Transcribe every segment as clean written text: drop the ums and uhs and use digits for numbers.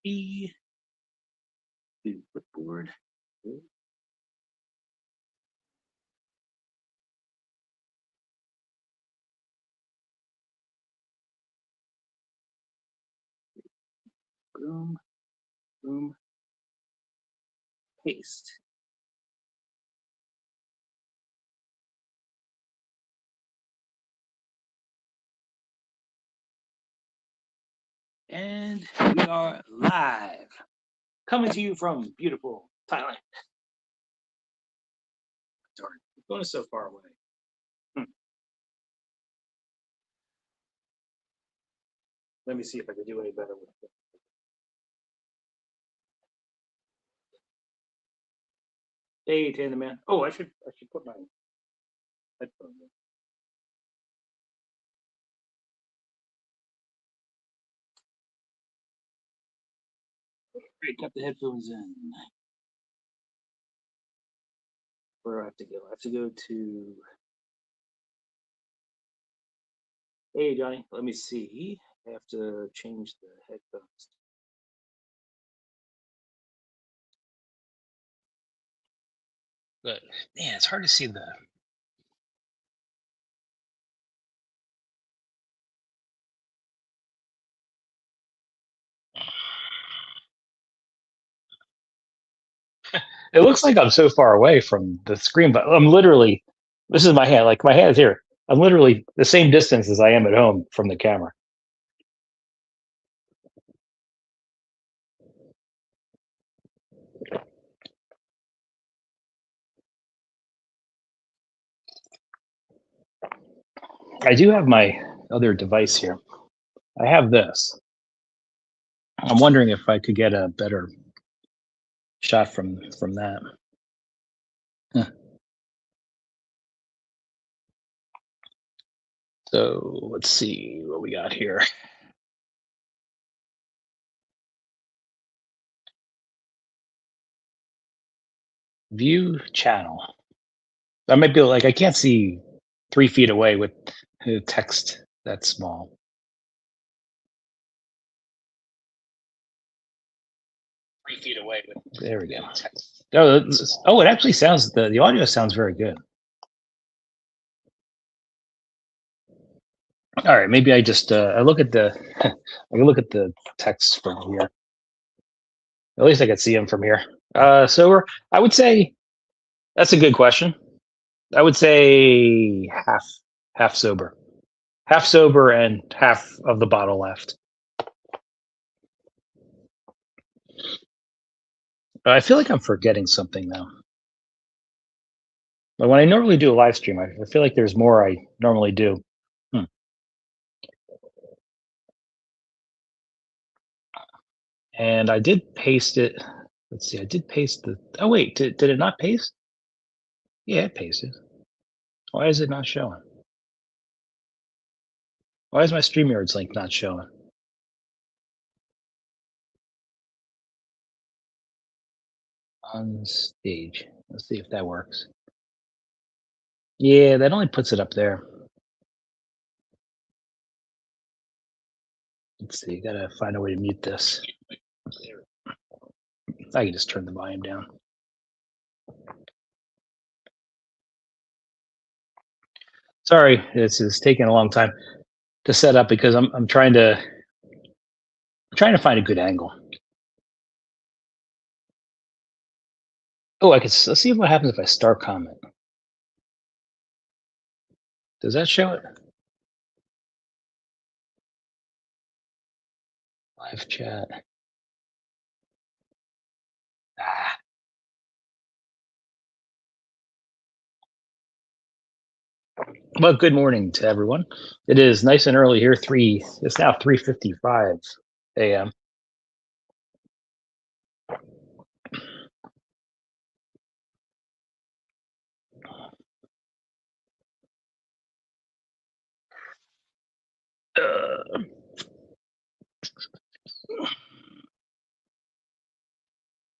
E. Do clipboard. Boom, boom, paste. And we are live, coming to you from beautiful Thailand. Darn, the phone is so far away. Let me see if I can do any better with it. Hey, Tanda man. Oh, I should put my headphones in. Great, got the headphones in. Where do I have to go? I have to go to. Hey, Johnny. Let me see. I have to change the headphones. But man, it's hard to see the. It looks like I'm so far away from the screen, but I'm literally. This is my hand. Like my hand is here. I'm literally the same distance as I am at home from the camera. I do have my other device here. I have this. I'm wondering if I could get a better shot from that. Huh. So let's see what we got here. View channel. I might be like I can't see 3 feet away with text that small. Feet away. There we go. Oh, it actually sounds the audio sounds very good. All right, maybe I just I look at the I can look at the text from here. At least I can see them from here. So I would say that's a good question. I would say half sober, and half of the bottle left. I feel like I'm forgetting something though. But when I normally do a live stream, I feel like there's more I normally do. And I did paste it. Let's see, I did paste the. Oh wait, did it not paste? Yeah, it pasted. Why is it not showing? Why is my StreamYards link not showing? On stage. Let's see if that works. Yeah, that only puts it up there. Let's see, gotta find a way to mute this. I can just turn the volume down. Sorry, this is taking a long time to set up because I'm trying to find a good angle. Oh, let's see what happens if I start comment. Does that show it? Live chat. Ah. Well, good morning to everyone. It is nice and early here. It's now 3:55 a.m.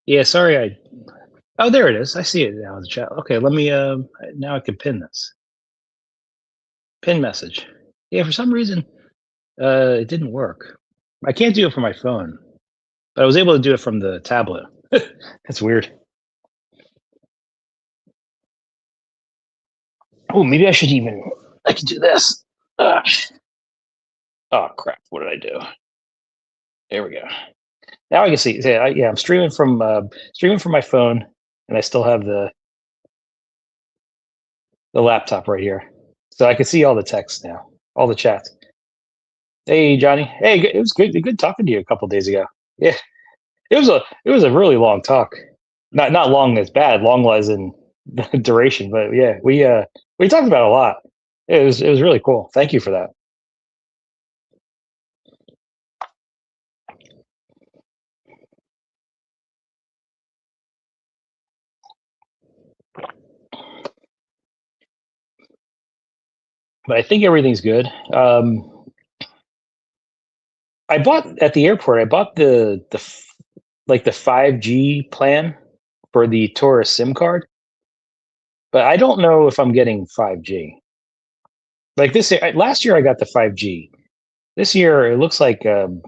Yeah, sorry. Oh, there it is. I see it now in the chat. Okay, let me. Now I can pin this. Pin message. Yeah, for some reason It didn't work. I can't do it from my phone, but I was able to do it from the tablet. That's weird. Oh, maybe I should even. I can do this. Ugh. Oh crap! What did I do? There we go. Now I can see. Yeah, yeah, I'm streaming from my phone, and I still have the laptop right here, so I can see all the text now, all the chats. Hey, Johnny. Hey, it was good talking to you a couple days ago. Yeah, it was a really long talk. Not long as bad, long as in duration, but yeah, we talked about a lot. It was really cool. Thank you for that. But I think everything's good. I bought at the airport. I bought like the 5G plan for the tourist SIM card, but I don't know if I'm getting 5G. Like this last year, I got the 5G. This year, it looks like I'm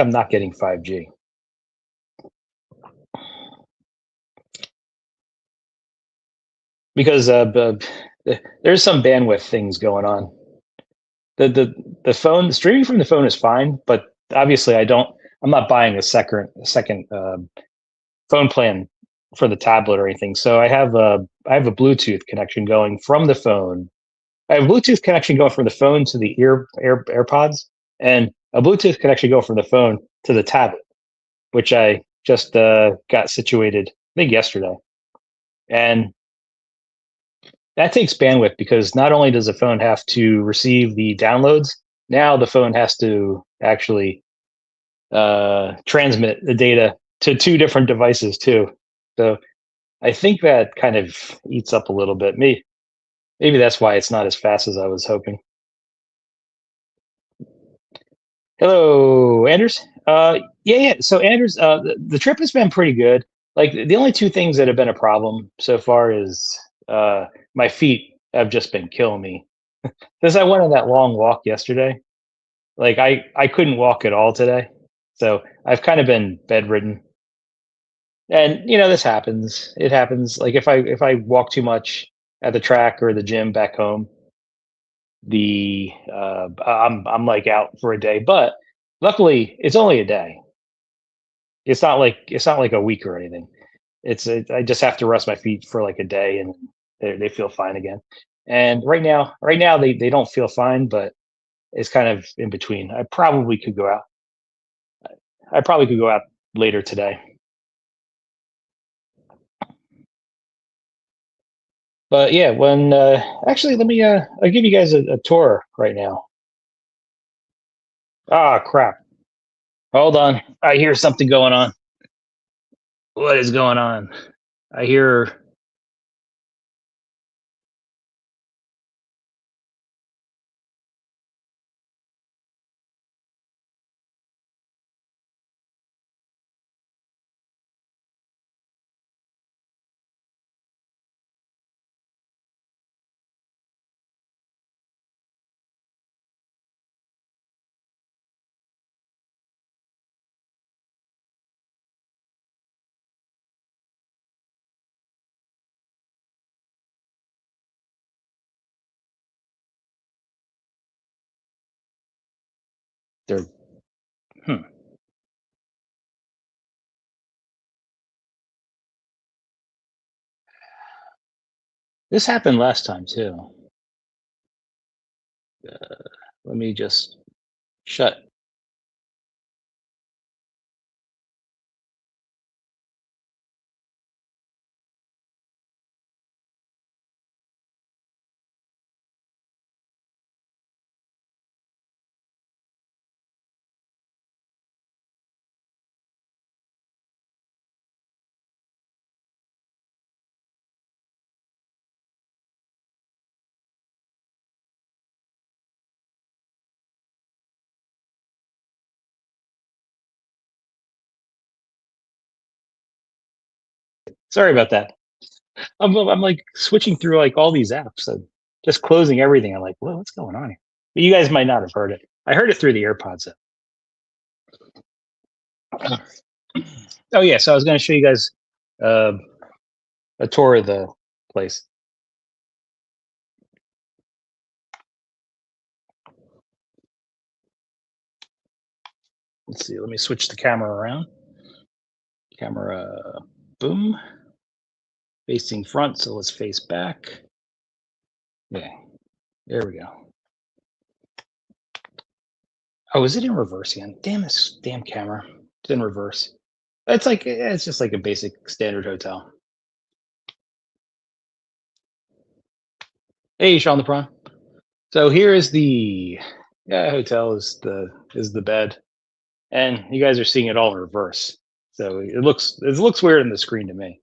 not getting 5G because there's some bandwidth things going on. The phone streaming from the phone is fine, but obviously I'm not buying a second phone plan for the tablet or anything. So I have a Bluetooth connection going from the phone. I have a Bluetooth connection going from the phone to the AirPods, and a Bluetooth connection going from the phone to the tablet, which I just got situated, I think yesterday. And that takes bandwidth because not only does the phone have to receive the downloads, now the phone has to actually transmit the data to two different devices too. So I think that kind of eats up a little bit. Maybe that's why it's not as fast as I was hoping. Hello, Anders. Yeah, yeah. So, Anders, the trip has been pretty good. Like the only two things that have been a problem so far is my feet have just been killing me. Since I went on that long walk yesterday, like I couldn't walk at all today, so I've kind of been bedridden. And this happens. It happens. Like if I walk too much at the track or the gym back home, I'm like out for a day. But luckily, it's only a day. It's not like a week or anything. I just have to rest my feet for like a day, and they feel fine again. And right now they don't feel fine, but it's kind of in between. I probably could go out later today. But yeah, when actually let me I'll give you guys a tour right now. Ah, crap. Hold on. I hear something going on. What is going on? I hear. They're hmm. This happened last time too. Let me just shut. Sorry about that. I'm like switching through like all these apps and just closing everything. I'm like, well, what's going on here? But you guys might not have heard it. I heard it through the AirPods. Oh yeah, so I was going to show you guys uh, a tour of the place. Let's see. Let me switch the camera around. Camera, boom, facing front. So let's face back. Yeah, there we go. Oh, is it in reverse again? Damn this damn camera. It's in reverse. It's just like a basic standard hotel. Hey, Sean the Prawn. So here is the hotel is the bed, and you guys are seeing it all in reverse. So it looks weird on the screen to me.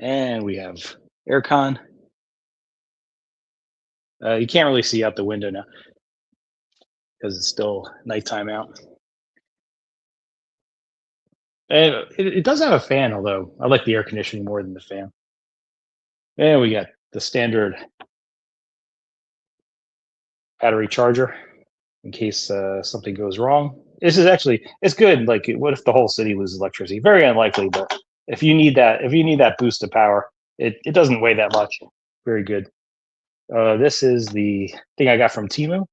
And we have aircon. You can't really see out the window now because it's still nighttime out. And it does have a fan, although I like the air conditioning more than the fan. And we got the standard battery charger in case something goes wrong. This is actually it's good. Like, what if the whole city loses electricity? Very unlikely, but if you need that boost of power, it doesn't weigh that much. Very good. This is the thing I got from Timu,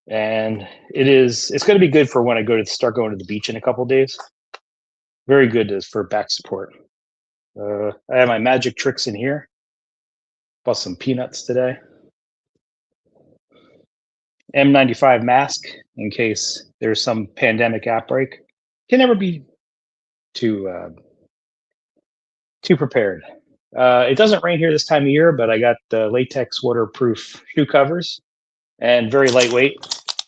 and it's going to be good for when I go to start going to the beach in a couple of days. Very good for back support. I have my magic tricks in here. Bought some peanuts today. N95 mask in case there's some pandemic outbreak. Can never be too prepared. It doesn't rain here this time of year, but I got the latex waterproof shoe covers and very lightweight.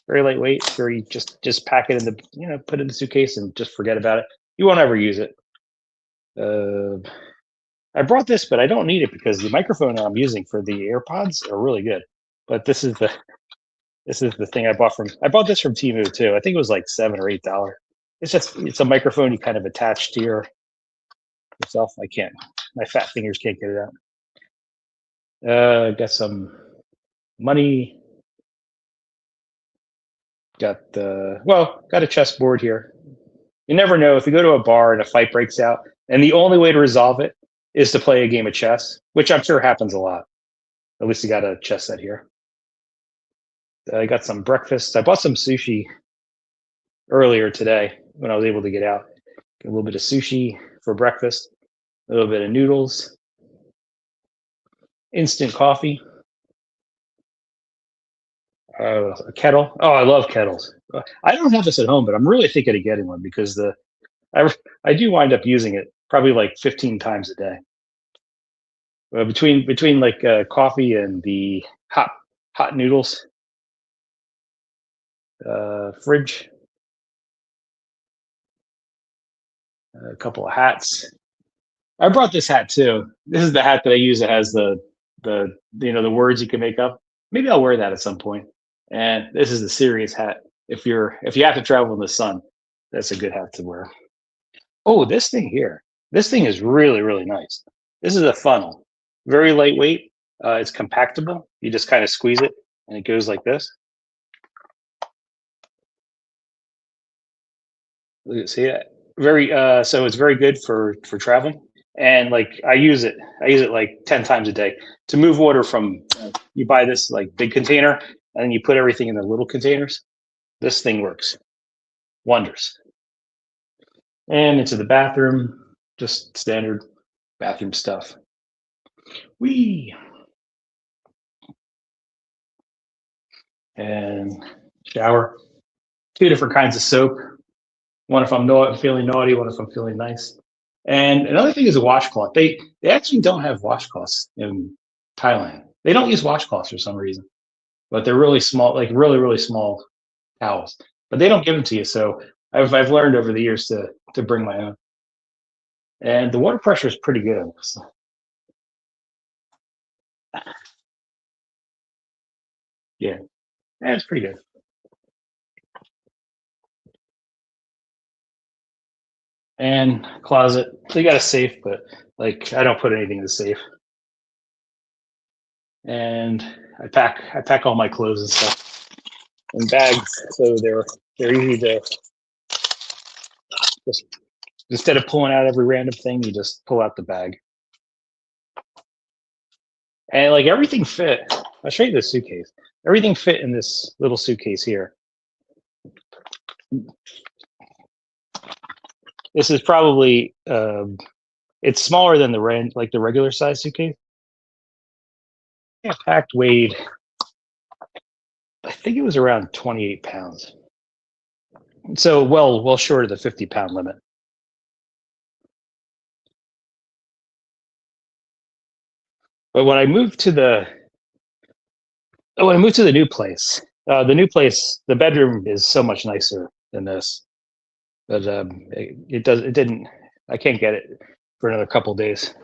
Very lightweight. Very just pack it in the put it in the suitcase and just forget about it. You won't ever use it. I brought this, but I don't need it because the microphone I'm using for the AirPods are really good. But this is the thing I bought this from Temu too. I think it was like $7 or $8. It's a microphone you kind of attach to yourself. My fat fingers can't get it out. Got some money. Got a chessboard here. You never know if you go to a bar and a fight breaks out, and the only way to resolve it is to play a game of chess, which I'm sure happens a lot. At least you got a chess set here. I got some breakfast. I bought some sushi earlier today when I was able to get out. Get a little bit of sushi for breakfast, a little bit of noodles, instant coffee, a kettle. Oh, I love kettles. I don't have this at home, but I'm really thinking of getting one because I do wind up using it probably like 15 times a day. Between like coffee and the hot noodles, fridge, a couple of hats. I brought this hat too. This is the hat that I use. It has the words you can make up. Maybe I'll wear that at some point. And this is the serious hat. If you have to travel in the sun, that's a good hat to wear. Oh, this thing here. This thing is really, really nice. This is a funnel. Very lightweight. It's compactable. You just kind of squeeze it and it goes like this. See it? So it's very good for traveling. And like I use it like 10 times a day to move water from you buy this like big container and then you put everything in the little containers. This thing works wonders. And into the bathroom, just standard bathroom stuff. Wee. And shower. Two different kinds of soap. One if I'm feeling naughty, one if I'm feeling nice. And another thing is a washcloth. They actually don't have washcloths in Thailand. They don't use washcloths for some reason, but they're really small, like really really small towels. But they don't give them to you. So I've learned over the years to bring my own. And the water pressure is pretty good on this. Yeah, it's pretty good. And closet. So you got a safe, but like I don't put anything in the safe. And I pack all my clothes and stuff. in bags, so they're easy to just instead of pulling out every random thing, you just pull out the bag. And like everything fit. I'll show you the suitcase. Everything fit in this little suitcase here. This is probably it's smaller than like the regular size suitcase. Yeah, packed weighed. I think it was around 28 pounds. So well short of the 50-pound limit. But when I moved to the new place, the bedroom is so much nicer than this. But it didn't. I can't get it for another couple days.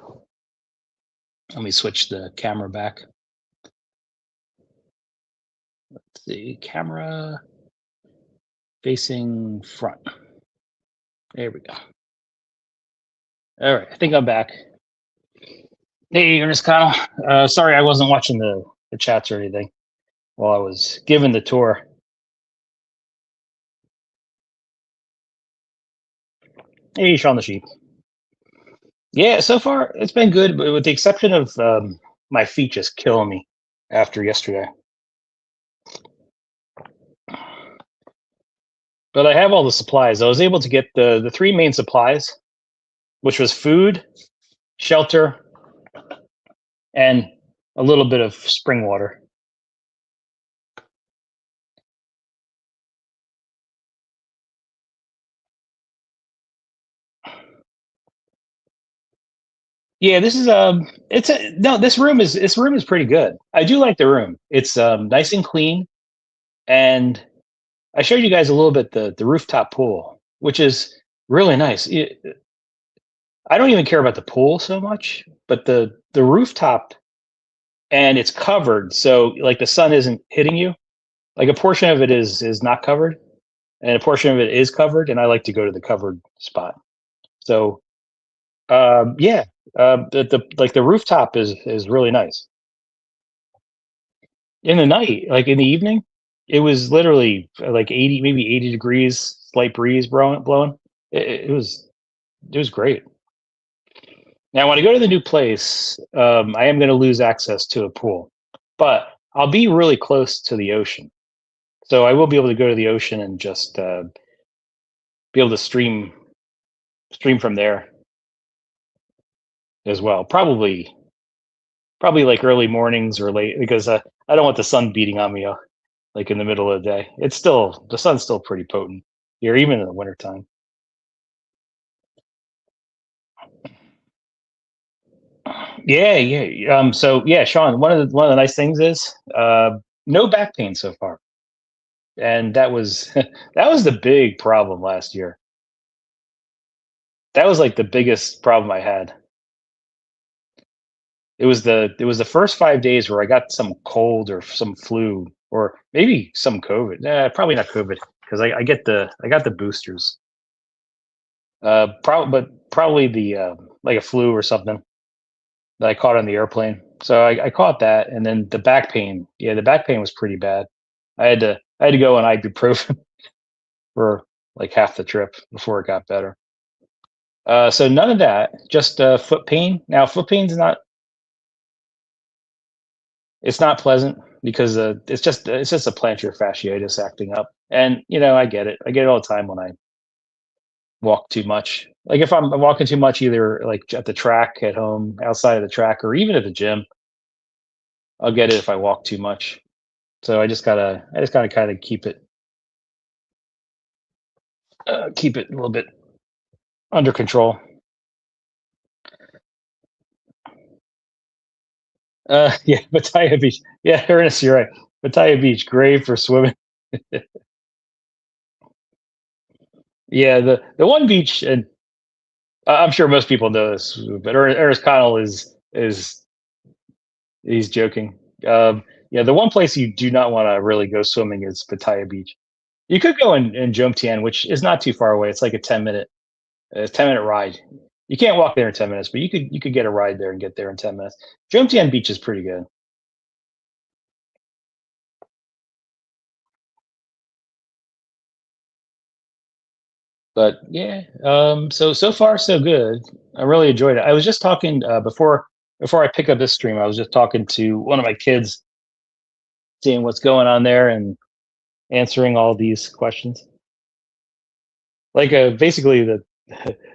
Let me switch the camera back. The camera facing front. There we go. All right, I think I'm back. Hey, Ernest Kyle. Sorry, I wasn't watching the chats or anything while I was giving the tour. Hey, Sean the Sheep. Yeah, so far it's been good, but with the exception of my feet just killing me after yesterday. But I have all the supplies. I was able to get the three main supplies, which was food, shelter, and a little bit of spring water. Yeah, this is it's a no, this room is pretty good. I do like the room. It's nice and clean, and I showed you guys a little bit the rooftop pool, which is really nice. I don't even care about the pool so much, but the rooftop, and it's covered, so like the sun isn't hitting you. Like a portion of it is not covered, and a portion of it is covered, and I like to go to the covered spot. So yeah, the like the rooftop is really nice. In the night, like in the evening, it was literally like 80, maybe 80 degrees, slight breeze blowing. It was great. Now, when I go to the new place, I am going to lose access to a pool, but I'll be really close to the ocean, so I will be able to go to the ocean and just be able to stream from there as well. Probably like early mornings or late because I don't want the sun beating on me like in the middle of the day. The sun's still pretty potent here, even in the wintertime. Yeah, yeah. So yeah, Sean, one of the nice things is no back pain so far, and that was that was the big problem last year. That was like the biggest problem I had. It was the first 5 days where I got some cold or some flu or maybe some COVID. Probably not COVID because I got the boosters. But probably the like a flu or something that I caught on the airplane. So I caught that, and then the back pain. Yeah, the back pain was pretty bad. I had to go on ibuprofen for like half the trip before it got better. So none of that, just foot pain. Now foot pain's not it's not pleasant because it's just a plantar fasciitis acting up, and I get it. I get it all the time when I walk too much. Like if I'm walking too much, either like at the track at home, outside of the track, or even at the gym, I'll get it if I walk too much. So I just gotta kind of keep it a little bit under control. Yeah, Pattaya Beach. Yeah, Ernest, you're right. Pattaya Beach, great for swimming. Yeah, the one beach, and I'm sure most people know this, but Ernest Connell is he's joking. Yeah, the one place you do not want to really go swimming is Pattaya Beach. You could go in Jomtien, which is not too far away. It's like a 10-minute ride. You can't walk there in 10 minutes, but you could get a ride there and get there in 10 minutes. Jomtien Beach is pretty good. But yeah, so far so good. I really enjoyed it. I was just talking before I pick up this stream. I was just talking to one of my kids, seeing what's going on there and answering all these questions. Like basically the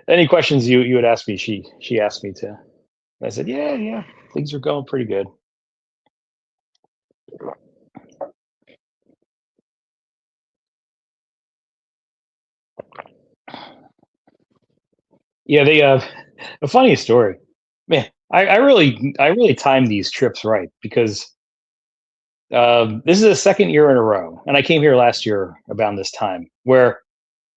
any questions you would ask me, she asked me to. I said, yeah, yeah, things are going pretty good. Yeah, they a funny story. Man, I really timed these trips right because this is the second year in a row, and I came here last year about this time, where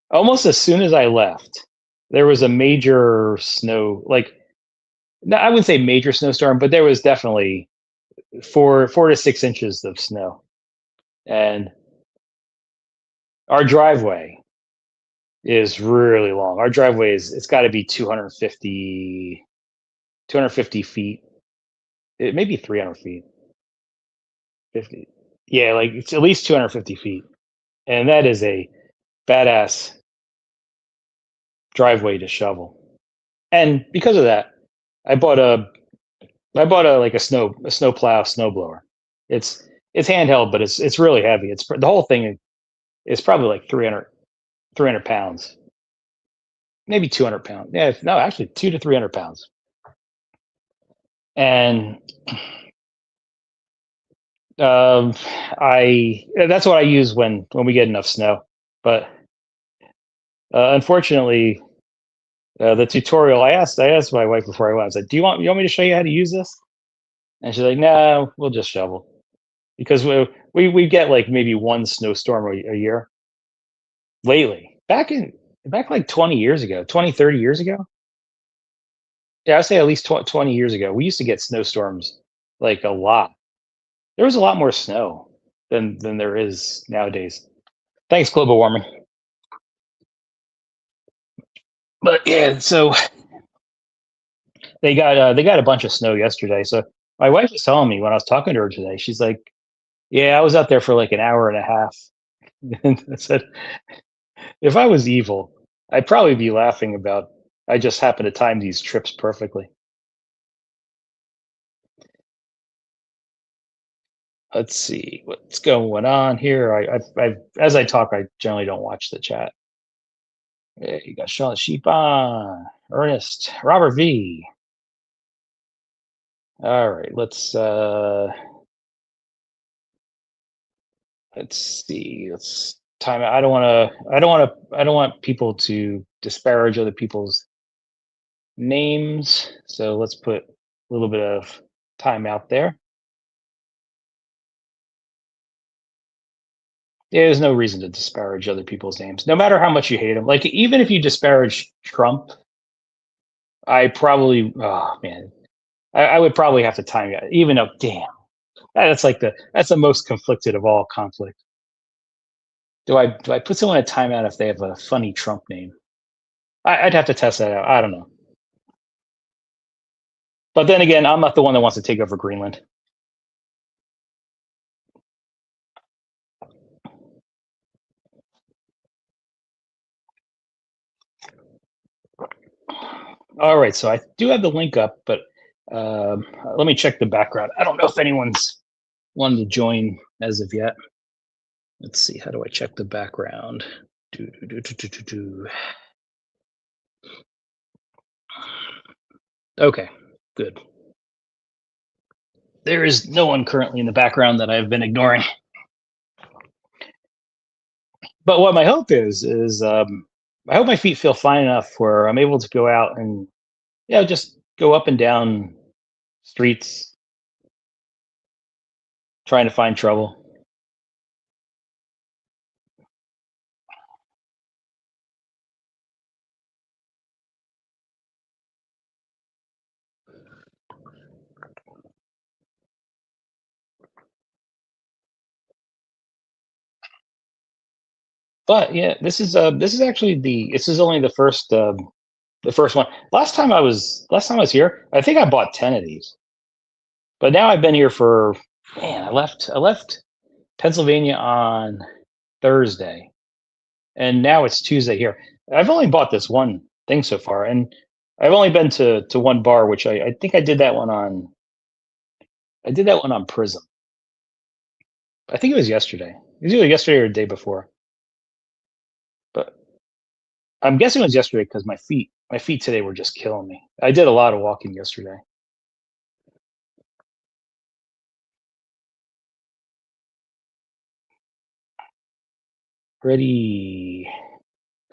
almost as soon as I left, there was a major snow, like no, I wouldn't say major snowstorm, but there was definitely 4 to 6 inches of snow, and our driveway is really long. Our driveway is it's got to be 250 feet, it may be 300 feet, 50. Yeah, like it's at least 250 feet, and that is a badass driveway to shovel. And because of that, I bought a I bought a like a snow plow snow blower. It's it's handheld, but it's really heavy. It's the whole thing is probably like 300 pounds, maybe 200 pounds. Yeah, no, actually 2 to 300 pounds. And um, I that's what I use when we get enough snow. But unfortunately, the tutorial I asked my wife before I went. I was like, "Do you want me to show you how to use this?" And she's like, "No, we'll just shovel." Because we get like maybe one snowstorm a year lately. Back like 20 years ago, 20, 30 years ago. Yeah, I'd say at least 20 years ago, we used to get snowstorms like a lot. There was a lot more snow than there is nowadays. Thanks, global warming. But yeah, so they got a bunch of snow yesterday. So my wife was telling me when I was talking to her today, she's like, "Yeah, I was out there for like an hour and a half." And I said, if I was evil, I'd probably be laughing about I just happen to time these trips perfectly. Let's see what's going on here. As I talk, I generally don't watch the chat. Yeah, you got Sean Sheep on, Ernest, Robert V. All right, let's see. Let's time it. I don't want people to disparage other people's names. So let's put a little bit of time out there. Yeah, there's no reason to disparage other people's names, no matter how much you hate them. Like even if you disparage Trump, I probably, oh man, I would probably have to time it. Even though, damn, that's the most conflicted of all conflict. Do I put someone in a timeout if they have a funny Trump name? I'd have to test that out. I don't know. But then again, I'm not the one that wants to take over Greenland. All right, so I do have the link up, but let me check the background. I don't know if anyone's wanted to join as of yet. Let's see. How do I check the background? Do, do, do, do, do, do, do. Okay, good. There is no one currently in the background that I've been ignoring. But what my hope is I hope my feet feel fine enough where I'm able to go out and just go up and down streets trying to find trouble. But yeah, this is actually this is only the first one. Last time I was here, I think I bought 10 of these. But now I've been here for man, I left Pennsylvania on Thursday. and now it's Tuesday here. I've only bought this one thing so far, and I've only been to one bar, which I think I did that one on. I did that one on Prism. I think it was yesterday. It was either yesterday or the day before, but I'm guessing it was yesterday because my feet today were just killing me. I did a lot of walking yesterday. Pretty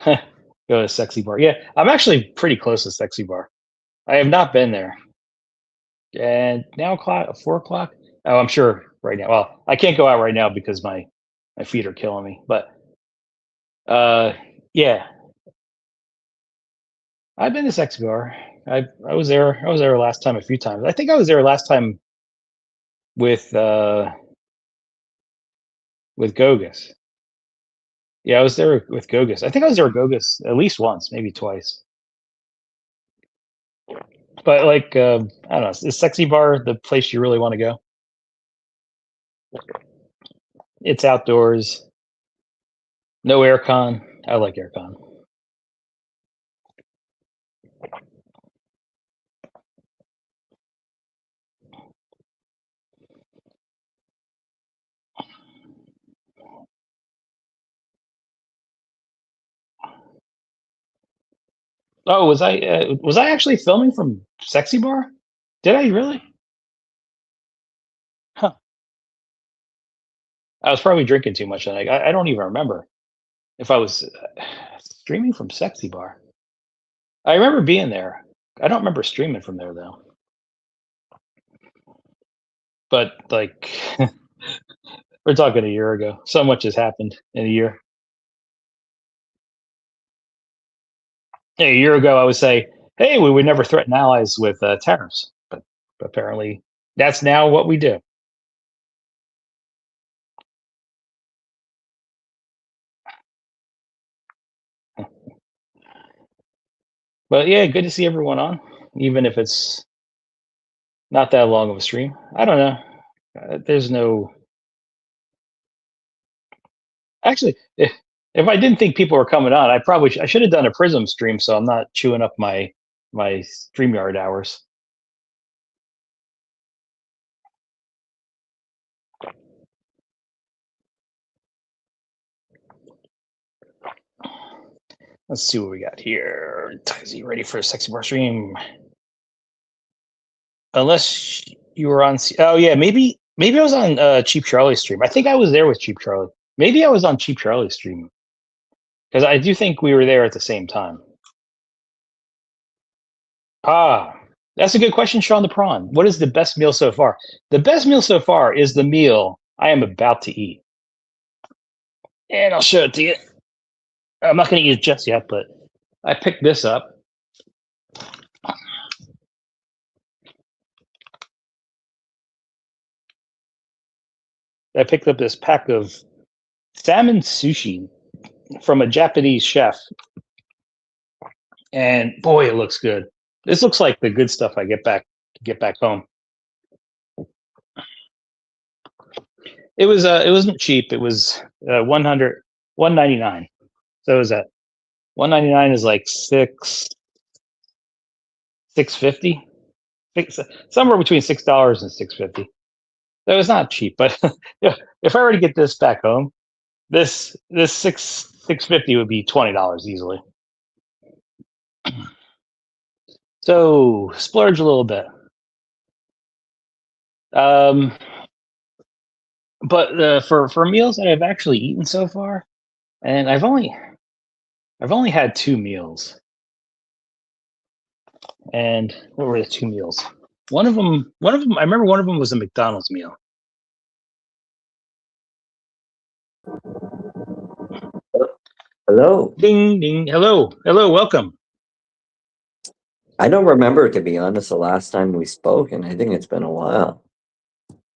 go to Sexy Bar. Yeah, I'm actually pretty close to Sexy Bar. I have not been there. And now o'clock, 4 o'clock. Oh, I'm sure right now. Well, I can't go out right now because my feet are killing me. But uh, yeah, I've been to Sexy Bar. I was there. I was there last time a few times. I think I was there last time with uh with Gogus. Yeah, I was there with Gogus. I think I was there with Gogus at least once, maybe twice. But like, I don't know, is Sexy Bar the place you really want to go? It's outdoors, no aircon. I like aircon. Oh, was I actually filming from Sexy Bar? Did I really? Huh. I was probably drinking too much, and I don't even remember if I was streaming from Sexy Bar. I remember being there. I don't remember streaming from there though. But like, we're talking a year ago. So much has happened in a year. Hey, a year ago, I would say, "Hey, we would never threaten allies with tariffs," but apparently, that's now what we do. But yeah, good to see everyone on, even if it's not that long of a stream. I don't know. There's no actually. If I didn't think people were coming on, I should have done a Prism stream, so I'm not chewing up my Streamyard hours. Let's see what we got here. Is he ready for a Sexy Bar stream? Unless you were on. Oh yeah, maybe I was on Cheap Charlie's stream. I think I was there with Cheap Charlie. Maybe I was on Cheap Charlie's stream because I do think we were there at the same time. Ah, that's a good question, Sean the Prawn. What is the best meal so far? The best meal so far is the meal I am about to eat, and I'll show it to you. I'm not going to eat it just yet, but I picked this up. I picked up this pack of salmon sushi from a Japanese chef, and boy, it looks good. This looks like the good stuff I get back home. It wasn't cheap. It was 199. So it was at 199 is like 650, somewhere between $6 and 650. That was not cheap, but yeah, if I were to get this back home, this 650 would be $20 easily. So splurge a little bit. Um, but for meals that I've actually eaten so far, and I've only had two meals. And what were the two meals? One of them. I remember one of them was a McDonald's meal. Hello. Ding ding. Hello, hello. Welcome. I don't remember, to be honest, the last time we spoke, and I think it's been a while.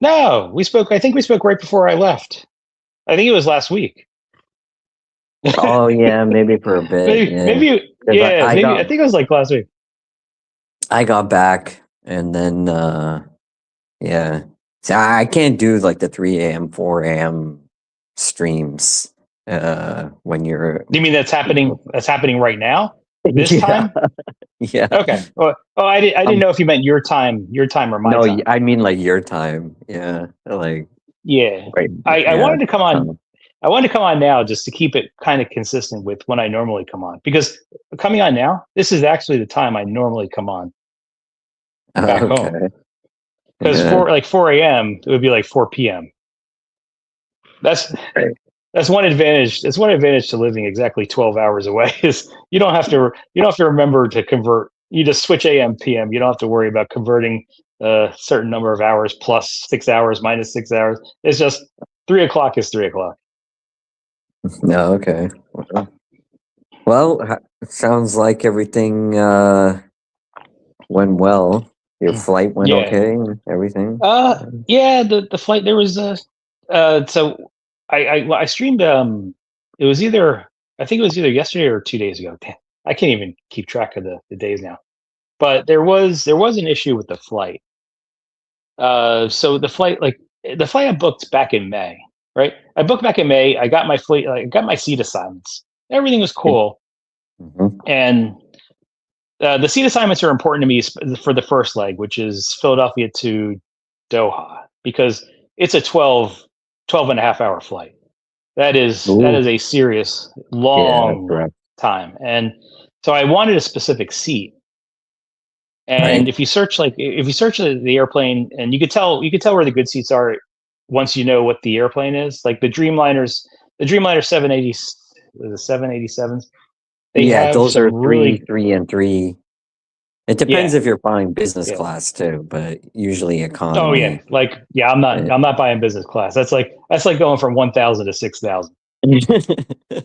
No, we spoke. I think we spoke right before I left. I think it was last week. Oh yeah, maybe for a bit. maybe, Yeah, maybe, 'cause yeah, I maybe. got I think it was like last week. I got back, and then yeah, so I can't do like the 3 a.m., 4 a.m. streams. when you're You mean that's happening? That's happening right now. This yeah, time? yeah. Okay. Well, oh, I didn't Um, know if you meant your time or my no, time. I mean like your time. Yeah, like Yeah. right. I Yeah. wanted to come on. Um, I wanted to come on now just to keep it kind of consistent with when I normally come on, because coming on now, this is actually the time I normally come on back home. okay. Because Yeah. 4 a.m. it would be like 4 p.m. That's Right. that's one advantage. That's one advantage to living exactly 12 hours away is you don't have to remember to convert. You just switch AM PM. You don't have to worry about converting a certain number of hours plus 6 hours minus 6 hours. It's just 3 o'clock is 3 o'clock. No. Okay. Well, it sounds like everything went well. Your flight went Yeah. okay. Everything. Yeah, the flight there was so I streamed it was either I think it was either yesterday or 2 days ago. Damn, I can't even keep track of the days now. But there was an issue with the flight. So the flight I booked back in May, right? I booked back in May. I got my flight, I got my seat assignments. Everything was cool, Mm-hmm. and the seat assignments are important to me for the first leg, which is Philadelphia to Doha, because it's a 12 and a half hour flight. That Ooh. is a serious Yeah, that's long correct. time. And so I wanted a specific seat. Right. And if you search the airplane, and you could tell where the good seats are once you know what the airplane is. Like the Dreamliner 780, the 787s, they Yeah, have those are some three, really, 3 and 3. It depends yeah, if you're flying business yeah. class too, but usually Oh yeah, economy. like yeah, uh, I'm not buying business class. That's like going from 1,000 to 6,000. Yeah,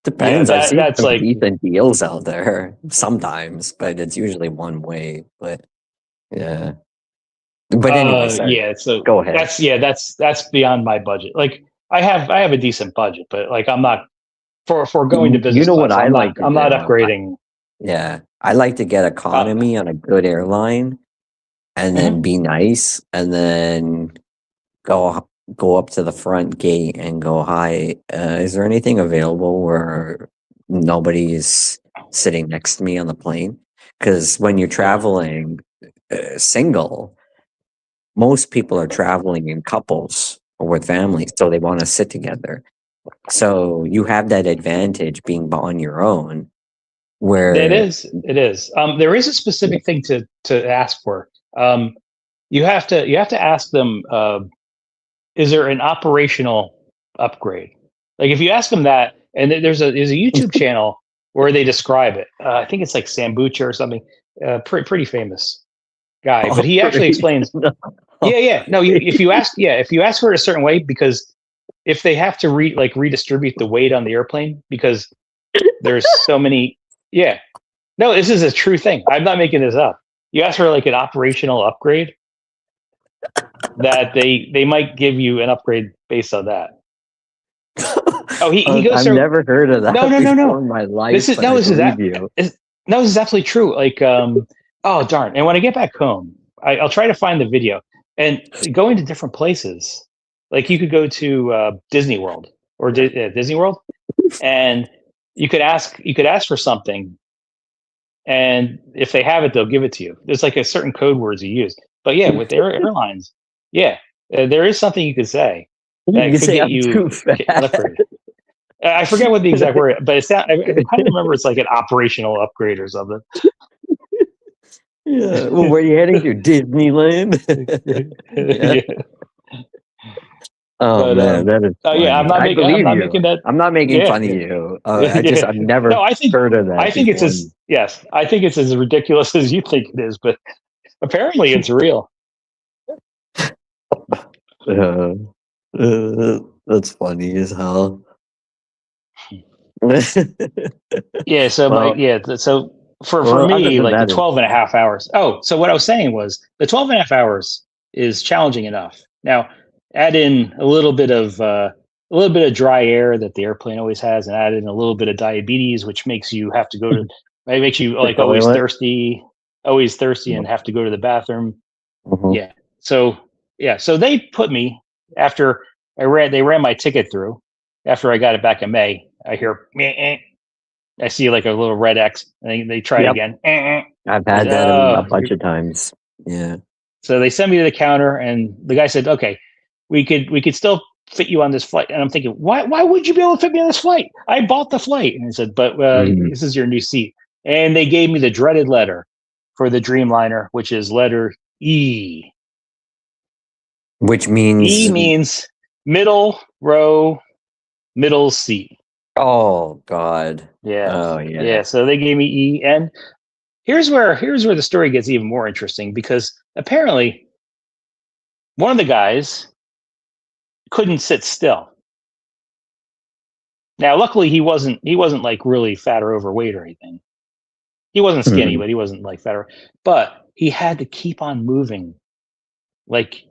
Depends. I've seen that's some like decent deals out there sometimes, but it's usually one way. But yeah. But anyway, sorry. yeah. So Go ahead. that's beyond my budget. Like I have a decent budget, but like I'm not for going to You business know what class. I like to I'm not do? upgrading. Yeah, I like to get Uh, economy on a good airline and then mhm. be nice and then go go up to the front gate and go, "Hi, is there anything available where nobody's sitting next to me on the plane?" Because when you're Yeah. traveling single, most people are traveling in couples or with families, so they want to sit together. So you have that advantage being on your own, It where is. It is. There is a specific thing to ask for. Um, you have to ask them. Is there an operational upgrade? Like if you ask them that, and there's a YouTube channel where they describe it. I think it's like Sambucha or something. Pretty famous guy, but he actually explains. operation. Yeah, yeah. No, if you ask, yeah, if you ask for it a certain way, because if they have to redistribute the weight on the airplane because there's so many. Yeah, no, this is a true thing. I'm not making this up. You ask for like an operational upgrade, that they might give you an upgrade based on that. Oh, he goes I've through. never heard of No, that no, no, before no. in my life, but I This is believe that. you. Is, no, this is absolutely true. Like, oh darn! And when I get back home, I'll try to find the video and going to different places. Like you could go to Disney World or Disney World, and you could ask for something, and if they have it, they'll give it to you. There's like a certain code words you use. But yeah, with airlines, yeah, there is something you could say that You could say get I'm you too fat. an upgrade. I forget what the exact word, but I kind of remember it's like an operational upgrade or something. Yeah. Well, where are you heading to? Disneyland? Yeah. Yeah, Oh but man, that is yeah, funny. I I'm believe not you. making that. I'm not making Yeah, fun of yeah, you. yeah. I've never No, heard of that I think it's before. as yes, I think it's as ridiculous as you think it is, but apparently it's real. Uh, that's funny as hell. Yeah, so well, so for well, other me, than like the that, 12 and a half hours. Oh, so what I was saying was the 12 and a half hours is challenging enough. Now, add in a little bit of dry air that the airplane always has, and add in a little bit of diabetes, which makes you have to go to, it makes you the like toilet. always thirsty and have to go to the bathroom. Mhm. Yeah. So yeah, so they put me after they ran my ticket through. after I got it back in May, I hear meh, eh. I see like a little red X, and they try it Yep. again. I've I had said, that a oh. bunch of times. Yeah. So they sent me to the counter, and the guy said, "Okay, we could still fit you on this flight." And I'm thinking, why would you be able to fit me on this flight? I bought the flight. And he said, "But Mhm. this is your new seat." And they gave me the dreaded letter for the Dreamliner, which is letter E. Which E means, means middle row, middle seat. oh God. Yeah, Oh yeah. yeah. So they gave me E, and here's where the story gets even more interesting because apparently one of the guys couldn't sit still. Now, luckily, he wasn't like really fat or overweight or anything. He wasn't skinny, Mhm. but he wasn't like fat or. But he had to keep on moving. Like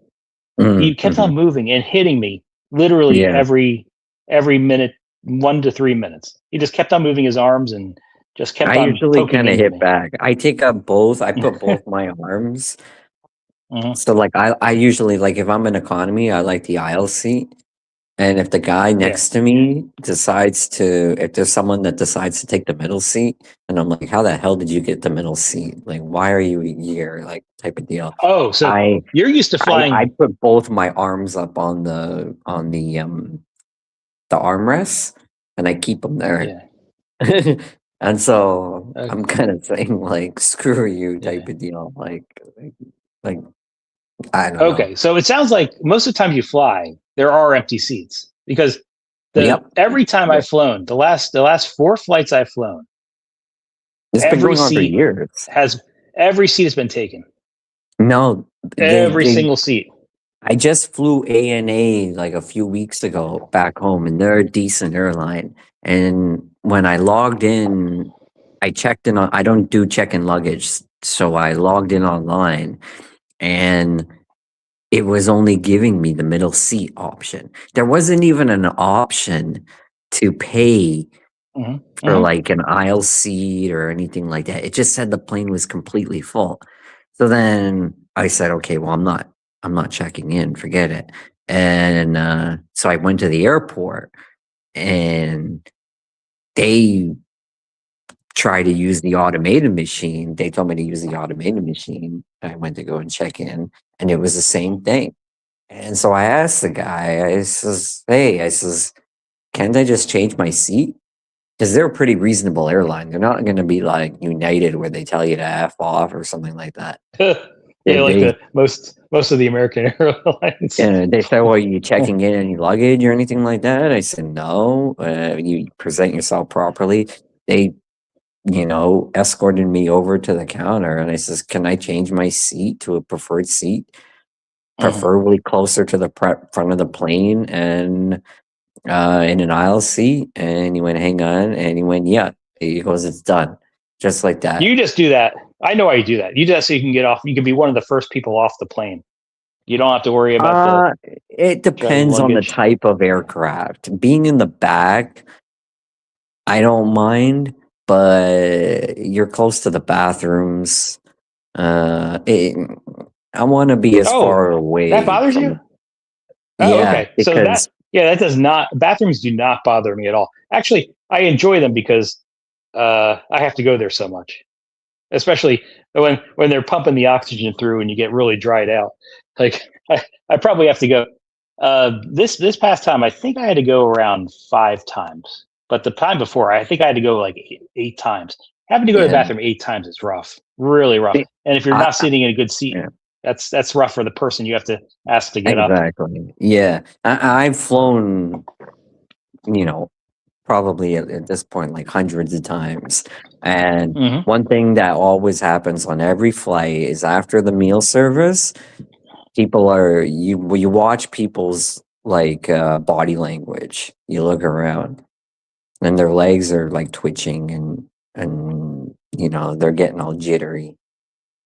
he kept Mhm. on moving and hitting me literally Yeah. every minute, 1 to 3 minutes. He just kept on moving his arms and just kept I on usually poking kind of into hit me. back. I take up both. I put both my arms. Mhm. So like I usually like if I'm in economy, I like the aisle seat. And if the guy Yeah. next to me decides to, if there's someone that decides to take the middle seat, and I'm like, how the hell did you get the middle seat? Like, why are you here? Like, type of deal. Oh, so I you're used to I flying. put both my arms up on the armrests, and I keep them there. Yeah. And so Uh, I'm kind of saying like, screw you, yeah. type of deal. Like I don't know. Okay. So it sounds like most of the time you fly, there are empty seats because the Yep. every time Yep. I've flown, the last four flights I've flown, It's been every going on for seat years. has every seat has been taken. No, Every they single seat. I just flew ANA like a few weeks ago back home, and they're a decent airline. And when I logged in, I checked in on, I don't do check-in luggage, so I logged in online, and it was only giving me the middle seat option. There wasn't even an option to pay Hmm. for Hmm. like an aisle seat or anything like that. It just said the plane was completely full. So then I said, okay, well, I'm not checking in, forget it. And so I went to the airport, and they tried to use the automated machine. They told me to use the automated machine. I went to go and check in, and it was the same thing. And so I asked the guy, I says, hey, I says, can't I just change my seat? Because they're a pretty reasonable airline. They're not going to be like United where they tell you to F off or something like that. They, Yeah, like they, the most of the American airlines. they said, well, are you checking in any luggage or anything like that? I said, no. You present yourself properly. They, escorted me over to the counter, and I says, can I change my seat to a preferred seat? Mhm. Preferably closer to the front of the plane and in an aisle seat. And he went, hang on. And he went, yeah. He goes, it's done. Just like that. You just do that. I know how you do that. You do that so you can get off. You can be one of the first people off the plane. You don't have to worry about the It dreaded depends on the luggage. type of aircraft. Being in the back, I don't mind, but you're close to the bathrooms. I want to be as Oh, far that away bothers from you? the, Oh, yeah, okay. So that because yeah, that does not bathrooms do not bother me at all. Actually, I enjoy them because I have to go there so much, especially when they're pumping the oxygen through and you get really dried out. Like I probably have to go. This past time, I think I had to go around 5 times, but the time before, I think I had to go like eight times. Having to go to the yeah, bathroom 8 times is rough, really rough. And if you're I, not sitting in a good seat, yeah. that's rough for the person you have to ask to get up. Exactly. Yeah. I've flown, you know, probably at this point like hundreds of times. And Hmm. one thing that always happens on every flight is after the meal service, people are you watch people's like body language. You look around, and their legs are like twitching, and they're getting all jittery.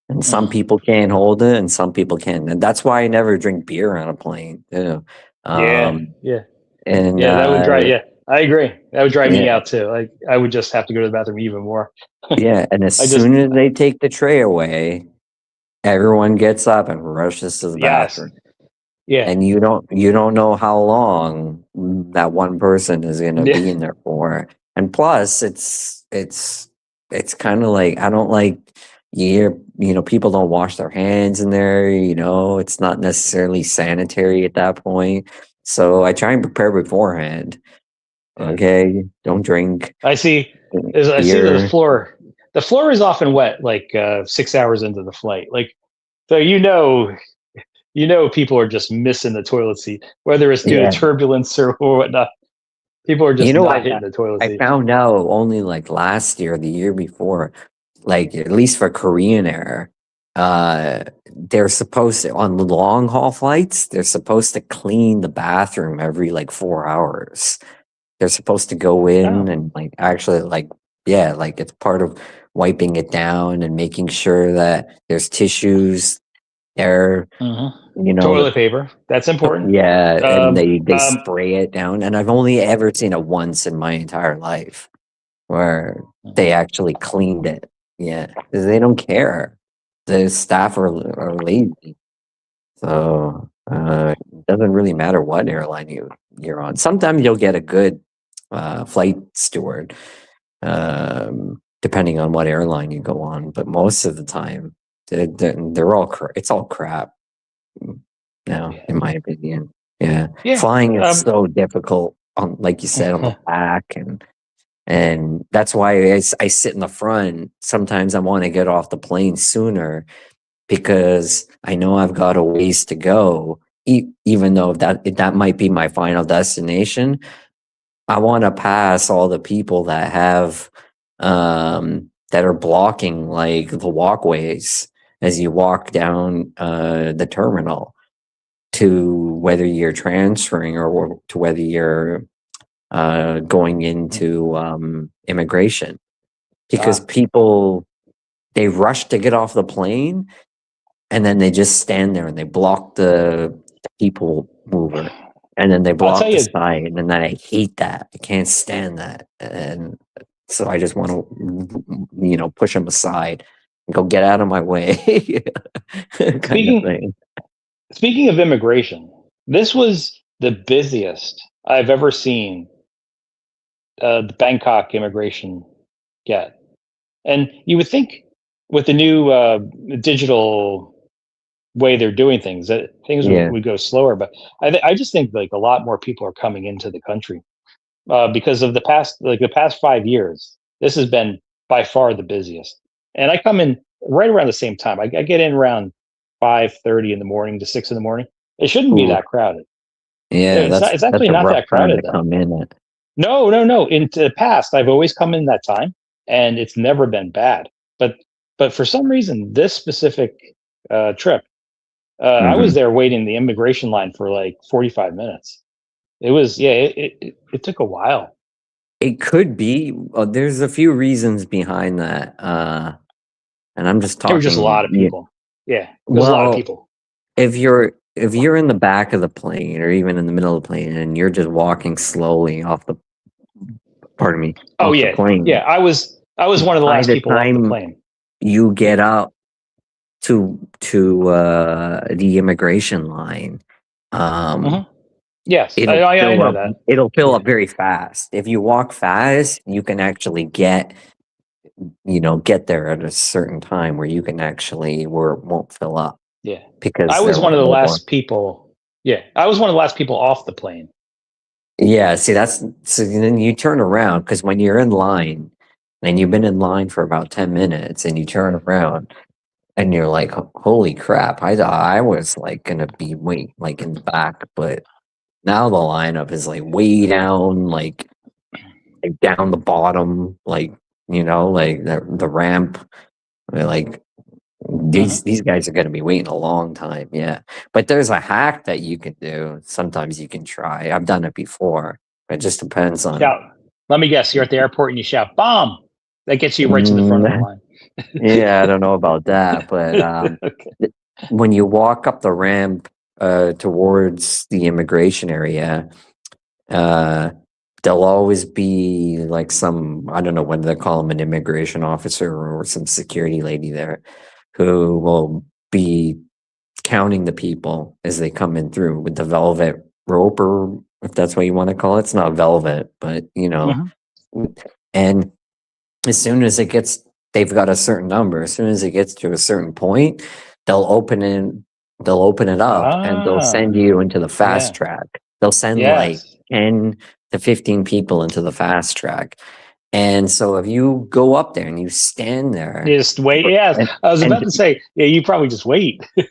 And some Hmm. people can't hold it, and some people can. And that's why I never drink beer on a plane. Yeah, Um, yeah, and yeah. That would drive. Yeah, I agree. That would drive me yeah, out too. Like I would just have to go to the bathroom even more. yeah. And as I just soon as they take the tray away, everyone gets up and rushes to the yes. bathroom. Yeah. and you don't know how long that one person is going to Yeah. be in there for. And plus, it's kind of like, I don't like, people don't wash their hands in there. It's not necessarily sanitary at that point. So I try and prepare beforehand. Yeah. Okay, don't drink I see. I see that the beer. floor. The floor is often wet, like 6 hours into the flight. Like, so people are just missing the toilet seat, whether it's due to Yeah. turbulence or whatnot. People are You just know, not I hitting the toilet I seat. found out only like last year, the year before, like at least for Korean Air, they're supposed to, on the long haul flights, they're supposed to clean the bathroom every like 4 hours. They're supposed to go in Oh, and like actually like, yeah, like it's part of wiping it down and making sure that there's tissues there, hmm you know, toilet paper. That's important. yeah, and Um, they um, spray it down. And I've only ever seen it once in my entire life where mhm. they actually cleaned it. Yeah, because they don't care. The staff are lazy, so it doesn't really matter what airline you're on. Sometimes you'll get a good flight steward, depending on what airline you go on. But most of the time, they're all it's all crap. Now, Yeah. in my opinion, yeah, Yeah. flying is Um, so difficult. On, like you said, on the back, and that's why I sit in the front. Sometimes I want to get off the plane sooner because I know I've got a ways to go. Even though that might be my final destination, I want to pass all the people that are blocking like the walkways as you walk down the terminal to whether you're transferring or to whether you're going into immigration, because ah, people, they rush to get off the plane and then they just stand there and they block the people mover, and then they I'll tell block the you. side, and then I hate that. I can't stand that, and so I just want to push them aside and go get out of my way kind of Speaking thing. speaking of immigration, this was the busiest I've ever seen the Bangkok immigration get. And you would think with the new digital way they're doing things that things would, Yeah. would go slower. But I just think like a lot more people are coming into the country because of the past 5 years. This has been by far the busiest. And I come in right around the same time. I get in around 5:30 in the morning to 6 in the morning. It shouldn't be Ooh. that crowded. Yeah, It's not. It's that's actually a not rough that time crowded to though. come in at. No, no, no. In the past, I've always come in that time, and it's never been bad. But for some reason, this specific trip, I was Mhm. there waiting in the immigration line for like 45 minutes. It was yeah. It took a while. It could be. There's a few reasons behind that, and I'm just There were just a lot talking. of Yeah. people. Yeah, there's a lot of Well, people. if you're in the back of the plane or even in the middle of the plane and you're just walking slowly pardon me, Oh off the yeah, yeah. plane, I was one of the by last the people off the time plane. you get up to the immigration line, Hmm. um, Yes, it'll I fill know up. that. It'll fill Yeah, up very fast. If you walk fast, you can actually get there at a certain time where you can actually where it won't fill up yeah. I because was there one were of the more. last people. Yeah, I was one of the last people off the plane. Yeah, see, so then you turn around because when you're in line and you've been in line for about 10 minutes and you turn around and you're like, Holy crap, I thought I was like gonna be way like in the back, but now the lineup is like way down, like down the bottom, like the ramp. Like Hmm. these guys are going to be waiting a long time. Yeah, but there's a hack that you can do. Sometimes you can try. I've done it before. It just depends on. Shout. Let me guess. You're at the airport and you shout "bomb." That gets you right to the front of the Mm, line. yeah, I don't know about that, but Okay. when you walk up the ramp towards the immigration area, uh, there'll always be like some, I don't know whether they call him an immigration officer or some security lady there who will be counting the people as they come in through with the velvet rope, or if that's what you want to call it. It's not velvet, but and as soon as they've got a certain number. As soon as it gets to a certain point, they'll open it. They'll open it up and they'll Ah, send you into the fast yeah, track. They'll send like yes. 10 to 15 people into the fast track. And so if you go up there and you stand there You just wait. Yes, and, I was and about to say, yeah, you probably just wait. yeah,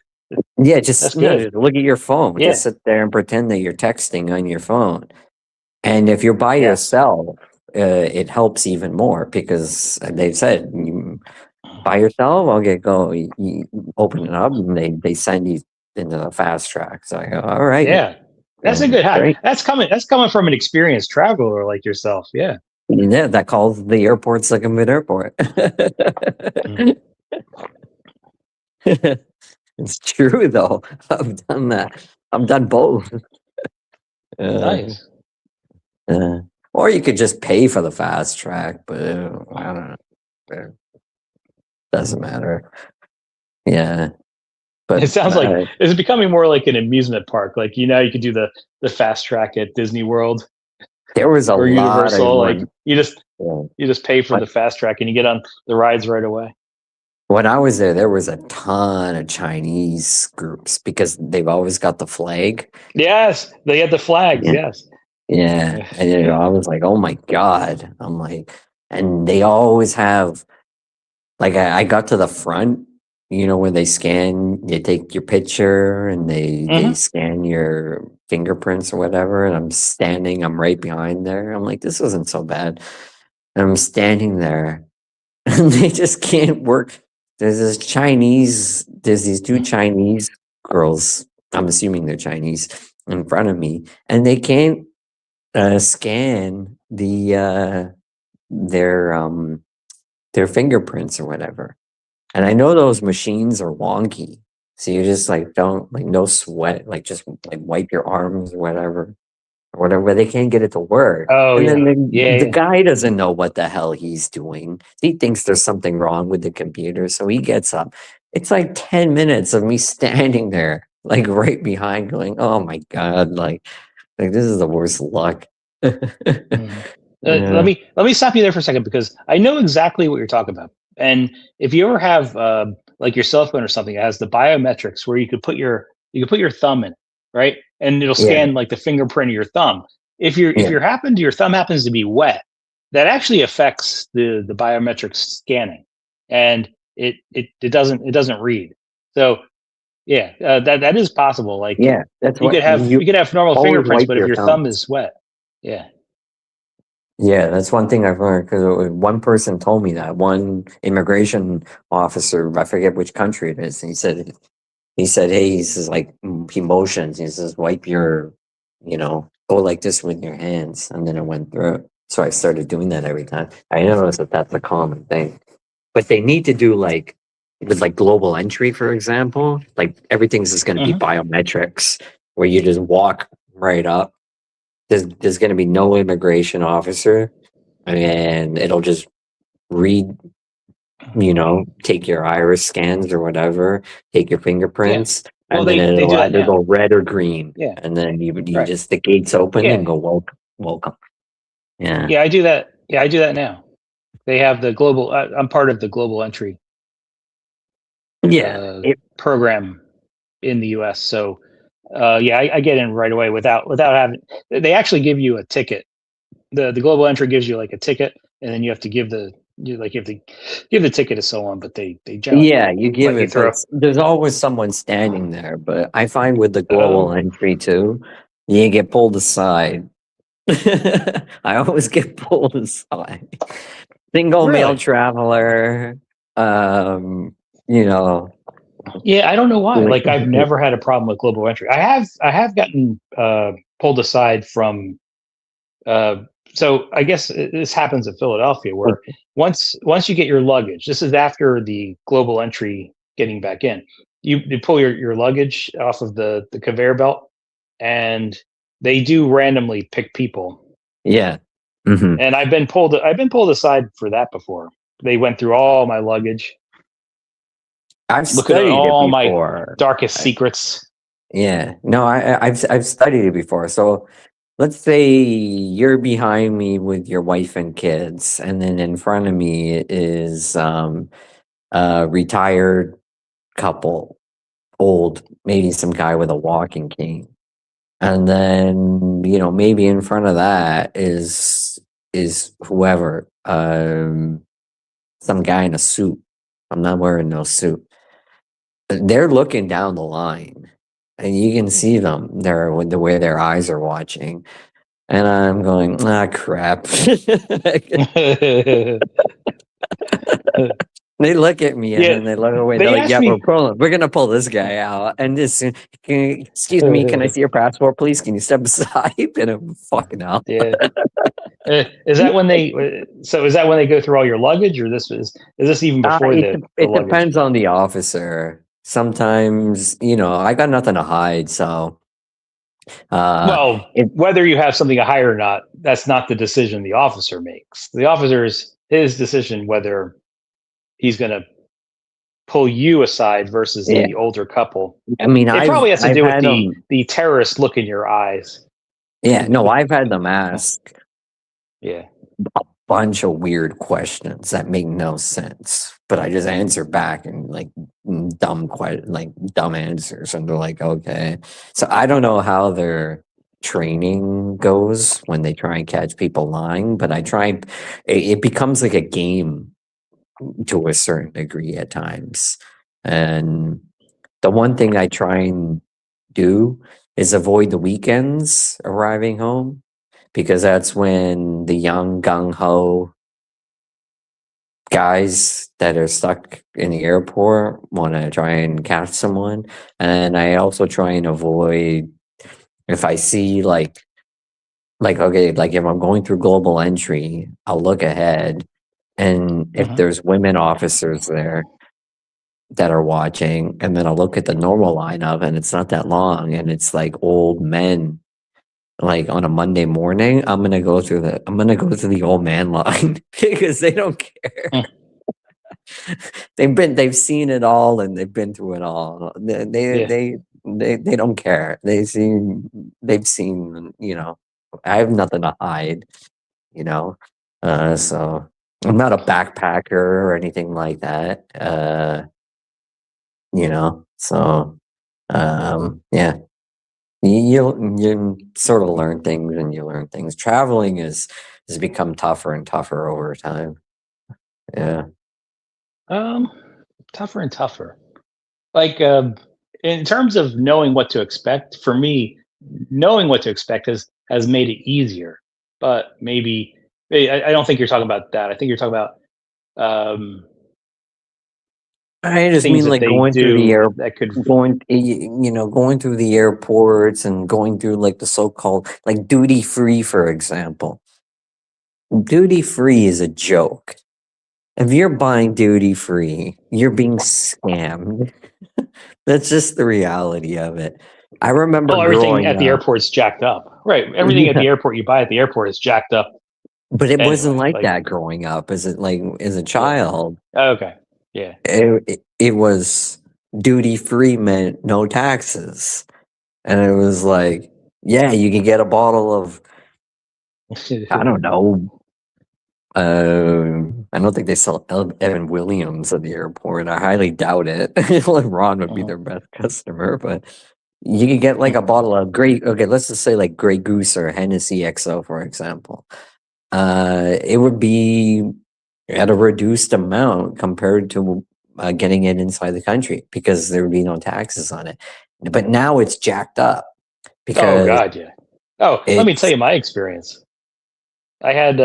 That's just no, good. just look at your phone. Just Yeah, sit there and pretend that you're texting on your phone. And if you're by yes. yourself, it helps even more because they've said by yourself, okay, go. You open it up, and they send you into the fast track. So I go, all right, Yeah, that's a good hack. great. That's coming from an experienced traveler like yourself. Yeah. Yeah, that calls the airport like a mid airport. Mm. It's true though. I've done that. I've done both. Uh, Nice. uh, or you could just pay for the fast track, but I don't know. It doesn't matter. Yeah, It but sounds like it's becoming more like an amusement park. Like you could do the fast track at Disney World there was a or lot of Universal. Like one. you just Yeah. you just pay for the fast track and you get on the rides right away. When I was there was a ton of Chinese groups because they've always got the flag. Yes, they had the flags. Yeah. Yes. Yeah. And I was like, oh my God. I'm like, and they always have, like, I got to the front, where they take your picture and they Hmm. scan your fingerprints or whatever. And I'm right behind there. I'm like, this isn't so bad. And I'm standing there and they just can't work. There's these two Chinese girls, I'm assuming they're Chinese, in front of me, and they can't scan their fingerprints or whatever. And I know those machines are wonky, so you just like don't like no sweat, like just like wipe your arms or whatever. They can't get it to work. Oh And then yeah, yeah, the yeah. guy doesn't know what the hell he's doing. He thinks there's something wrong with the computer. So he gets up. It's like 10 minutes of me standing there, like right behind, going, oh my God, like this is the worst luck. Mhm. Let Yeah. me stop you there for a second because I know exactly what you're talking about. And if you ever have like your cell phone or something that has the biometrics where you could put your thumb in, right, and it'll Yeah. scan like the fingerprint of your thumb. If Yeah. your thumb happens to be wet, that actually affects the biometric scanning, and it doesn't read. So yeah, that is possible. Like Yeah. That's what you you could have normal always fingerprints, wipe but if your your thumb thumbs. is wet, yeah. Yeah, that's one thing I've learned because one person told me that one immigration officer, I forget which country it is. He said, hey, he says like he motions. He says, wipe your, go like this with your hands, and then it went through. So I started doing that every time. I noticed that that's a common thing, but they need to do like with like global entry, for example, like everything's just going to be Hmm. biometrics, where you just walk right up. There's going to be no immigration officer, and it'll just read, take your iris scans or whatever, take your Yeah. fingerprints, Well, and then they do it'll that either now. go red or green, Yeah. and then you Right. just the gates open and Yeah. go welcome, welcome. Yeah, Yeah. I do that. Yeah, I do that now. They have the global. I'm part of the global entry yeah, uh, program in the U.S. So yeah, I get in right away without having. They actually give you a ticket. The global entry gives you like a ticket, and then you have to you have to give the ticket to someone, but they generally yeah. You give let you it, but through. there's always someone standing there. But I find with the global Oh, entry too, you get pulled aside. I always get pulled aside. Single male really? traveler. You know, Yeah, I don't know why. Like I've never had a problem with global entry. I have gotten pulled aside from uh, so I guess this happens in Philadelphia where once you get your luggage, this is after the global entry getting back in. You pull your luggage off of the conveyor belt and they do randomly pick people. yeah. Hmm. And I've been pulled aside for that before. They went through all my luggage. I've Looking at studied it all my before. darkest secrets. Yeah, no, I've studied it before. So let's say you're behind me with your wife and kids, and then in front of me is a retired couple, old, maybe some guy with a walking cane. And then, maybe in front of that is whoever, some guy in a suit. I'm not wearing no suit. They're looking down the line, and you can see them there with the way their eyes are watching. And I'm going, ah, crap. They look at me and Yeah, then they look away. They're they like, asked "Yeah, me. we're gonna pull this guy out." And excuse me, can I see your passport, please? Can you step aside? And I'm fucking out. Yeah. Is that when they? So is that when they go through all your luggage, or is this even before the It luggage? depends on the officer. Sometimes, I got nothing to hide, so uh, Well, it whether you have something to hire or not, that's not the decision the officer makes. The officer's his decision whether he's going to pull you aside versus yeah. the older couple. I mean, It probably has to I've do with had them. the terrorist look in your eyes. Yeah, no, I've had them ask Yeah. a bunch of weird questions that make no sense, but I just answer back and like dumb answers, and they're like, okay. So I don't know how their training goes when they try and catch people lying, but I try. It becomes like a game to a certain degree at times, and the one thing I try and do is avoid the weekends arriving home because that's when the young gung ho guys that are stuck in the airport want to try and catch someone. And I also try and avoid if I see okay, like if I'm going through global entry, I'll look ahead, and if Mhm. there's women officers there that are watching, and then I'll look at the normal lineup and it's not that long and it's like old men like on a Monday morning, I'm gonna go through the old man line because they don't care. Mm. They've seen it all and they've been through it all. Yeah. They don't care. They've seen, I have nothing to hide, you know. So I'm not a backpacker or anything like that. So yeah. You sort of learn things and you learn things. Traveling has become tougher and tougher over time. Yeah. Um, Tougher and tougher. Like in terms of knowing what to expect, for me, knowing what to expect has made it easier. But maybe I don't think you're talking about that. I think you're talking about um, I just things mean that like they do that could. going through the airports and going through like the so-called like duty free, for example. Duty free is a joke. If you're buying duty free, you're being scammed. That's just the reality of it. I remember Well, everything growing at the up. airport's jacked up, right? Everything at the airport you buy at the airport is jacked up But it wasn't anyway. like Like, that growing up. As a yeah, child, okay, yeah. it was duty free meant no taxes, and it was like, yeah, you can get a bottle of I don't know. I don't think they sell Evan Williams at the airport. I highly doubt it. Like Ron would be Mhm. their best customer, but you could get like a bottle of great. Okay, let's just say like Grey Goose or Hennessy XO, for example. It would be at a reduced amount compared to getting it inside the country because there would be no taxes on it. But now it's jacked up Oh because God, yeah. Oh, let me tell it's you my experience. I had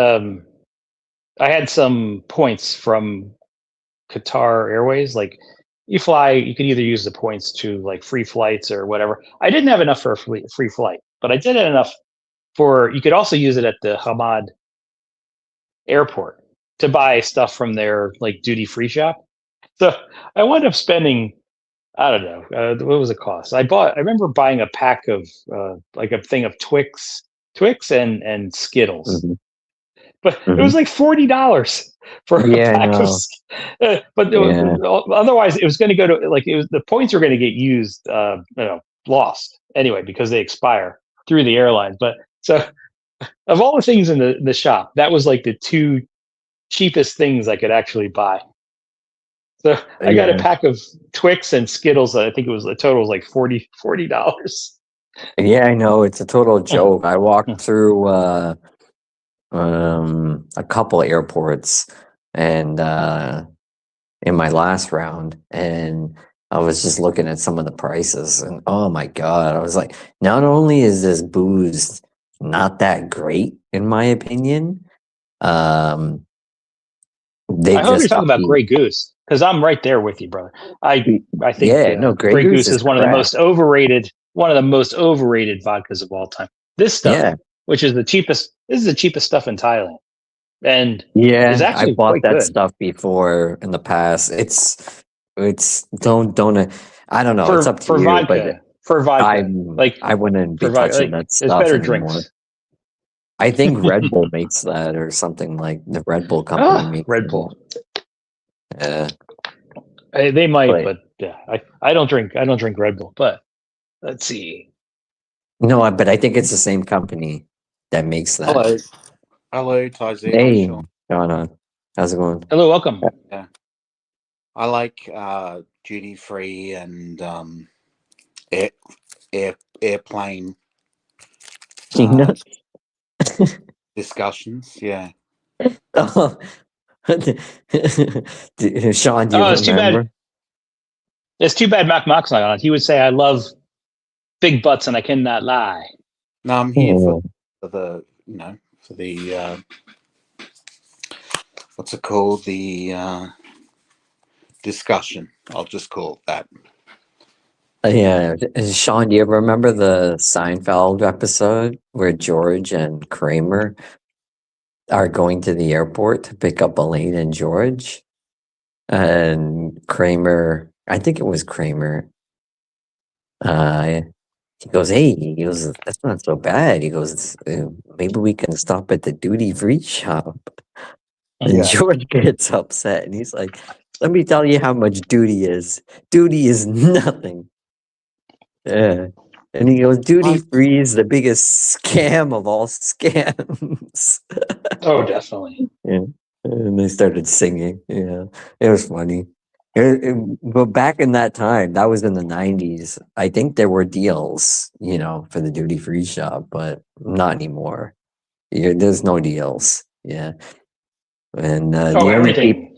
I had some points from Qatar Airways. Like, you fly, you could either use the points to like free flights or whatever. I didn't have enough for a free flight, but I did have enough for. You could also use it at the Hamad Airport to buy stuff from their like duty free shop. So I wound up spending, I don't know, what was it cost? I remember buying a pack of like a thing of Twix and Skittles, Mhm, but it was mhm. like $40. for a Yeah, I pack of. know. But Yeah. otherwise, it was going to go to like it was the points were going to get used, lost anyway because they expire through the airlines. But so of all the things in the shop, that was like the two cheapest things I could actually buy. So I got a Yeah. pack of Twix and Skittles. I think it was the total was like $40. Yeah, I know. It's a total joke. I walked through a couple airports and in my last round, and I was just looking at some of the prices, and oh my god, I was like, not only is this booze not that great in my opinion, um they I hope you're just talking up about the Grey Goose because I'm right there with you, brother. I think yeah, no, Grey Grey Goose Goose is is crap. one of the most overrated vodkas of all time. This stuff, Yeah, which is the cheapest, this is the cheapest stuff in Thailand, and is yeah, I actually bought quite that good stuff before in the past. It's don't I don't know, it's for up to you, but vodka. For vodka, like I wouldn't be for vodka, touching like that it's stuff better anymore. drinks. I think Red Bull makes that or something, like the Red Bull company Ah, makes Red it. Bull. Yeah, They might, but but yeah, I don't drink. I don't drink Red Bull. But let's see. no, but I think it's the same company that makes that. Hello. Hello, Taizé. Hi, Hey, Sean. Donna, how's it going? Hello, welcome. Yeah. I like duty free and air, airplane uh, Peanuts? discussions. Yeah. Oh, Sean, do you Oh, it's too bad. remember? It's too bad Mac Mock's not on it. He would say, "I love big butts, and I cannot lie." No, I'm here Oh, for the for the what's it called, the discussion. I'll just call it that. yeah, Sean, do you remember the Seinfeld episode where George and Kramer are going to the airport to pick up Elaine and George? And Kramer, I think it was Kramer, uh, he goes, "Hey," he goes, "that's not so bad." He goes, "Maybe we can stop at the duty free shop." And Yeah. George gets upset and he's like, "Let me tell you how much duty is. Duty is nothing." Yeah. And he goes, "Duty I free is the biggest scam of all scams." Oh, definitely. Yeah. And they started singing. Yeah. It was funny. But back in that time, that was in the 90s. I think there were deals, for the duty free shop, but not anymore. There's no deals. Yeah. And Oh, everything.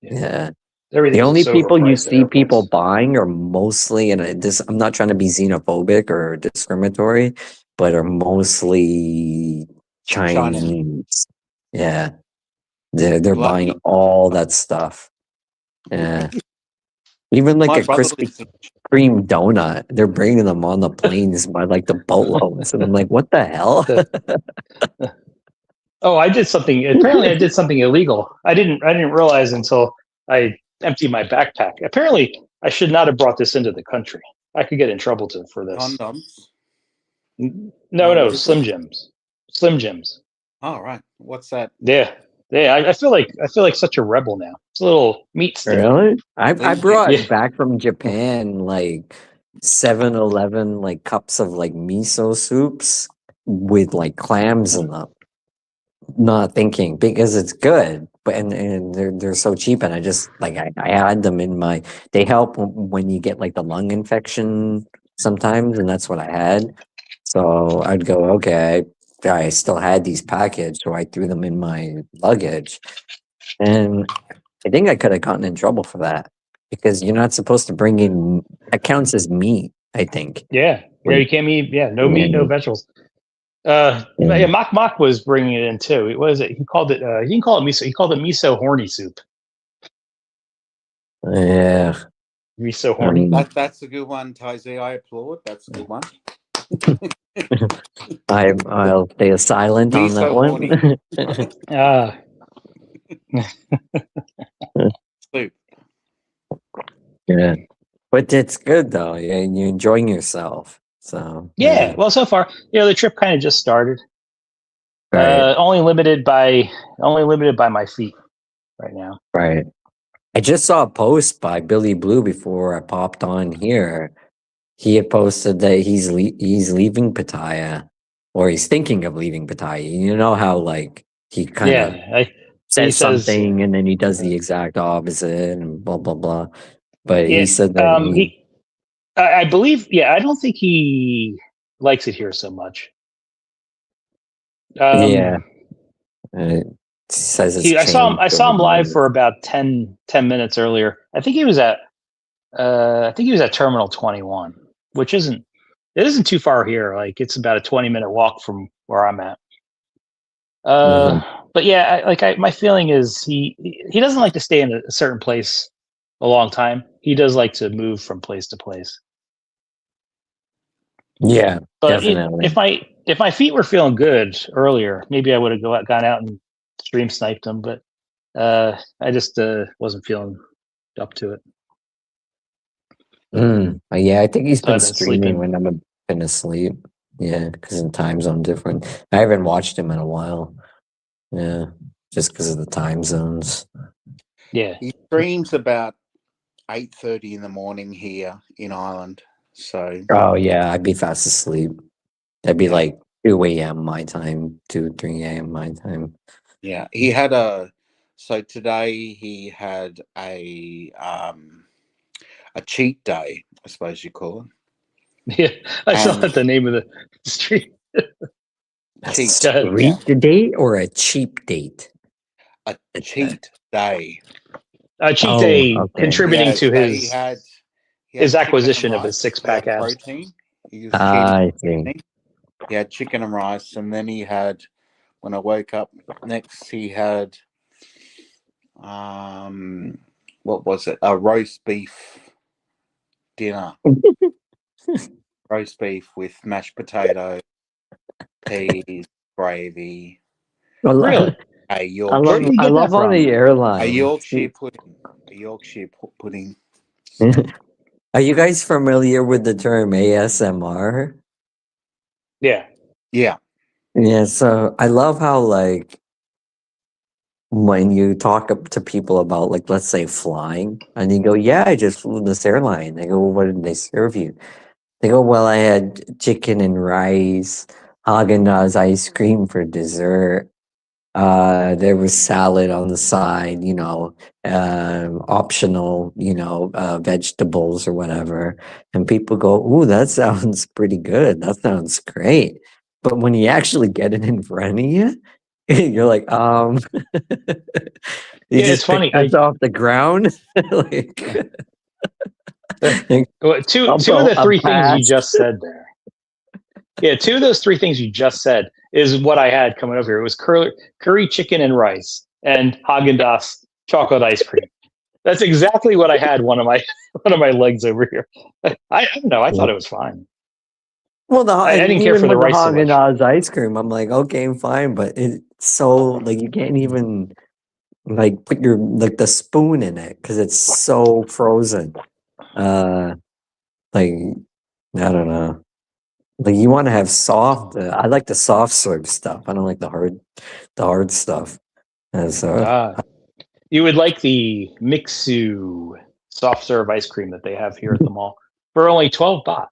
Yeah, yeah. The everything's only just people you overpriced at see people airports. buying are mostly, and I'm not trying to be xenophobic or discriminatory, but are mostly Chinese. Chinese. Yeah. They're buying Lucky. all that stuff. Yeah. Even like My a brother Krispy lives in. Kreme donut, they're bringing them on the planes by like the boatloads. And I'm like, what the hell? The, oh, I did something. Apparently, I did something illegal. I didn't realize until I emptied my backpack. Apparently, I should not have brought this into the country. I could get in trouble for this. Condoms. No, No, no, what is it? Slim Jims. Slim Jims. Oh, right. What's that? Yeah, yeah. I feel like such a rebel now. It's a little meat stick. Really? I These Yeah. brought back from Japan like 7-Eleven like cups of like miso soups with like clams in them. Not thinking because it's good, but and they're so cheap, and I just like I had them in my. They help when you get like the lung infection sometimes, and that's what I had. So I'd go, okay, I still had these packaged, so I threw them in my luggage, and I think I could have gotten in trouble for that because you're not supposed to bring in. That counts as meat, I think. Yeah, yeah. You can't eat. Yeah, no meat, no Yeah, vegetables. yeah, Yeah, Mock was bringing it in too. What is it? He called it. He didn't call it miso. He called it miso horny soup. yeah. Miso I horny. mean, That's a good one, Taizé. I applaud. That's a good one. I'll stay silent Me on that so horny. one. Ah, Soup. Yeah, but it's good though. Yeah, and you're enjoying yourself. So yeah. yeah, Well, so far, the trip kind of just started. right. Only limited by my feet. right now. Right. I just saw a post by Billy Blue before I popped on here. He had posted that he's leaving Pattaya, or he's thinking of leaving Pattaya. You know how like he kind of Yeah, he says says, something and then he does the exact opposite and blah blah blah. But yeah. he said that I believe, yeah. I don't think he likes it here so much. yeah, it says it's changed I saw over him the live years. for about 10 minutes earlier. I think he was at Terminal 21, which isn't too far here. Like it's about a 20-minute walk from where I'm at. Mhm. But yeah, my feeling is he doesn't like to stay in a certain place a long time. He does like to move from place to place. Yeah, But definitely. if my feet were feeling good earlier, maybe I would have gone out and stream sniped them. But I just wasn't feeling up to it, Yeah, I think he's so been I've been streaming when sleeping. I'm been asleep. Yeah, because in time zone different. I haven't watched him in a while. Yeah, just because of the time zones. Yeah, He streams about 8:30 in the morning here in Ireland. So Oh yeah, I'd be fast asleep. That'd be yeah, like 2 a.m. my time, 3 a.m. my time. yeah. He had so today he had a cheat day, I suppose you call it. yeah. I saw And that the name of the stream. A cheat, Go ahead. yeah. street date or a cheap date? A cheat day. A cheat Oh, day okay. contributing Yeah, to so he his had chicken and acquisition of his rice six pack without abs. protein. He was cheating. I see. He had chicken and rice, and then he had, when I woke up next, he had what was it? A roast beef dinner. Roast beef with mashed potato, peas, gravy, I love, Really? a Where did he I get that love on from? the a airline. Yorkshire pudding. A Yorkshire pudding. Are you guys familiar with the term ASMR? Yeah. Yeah. Yeah, so I love how like when you talk to people about like let's say flying and you go, yeah, I just flew this airline. They go, well, what did they serve you? They go, well, I had chicken and rice, Haagen-Dazs ice cream for dessert. There was salad on the side, optional, vegetables or whatever. And people go, ooh, that sounds pretty good. That sounds great. But when you actually get it in front of you, you're like, you Yeah, it's just picked funny. this off the ground. Like, Two of also the a three things you pass. just said there. Yeah, two of those three things you just said is what I had coming over here. It was curry chicken and rice and Haagen Dazs chocolate ice cream. That's exactly what I had. One of my one of my legs over here. I don't know. I thought it was fine. Well, I didn't care even for the with the rice so Haagen much. Dazs ice cream, I'm like, okay, fine, but it's so like you can't even like put your like the spoon in it because it's so frozen. Like I don't know. Like you want to have soft. I like the soft serve stuff. I don't like the hard stuff. And so Ah, you would like the Mixu soft serve ice cream that they have here at the mall for only 12 baht.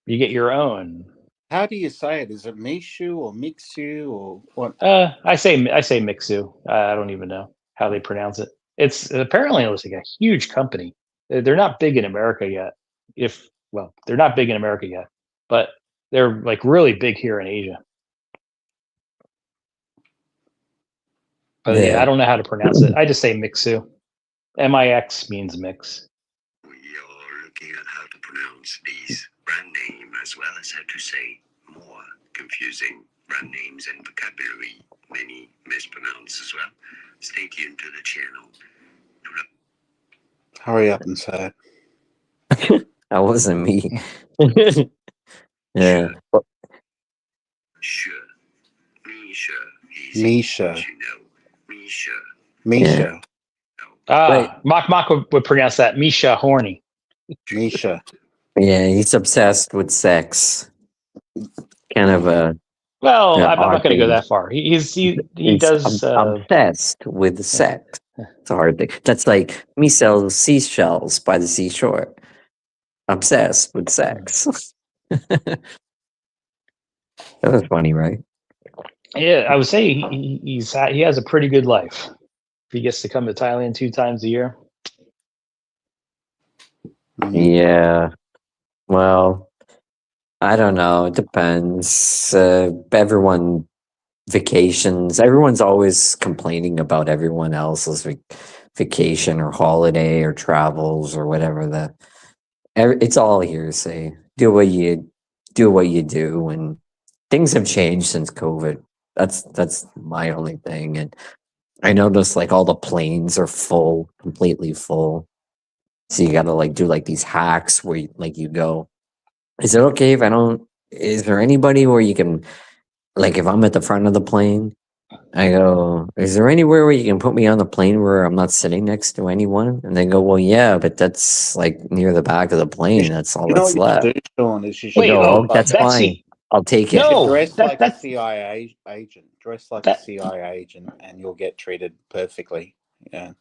You get your own. How do you say it? Is it Mishu or Mixu or what? I say Mixu. I don't even know how they pronounce it. It's apparently it looks like a huge company. They're not big in America yet. They're not big in America yet, but they're like really big here in Asia. But yeah, yeah, I don't know how to pronounce it. I just say Mixu. Mix means mix. You're looking at how to pronounce these brand name as well as how to say more confusing brand names and vocabulary, many mispronounced as well. Stay tuned to the channel. Hurry up and say that wasn't me. Yeah. Sure, sure, me sure, it. easy, Misha. you know, me sure, Misha. Right. Mock would pronounce that Misha horny. Misha. Yeah, he's obsessed with sex. Kind of a Well, I'm odd not going to go things. that far. He He's does. obsessed with sex. It's a hard thing. That's like me sell seashells by the seashore. Obsessed with sex. That was funny, right? Yeah, I would say he has a pretty good life. If he gets to come to Thailand 2 times a year. Yeah. Well, I don't know. It depends. Everyone vacations. Everyone's always complaining about everyone else's vacation or holiday or travels or whatever. It's all hearsay. Do what you do, and things have changed since COVID. That's my only thing. And I noticed like all the planes are full, completely full. So you gotta like do like these hacks where you go. Is it okay if I don't? Is there anybody where you can like if I'm at the front of the plane? I go, is there anywhere where you can put me on the plane where I'm not sitting next to anyone? And they go, well, yeah, but that's like near the back of the plane. That's all You know that's what you should left. do, Sean, is you I should Wait, go, dress oh, oh, like that's that fine. seat. I'll take you it. should No, dress that like a that CIA agent. Dress like a that. CIA agent, and you'll get treated perfectly. Yeah.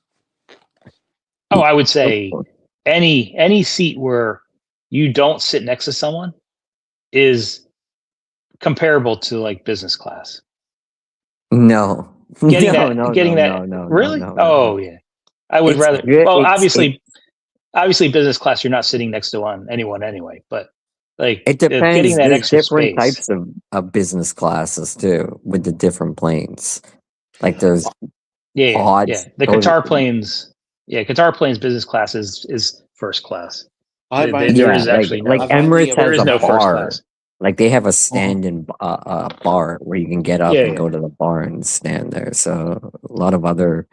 Oh, I would say any seat where you don't sit next to someone is comparable to like business class. No, Getting no, that, no, getting no, that, no, no, no, really? no, no, Oh no. yeah, I would It's rather. good. Well, obviously, business class, you're not sitting next to anyone anyway. But like It getting depends. that There's extra different space. types of business classes too with the different planes. Like there's Yeah. pods. The Qatar planes, Qatar planes business class is first class. I've There Yeah, is only actually like I've no, only Emirates ever there has is a no flown. first bar. class. Like they have a Oh, stand-in bar where you can get up and Yeah. go to the bar and stand there. So a lot of other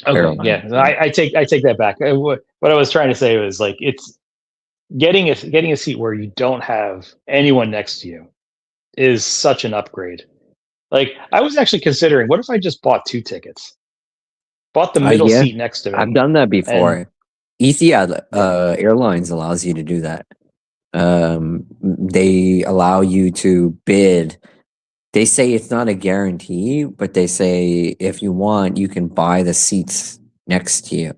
Okay, airlines. yeah, I take that back. What I was trying to say was like it's getting a seat where you don't have anyone next to you is such an upgrade. Like I was actually considering, what if I just bought 2 tickets, bought the middle Yeah, seat next to I've me, done that and before. Etihad yeah, Airlines allows you to do that. They allow you to bid. They say it's not a guarantee, but they say if you want, you can buy the seats next to you.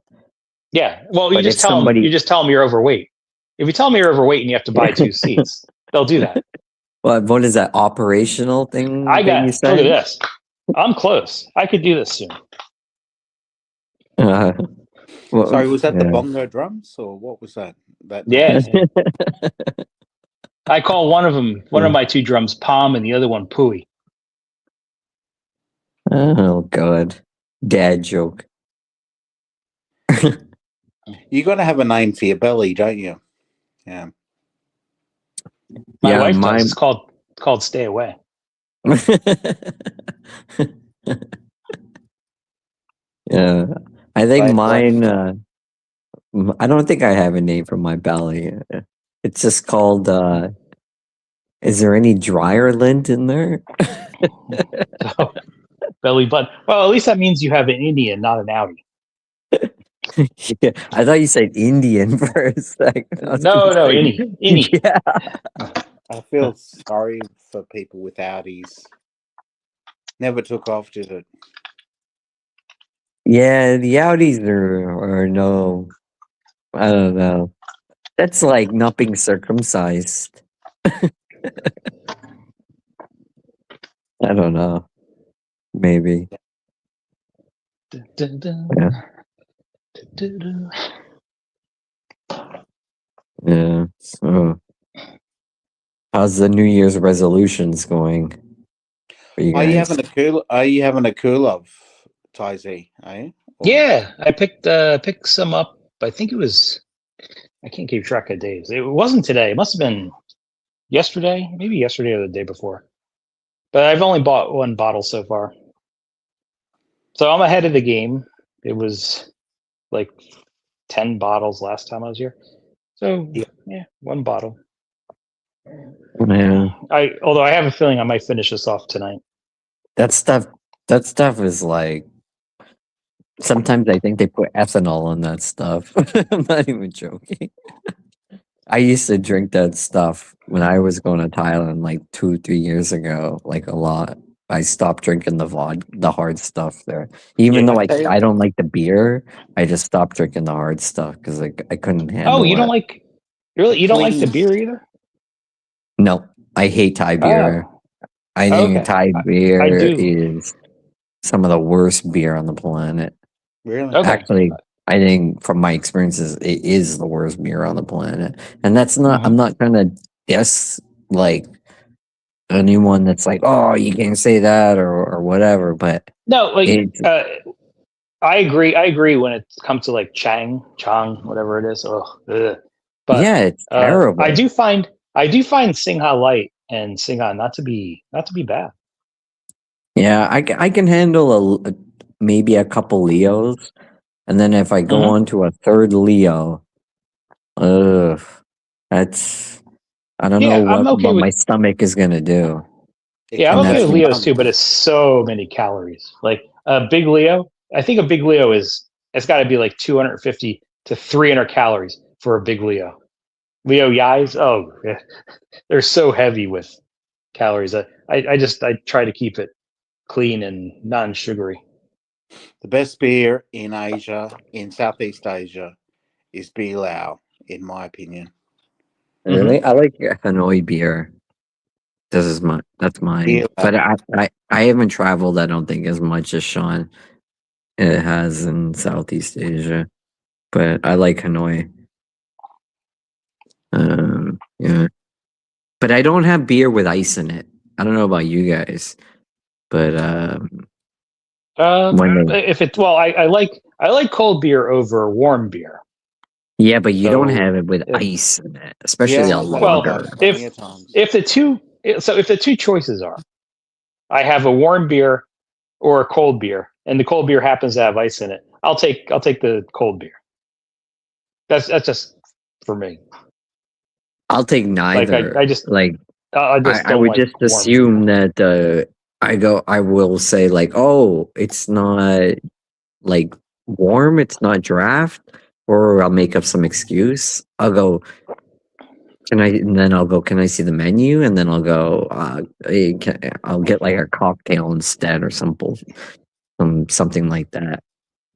yeah. Well, But if you somebody, just tell them you're overweight. If you tell them you're overweight and you have to buy 2 seats, they'll do that. what is that operational thing I that you got look at said? this. I'm close. I could do this soon. Uh, well, sorry, was that the yeah. bongo drums or what was that? That Yeah, noise? I call one of my 2 drums Palm and the other one Pooey. Oh God, dad joke. You got to have a name for your belly, don't you? Yeah. My Yeah, wife does. It's mine. called Stay Away. Yeah, I think Stay away. mine. I don't think I have a name for my belly. It's just called. Is there any dryer lint in there? So belly button. Well, at least that means you have an Indian, not an Audi. Yeah, I thought you said Indian for a second. I was gonna No, say, any. yeah, I feel sorry for people with Audis. Never took off, did it? yeah. The Audis are no. I don't know. That's like not being circumcised. I don't know. Maybe. Yeah. Yeah. So, how's the New Year's resolutions going for you Are you guys? having a cool of Taizé, eh? Or- Yeah, I picked some up. I think it was. I can't keep track of days. It wasn't today. It must have been yesterday, maybe yesterday or the day before. But I've only bought 1 bottle so far, so I'm ahead of the game. It was like 10 bottles last time I was here. So yeah, 1 bottle. Yeah. Although I have a feeling I might finish this off tonight. That stuff. That stuff is like. Sometimes I think they put ethanol on that stuff. I'm not even joking. I used to drink that stuff when I was going to Thailand like 2, 3 years ago, like a lot. I stopped drinking the hard stuff there. Even Yeah. though Okay. I don't like the beer, I just stopped drinking the hard stuff because I couldn't Oh, handle you don't it. like really? The You don't like the clean. beer either? No, I hate Thai beer. Oh, I think okay. Thai I beer do. is some of the worst beer on the planet. Really? Okay. Actually, I think from my experiences, it is the worst beer on the planet. And that's not, I'm Mhm. not trying to diss like anyone that's like, oh, you can't say that or whatever, but No, like it's, I agree. I agree when it comes to like Chang, whatever it is. Oh, ugh. But yeah, it's terrible. I do find Singha Light and Singha not to be bad. Yeah, I can handle maybe a couple Leos. And then if I go Mhm. on to a third Leo, ugh, that's, I don't know Yeah, I'm okay what with my stomach is going to do. It yeah, I'm And comes okay that's with out Leos too, but numbers. it's so many calories. Like a big Leo, I think a big Leo it's got to be like 250 to 300 calories for a big Leo. Leo Yais, oh, yeah, they're so heavy with calories. I try to keep it clean and non-sugary. The best beer in Asia, in Southeast Asia, is Bilao, in my opinion. really, I like Hanoi beer. This is that's mine. Bilao. But I haven't traveled, I don't think, as much as Sean has in Southeast Asia. But I like Hanoi. Yeah. But I don't have beer with ice in it. I don't know about you guys, but when If it's well, I like cold beer over warm beer. yeah, but you don't So have it with if ice in it, especially a Yeah, I've had well, lager. that plenty if of times. if the two if the two choices are I have a warm beer or a cold beer, and the cold beer happens to have ice in it, I'll take the cold beer. That's just for me. I'll take Like neither. Like I just I don't would like just warm beer. assume that I will say like, oh, it's not like warm, it's not draft, or I'll make up some excuse. I'll go, can I? And then I'll go, can I see the menu? And then I'll go, I'll get like a cocktail instead or something like that.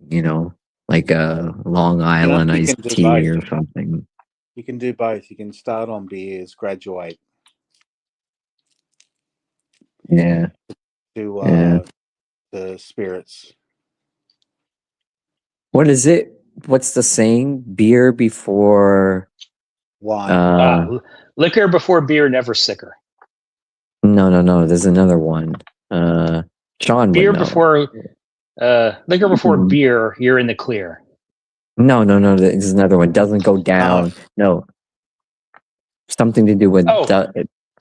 You know, like a Long You know, Island you iced can do tea both. or something. You can do both. You can start on beers, graduate Yeah, to yeah. the spirits. What is it? What's the saying? Beer before. Wine. Uh, Liquor before beer, never sicker. no. There's another one. Sean would Beer know. before liquor before Mm, beer, you're in the clear. no. There's another one. Doesn't go Oh, down. No, something to do with. Oh,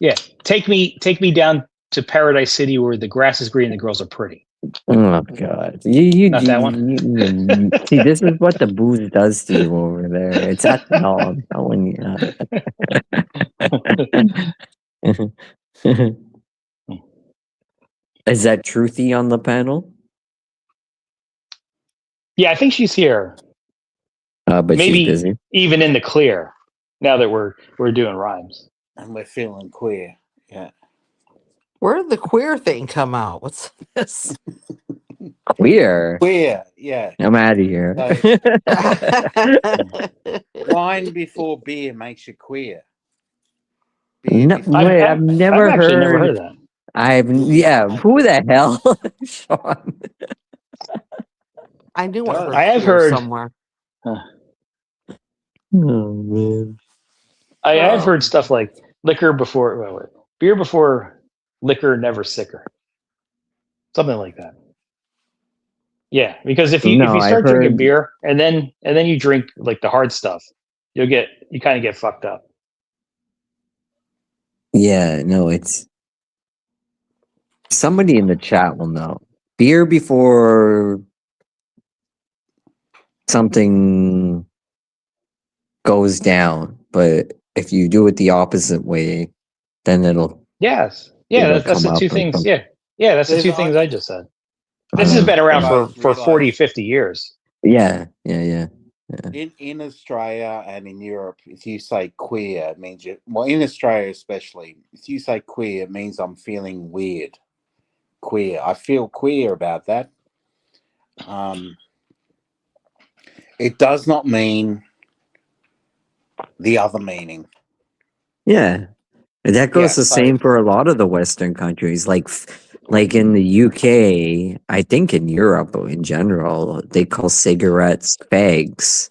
yeah. Take me down to Paradise City where the grass is green and the girls are pretty. Oh God! Not that one. See, this is what the booze does to you over there. It's ethanol. I'm telling you. Is that Truthy on the panel? Yeah, I think she's here. But she's Maybe busy. even in the clear. Now that we're doing rhymes. and we're feeling queer. Yeah. Where did the queer thing come out? What's this? Queer. Queer. Yeah. I'm out of here. Wine before beer makes you queer. Beer No, before. wait, I've I've never actually never heard. heard that. Yeah. Who the hell, Sean? I knew I Oh. heard I have queer heard somewhere. Oh man. I've Oh, heard stuff like liquor before beer before liquor, never sicker. Something like that. Yeah, because if No, you I've start drinking heard. beer and then you drink like the hard stuff, you kind of get fucked up. Yeah, no, it's somebody in the chat will know. Beer before something goes down, but if you do it the opposite way, then Yes. Yeah, it'll that's come the up two or things. something. Yeah, that's the There's two things I just said. This has Uh, been around both for with both. 40, 50 years. yeah. In Australia and in Europe, if you say queer, it means you. Well, in Australia especially, if you say queer, it means I'm feeling weird. Queer. I feel queer about that. It does not mean the other meaning. Yeah. That goes Yeah, the so same for a lot of the Western countries. Like in the UK, I think in Europe in general, they call cigarettes fags.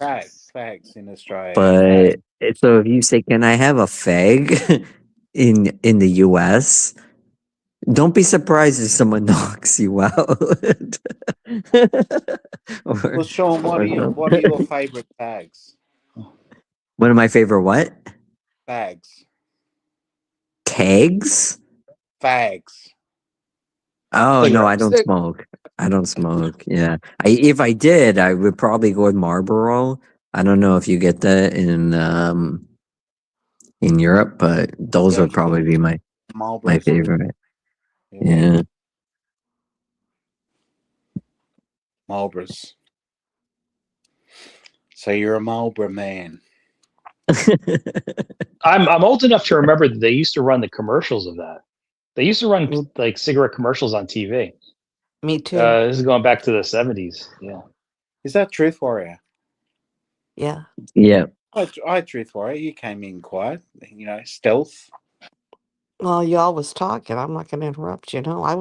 fags in Australia. But so if you say, "Can I have a fag?" in the US, don't be surprised if someone knocks you out. or, Well, Sean, or what are your favourite fags? one of my favorite what? Fags. Tags? Fags. Oh no, I Cigarettes. don't smoke. I don't smoke. Yeah, if I did, I would probably go with Marlboro. I don't know if you get that in Europe, but those Yeah, would probably be my Marlboros. favorite. Yeah, Yeah. Marlboros. So you're a Marlboro man. I'm old enough to remember that they used to run the commercials of that. They used to run like cigarette commercials on TV. Me too. This is going back to the 70s. Yeah. Is that Truth Warrior? Yeah. Yeah. I Truth Warrior. You came in quiet. Stealth. Well, y'all was talking. I'm not going to interrupt you. No, I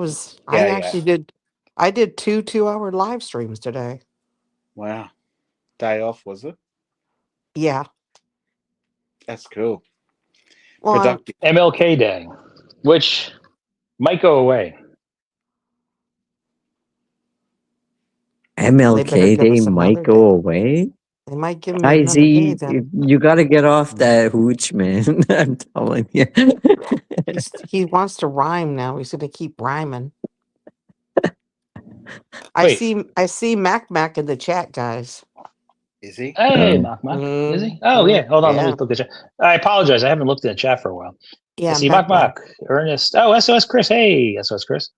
Yeah, actually did. I did 2 2-hour live streams today. Wow. Day off, was it? Yeah. That's cool. Well, Productive. MLK Day, which might go away. they better MLK give Day us might another go day. away. They might give me I another day see. then. You got to get off that hooch, man. I'm telling you. He wants to rhyme now. He's going to keep rhyming. Wait. I see Mac in the chat, guys. Is he? Hey, Knock Knock. Is he? Oh, yeah. Hold on. Let me Yeah. look at the chat. I apologize. I haven't looked at the chat for a while. Yeah, I see Mac. Mock, Ernest. Oh, SOS Chris. Hey, SOS Chris.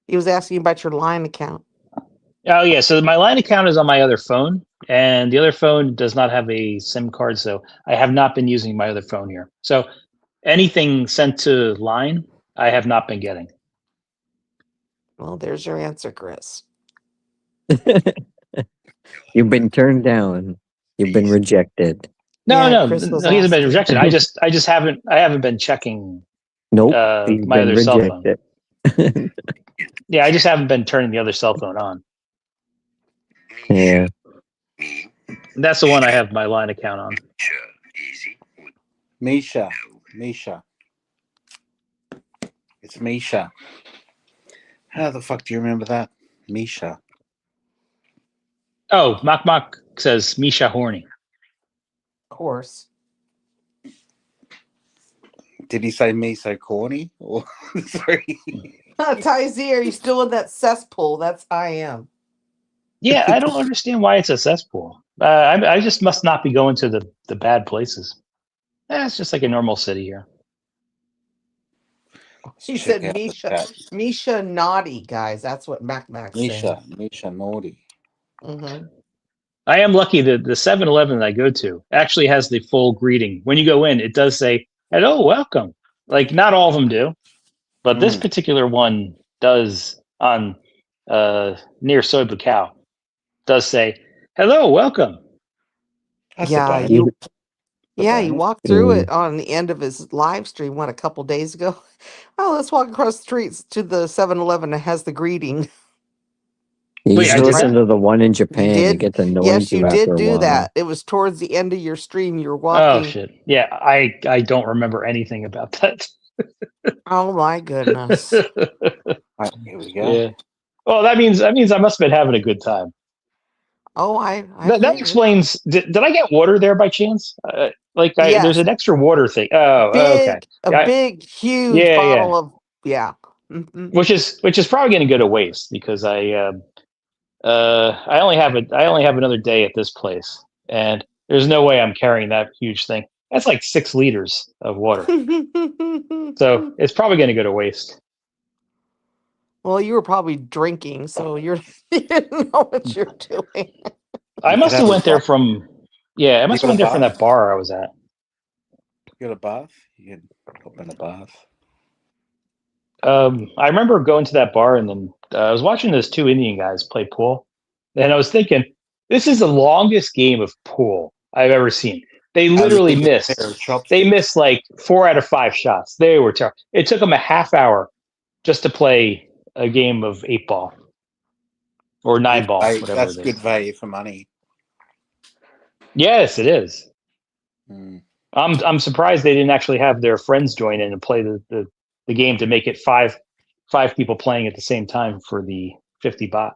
He was asking about your line account. Oh, yeah. So my line account is on my other phone, and the other phone does not have a SIM card. So I have not been using my other phone here. So anything sent to line, I have not been getting. Well, there's your answer, Chris. You've been turned down. You've been rejected. No, Yeah, no, Chris was no, he hasn't been asking. rejected. I haven't been checking Nope, he's my been other cell phone. rejected. Yeah, I just haven't been turning the other cell phone on. Yeah. And that's the one I have my line account on. Misha. It's Misha. How the fuck do you remember that? Misha. Oh, Mock says Misha horny. Of course. Did he say me so corny? Or sorry. Tyzee, are you still in that cesspool? That's I am. Yeah, I don't understand why it's a cesspool. I just must not be going to the bad places. It's just like a normal city here. She Check said out the Misha. chat. Misha naughty, guys. That's what Mac said. Misha naughty. Mm-hmm. I am lucky that the 7-Eleven that I go to actually has the full greeting. When you go in, it does say, hello, welcome. Like, not all of them do, but this particular one does on near Soy Bucao. Does say, hello, welcome. That's Yeah, a bonus. you walked through it on the end of his live stream, a couple days ago. Oh, let's walk across the streets to the 7-Eleven that has the greeting. You Wait, I should did listen that? to the one in Japan. You It did? gets annoying Yes, too you after did a do while. that. It was towards the end of your stream. You're Oh, walking. shit. Yeah, I don't remember anything about that. Oh my goodness. Right, here we go. Yeah. Well, that means I must have been having a good time. Oh, I That figured. explains. Did I get water there by chance? There's Yes. an extra water thing. Oh, okay. Big, huge Yeah, bottle yeah. of Mhm. Which is probably going to go to waste because I only have another day at this place, and there's no way I'm carrying that huge thing. That's like 6 liters of water, so it's probably going to go to waste. Well, you were probably drinking, so you didn't know what you're doing. I You must could have have went there from Yeah, it You must have got been a there from bath? that bar I was at. You got a bath? You can hop in a bath. I remember going to that bar and then I was watching those two Indian guys play pool, and I was thinking, this is the longest game of pool I've ever seen. They How they literally use a pair missed. of They chopsticks. missed like 4 out of 5 shots. They were terrible. It took them a half hour just to play a game of 8 ball or nine Good ball, value. whatever That's it is. good value for money. Yes, it is. Mm. I'm surprised they didn't actually have their friends join in and play the game to make it five people playing at the same time for the 50 baht.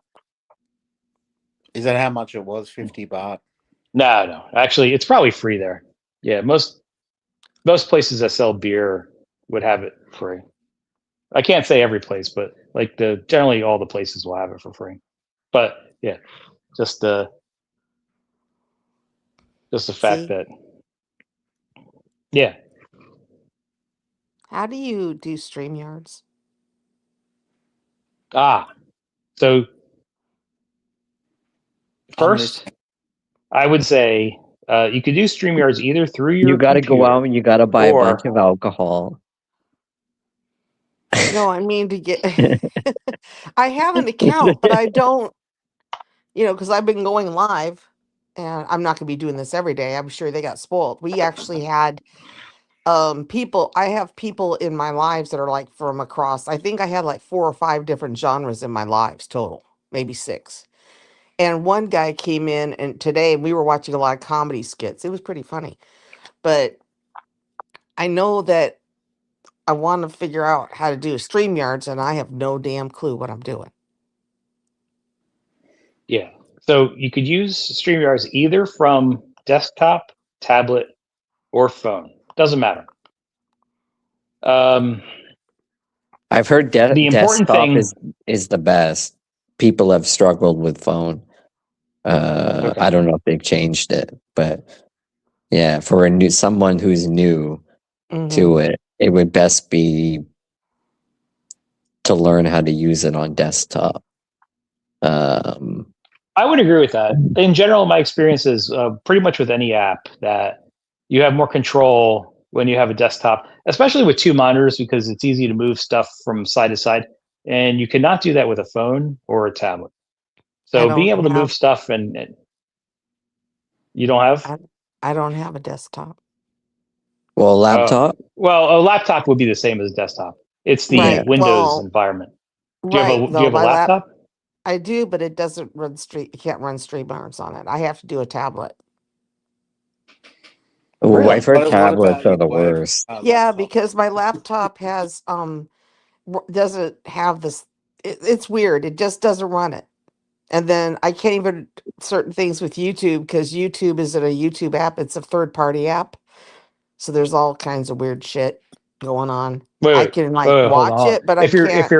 Is that how much it was? 50 baht. No. Actually, it's probably free there. Yeah, most places that sell beer would have it free. I can't say every place, but like generally all the places will have it for free. But yeah, just the fact See, that yeah. how do you do StreamYards? So I'm first, listening. I would say you could do StreamYards either through You your got to go out computer and you got to buy a bunch or of alcohol. No, I mean to get. I have an account, but I don't. Because I've been going live, and I'm not going to be doing this every day. I'm sure they got spoiled. We actually had people. I have people in my lives that are like from across. I think I had like 4 or 5 different genres in my lives total, maybe 6. And one guy came in, and today we were watching a lot of comedy skits. It was pretty funny, but I know that I want to figure out how to do StreamYards, and I have no damn clue what I'm doing. yeah. So you could use StreamYards either from desktop, tablet, or phone. Doesn't matter. I've heard The important desktop thing. is the best. People have struggled with phone. Okay. I don't know if they've changed it, but yeah, for someone who's new Hmm. to it, it would best be to learn how to use it on desktop. I would agree with that. In general, my experience is pretty much with any app that you have more control when you have a desktop, especially with 2 monitors because it's easy to move stuff from side to side. And you cannot do that with a phone or a tablet. I So being don't able to move have stuff and you don't have? I, I don't have a desktop. well, Oh, laptop, well, a laptop would be the same as desktop. It's the yeah. Right. Windows Well, environment. right. Do you Though have a my lap laptop? I do, but it doesn't run street. You can't run StreamYards on it. I have to do a tablet. Well, I've Really? heard What tablets about are your the work worst. Yeah, laptop? because my laptop has doesn't have this. It's weird. It just doesn't run it. And then I can't even certain things with YouTube because YouTube isn't a YouTube app. It's a third party app. So there's all kinds of weird shit going on. Wait, I wait, can like wait, hold on, watch hold on. it, but I can't.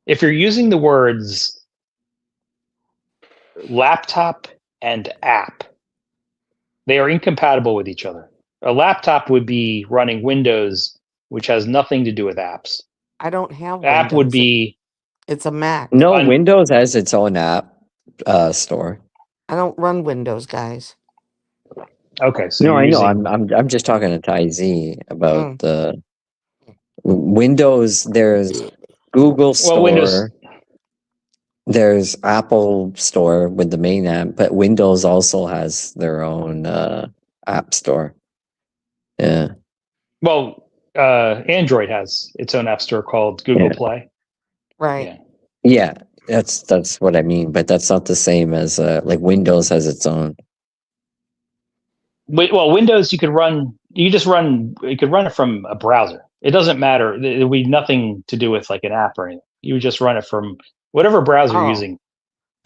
If you're using the words laptop and app, they are incompatible with each other. A laptop would be running Windows, which has nothing to do with apps. I don't have App would Windows. be It's a Mac. No, on. Windows has its own app store. I don't run Windows, guys. Okay, so No, you're I know. using. I'm just talking to Ty Z about Mm. the Windows. There's Google Well, Windows. Store. There's Apple Store with the main app, but Windows also has their own app store. Yeah, Well, Android has its own app store called Google yeah, Play. Right. Yeah. yeah. That's what I mean, but that's not the same as like Windows has its own. Well, Windows you could run. You just run. You could run it from a browser. It doesn't matter. It would be nothing to do with like an app or anything. You would just run it from whatever browser you're Oh. using.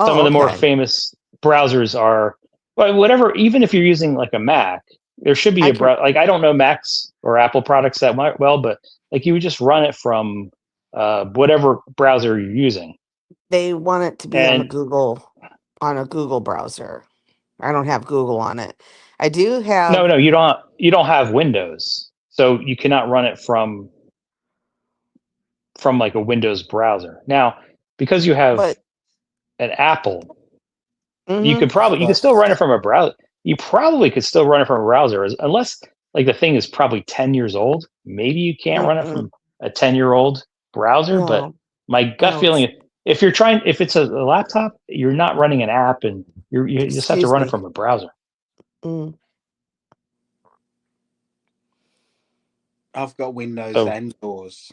Some Oh, of the more okay. famous browsers are, well, whatever. Even if you're using like a Mac, there should be I a can. browser. Like I don't know Macs or Apple products that well, but like you would just run it from whatever browser you're using. They want it to be And on a Google browser. I don't have Google on it. I do have, no, you don't. You don't have Windows, so you cannot run it from like a Windows browser. Now, because you have but an Apple, you hmm could It's still run it from a browser. you probably could still run it from a browser, unless like the thing is probably 10 years old. Maybe you can't run it Mm-mm. from a 10-year-old browser. But No, my gut no. feeling, if it's a laptop, you're not running an app, and you just have to Excuse run it me. from a browser. Mm, I've got Windows So, and DOS.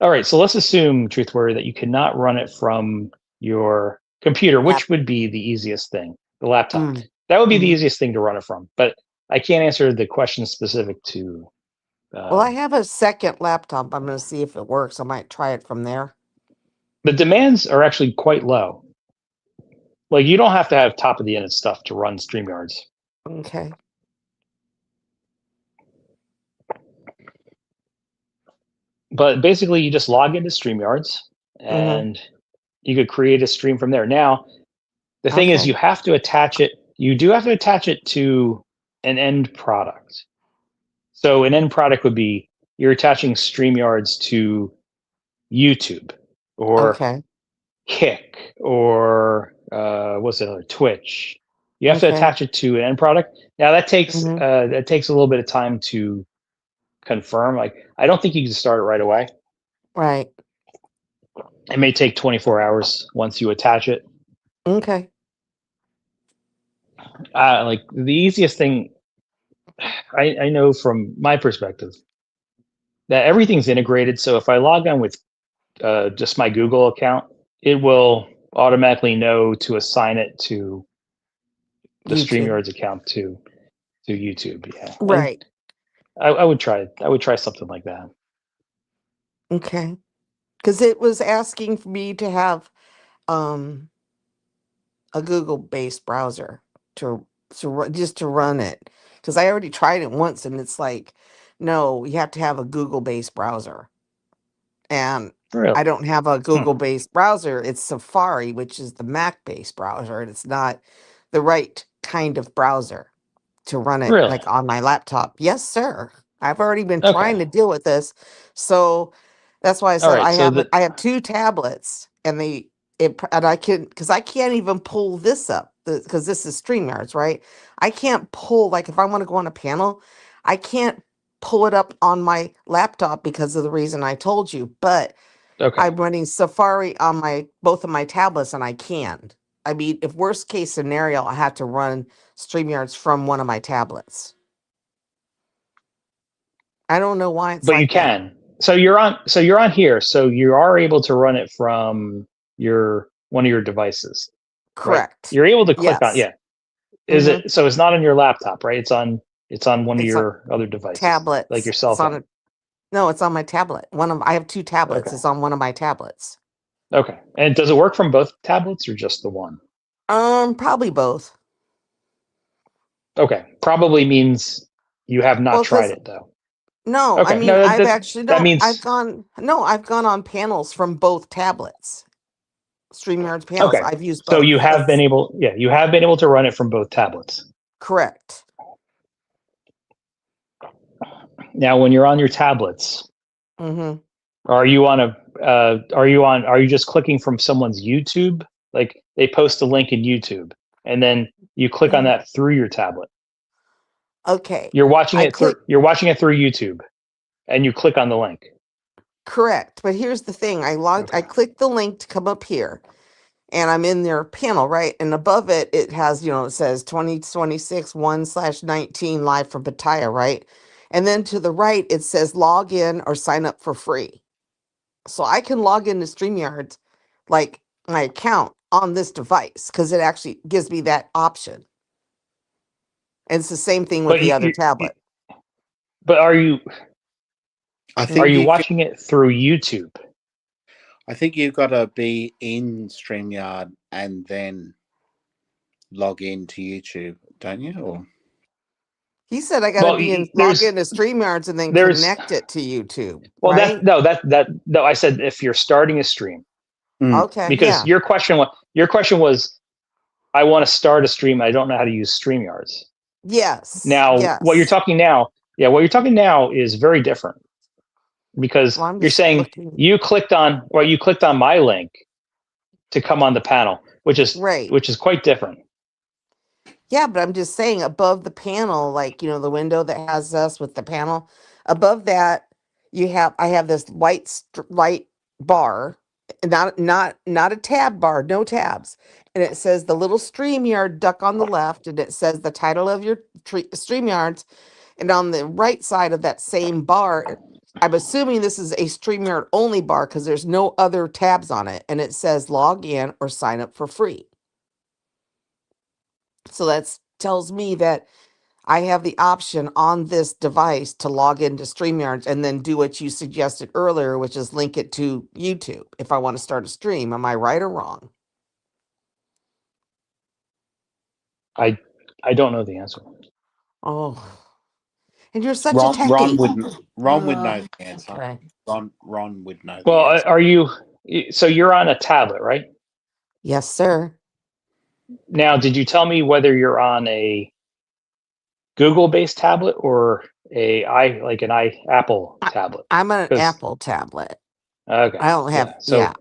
all right. So let's assume, Truthworthy, that you cannot run it from your computer, app. which would be the easiest thing, the laptop. Mm, That would be the mm. easiest thing to run it from. But I can't answer the question specific to. Well, I have a second laptop. I'm going to see if it works. I might try it from there. The demands are actually quite low. Like, you don't have to have top of the internet stuff to run StreamYards. Okay. But basically, you just log into StreamYards, Mm-hmm. and you could create a stream from there. Now, the thing is, Okay. you have to attach it. You do have to attach it to an end product. So an end product would be you're attaching StreamYards to YouTube or Okay. Kick or what's the other, Twitch. You have to Okay. attach it to an end product. Now that takes Mm-hmm. a little bit of time to confirm. Like, I don't think you can start it right away. Right. It may take 24 hours once you attach it. Okay. Like, the easiest thing I know from my perspective that everything's integrated. So if I log on with just my Google account, it will automatically know to assign it to the YouTube. StreamYards account to YouTube. Yeah, and Right. I would try. I would try something like that. Okay. Because it was asking for me to have um a Google-based browser just to run it. Because I already tried it once, and it's like, no, you have to have a Google-based browser. And Really? I don't have a Hmm. Google-based browser. It's Safari, which is the Mac-based browser, and it's not the right kind of browser to run it Really? like on my laptop. Yes, sir. I've already been Okay. trying to deal with this. So that's why I All said right. So I have two tablets, and I can, because I can't even pull this up because this is StreamYards, right? I can't pull, like, if I want to go on a panel, I can't pull it up on my laptop because of the reason I told you. But okay. I'm running Safari on my both of my tablets, and I can. I mean, if worst case scenario, I had to run StreamYards from one of my tablets. I don't know why it's But you like that. can. So you're on. So you're on here. So you are able to run it from your one of your devices, right? Correct. You're able to click on. Yes. Yeah. Is Mm-hmm. it? So it's not on your laptop, right? It's on one of It's on your other devices, like tablets. your cell It's on phone. a No, it's on my tablet. I have two tablets. Okay. It's on one of my tablets. Okay. And does it work from both tablets or just the one? Probably both. Okay. Probably means you have not Well, tried because it though. no, I Okay. mean, No, I've actually that no, means I've gone on panels from both tablets. StreamYards panels. okay. I've used So both. you have been That's able, yeah, you have been able to run it from both tablets. correct. Now, when you're on your tablets, Mm-hmm. are you just clicking from someone's YouTube? Like, they post a link in YouTube, and then you click on Mm. that through your tablet. Okay. You're watching it through YouTube, and you click on the link. Correct. But here's the thing. I Okay. clicked the link to come up here, and I'm in their panel, right? And above it, it has, it says 2026 1/19 live from Pattaya, right? And then to the right, it says log in or sign up for free. So I can log into StreamYard, like my account on this device, because it actually gives me that option. And it's the same thing with But the other tablet. but are you I are think you you. watching it through YouTube? I think you've got to be in StreamYard and then log in to YouTube, don't you? Or He said I got to Well, be in, log there's into StreamYards and then there's connect it to YouTube, well that right? no that that no I said if you're starting a stream, Okay, because yeah. your question was I want to start a stream, I don't know how to use StreamYards. Yes, Now what you're yes. talking now, yeah, what you're talking now is very different, because Well, I'm you're just saying looking. you clicked on my link to come on the panel, which is Right. quite different. Yeah, but I'm just saying above the panel, like, the window that has us with the panel, above that, I have this white bar, not a tab bar, no tabs. And it says the little StreamYard duck on the left, and it says the title of your StreamYards. And on the right side of that same bar, I'm assuming this is a StreamYard only bar because there's no other tabs on it. And it says log in or sign up for free. So that tells me that I have the option on this device to log into StreamYards and then do what you suggested earlier, which is link it to YouTube if I want to start a stream. Am I right or wrong? I don't know the answer. Oh, and you're such a Ron techie. would know the answer. Okay. Ron would know the Well, answer. are you? So you're on a tablet, right? Yes, sir. Now, did you tell me whether you're on a Google-based tablet or like an Apple I, tablet? I'm on an Because Apple tablet. okay, I don't have, yeah. yeah.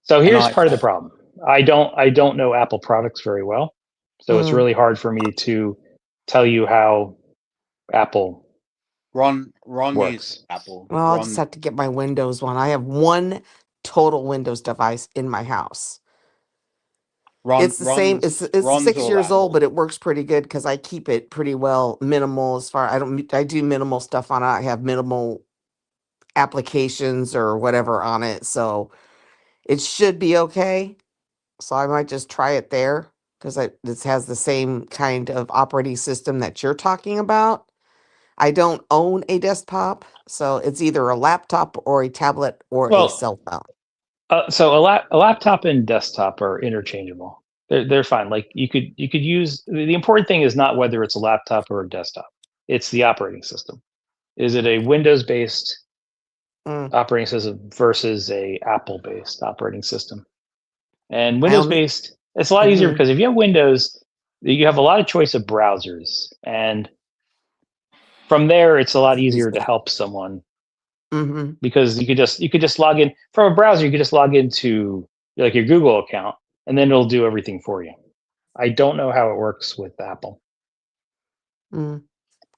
So An here's part of the iPad. problem. I don't know Apple products very well, so it's Mm. really hard for me to tell you how Apple Ron uses works. Apple. Well, I'll just have to get my Windows one. I have one total Windows device in my house. It's the same. It's Ron's 6 years all old, Apple. but it works pretty good because I keep it pretty well minimal as far. I do minimal stuff on it. I have minimal applications or whatever on it, so it should be okay. So I might just try it there because this has the same kind of operating system that you're talking about. I don't own a desktop, so it's either a laptop or a tablet or a Well, cell phone. so a laptop and desktop are interchangeable. They're fine. Like you could use the important thing is not whether it's a laptop or a desktop. It's the operating system. Is it a Windows based Mm, operating system versus a Apple based operating system? And I Windows only. based, it's a lot easier Mm-hmm, because if you have Windows, you have a lot of choice of browsers, and from there, it's a lot excuse easier to me. help someone Mm-hmm. because you could just log in from a browser. You could just log into like your Google account, and then it'll do everything for you. I don't know how it works with Apple. Mm,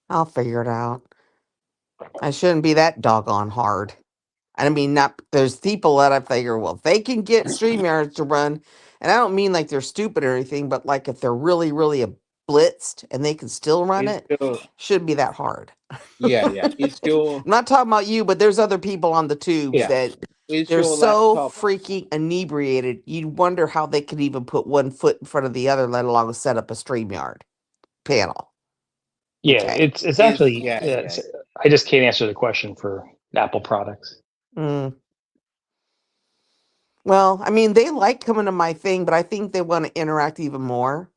I'll figure it out. I shouldn't be that doggone hard. I mean, not there's people that I figure, well, if they can get StreamYards to run, and I don't mean like they're stupid or anything, but like if they're really, really blitzed and they can still run Is it, your shouldn't be that hard. yeah. Is your I'm not talking about you, but there's other people on the tubes yeah. that Is they're your so laptop freaking inebriated. You wonder how they could even put one foot in front of the other, let alone set up a StreamYard panel. Yeah, Okay. it's is actually. yeah, Yeah, yeah. I just can't answer the question for Apple products. Mm. Well, I mean, they like coming to my thing, but I think they want to interact even more.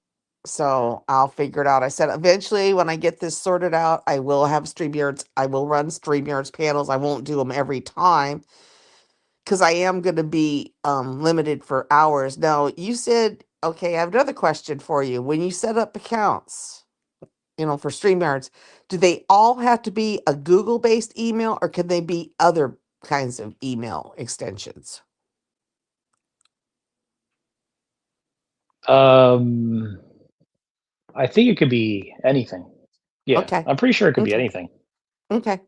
So I'll figure it out. I said eventually, when I get this sorted out, I will have StreamYards. I will run StreamYards panels. I won't do them every time because I am going to be limited for hours. Now, you said, okay, I have another question for you. When you set up accounts, for StreamYards, do they all have to be a Google based email or can they be other kinds of email extensions? Um, I think it could be anything. Yeah, Okay. I'm pretty sure it could be Okay. anything. Okay.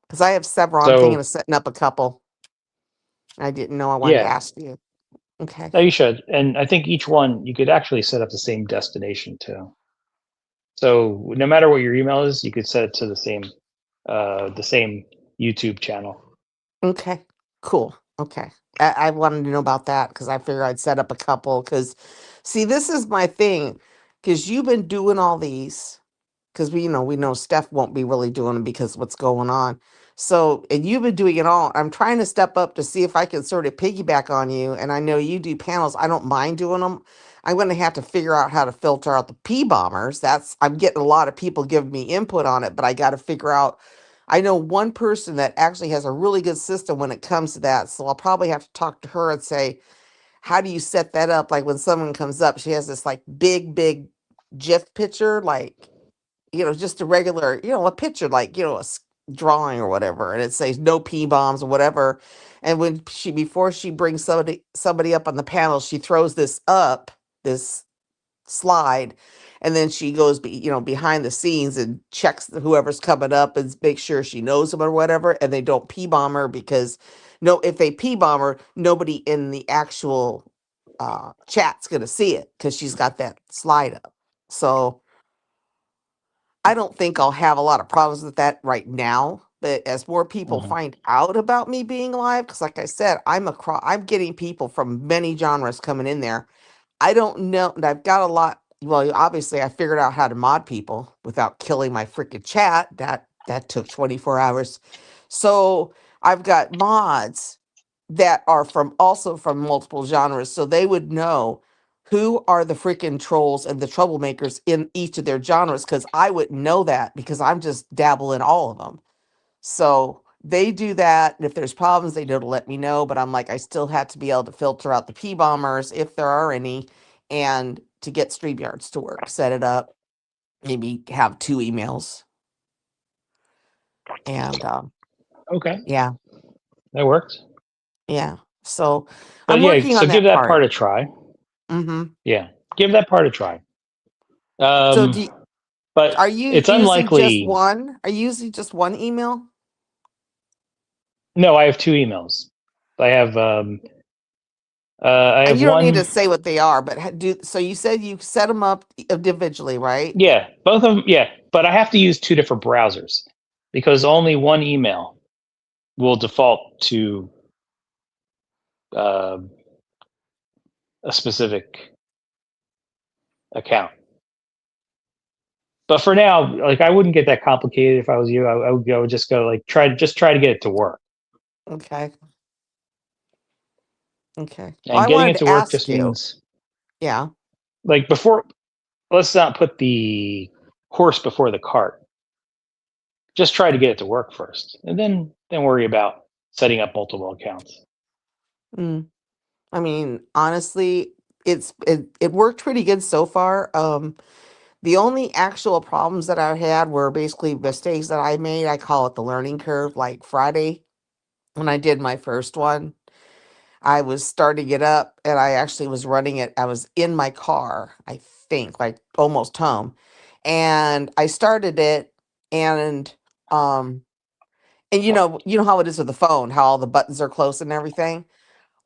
Because I have several. I'm thinking So of setting up a couple. I didn't know I wanted to yeah, ask you. Okay. no, you should. And I think each one you could actually set up the same destination too. So no matter what your email is, you could set it to the same YouTube channel. Okay. Cool. Okay. I wanted to know about that because I figured I'd set up a couple. Because, see, this is my thing. Because you've been doing all these. Because we know Steph won't be really doing them because what's going on. So, and you've been doing it all. I'm trying to step up to see if I can sort of piggyback on you. And I know you do panels. I don't mind doing them. I'm going to have to figure out how to filter out the P bombers. I'm getting a lot of people giving me input on it, but I got to figure out. I know one person that actually has a really good system when it comes to that. So I'll probably have to talk to her and say, how do you set that up? Like when someone comes up, she has this like big, big GIF picture, like just a regular, a picture, like, drawing or whatever. And it says no P bombs or whatever. And when before she brings somebody up on the panel, she throws this slide. and then she goes behind the scenes and checks whoever's coming up and make sure she knows them or whatever, and they don't p-bomb her because no, if they p-bomb her, nobody in the actual chat's gonna see it because she's got that slide up. So I don't think I'll have a lot of problems with that right now. But as more people Mhm. find out about me being live, because like I said, I'm getting people from many genres coming in there. I don't know. And I've got a lot. Well, obviously, I figured out how to mod people without killing my freaking chat. That took 24 hours. So I've got mods that are from multiple genres, so they would know who are the freaking trolls and the troublemakers in each of their genres. Because I wouldn't know that because I'm just dabble in all of them. So they do that. And if there's problems, they do to let me know. But I'm like, I still have to be able to filter out the P bombers if there are any, and to get StreamYards to work, set it up, maybe have 2 emails. And Okay, yeah, that works. yeah. So But I'm yeah, working so on give that that part. part a try. Mm-hmm. Yeah, give that part a try. So But are you it's using just unlikely. one? Are you using just one email? No, I have 2 emails. I And have you don't need one. to say what they are, but so you said you set them up individually, right? Yeah, both of them. Yeah, but I have to use 2 different browsers because only one email will default to uh, a specific account. But for now, like I wouldn't get that complicated if I was you. I would just go like try to get it to work. Okay. Okay. Well, And I getting wanted it to to work ask just you. means Yeah. like before. Let's not put the horse before the cart. Just try to get it to work first, and then worry about setting up multiple accounts. Mm. I mean, honestly, it worked pretty good so far. The only actual problems that I had were basically mistakes that I made. I call it the learning curve. Like Friday, when I did my first one, I was starting it up and I actually was running it. I was in my car, I think, like almost home. And I started it and um and you know how it is with the phone, how all the buttons are close and everything.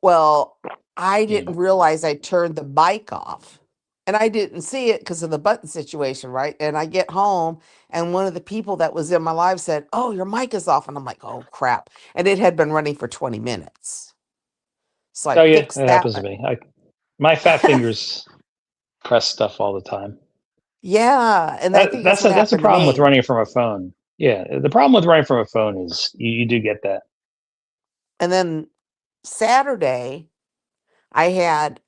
Well, I Yeah. didn't realize I turned the mic off. And I didn't see it because of the button situation, right? And I get home and one of the people that was in my live said, "Oh, your mic is off." And I'm like, "Oh crap." And it had been running for 20 minutes. So I Oh yeah, fixed that that happens to one. me. My fat fingers press stuff all the time. Yeah, and I think that's what That's a happened to problem with me. running from a phone. Yeah, the problem with running from a phone is you do get that. And then Saturday, I had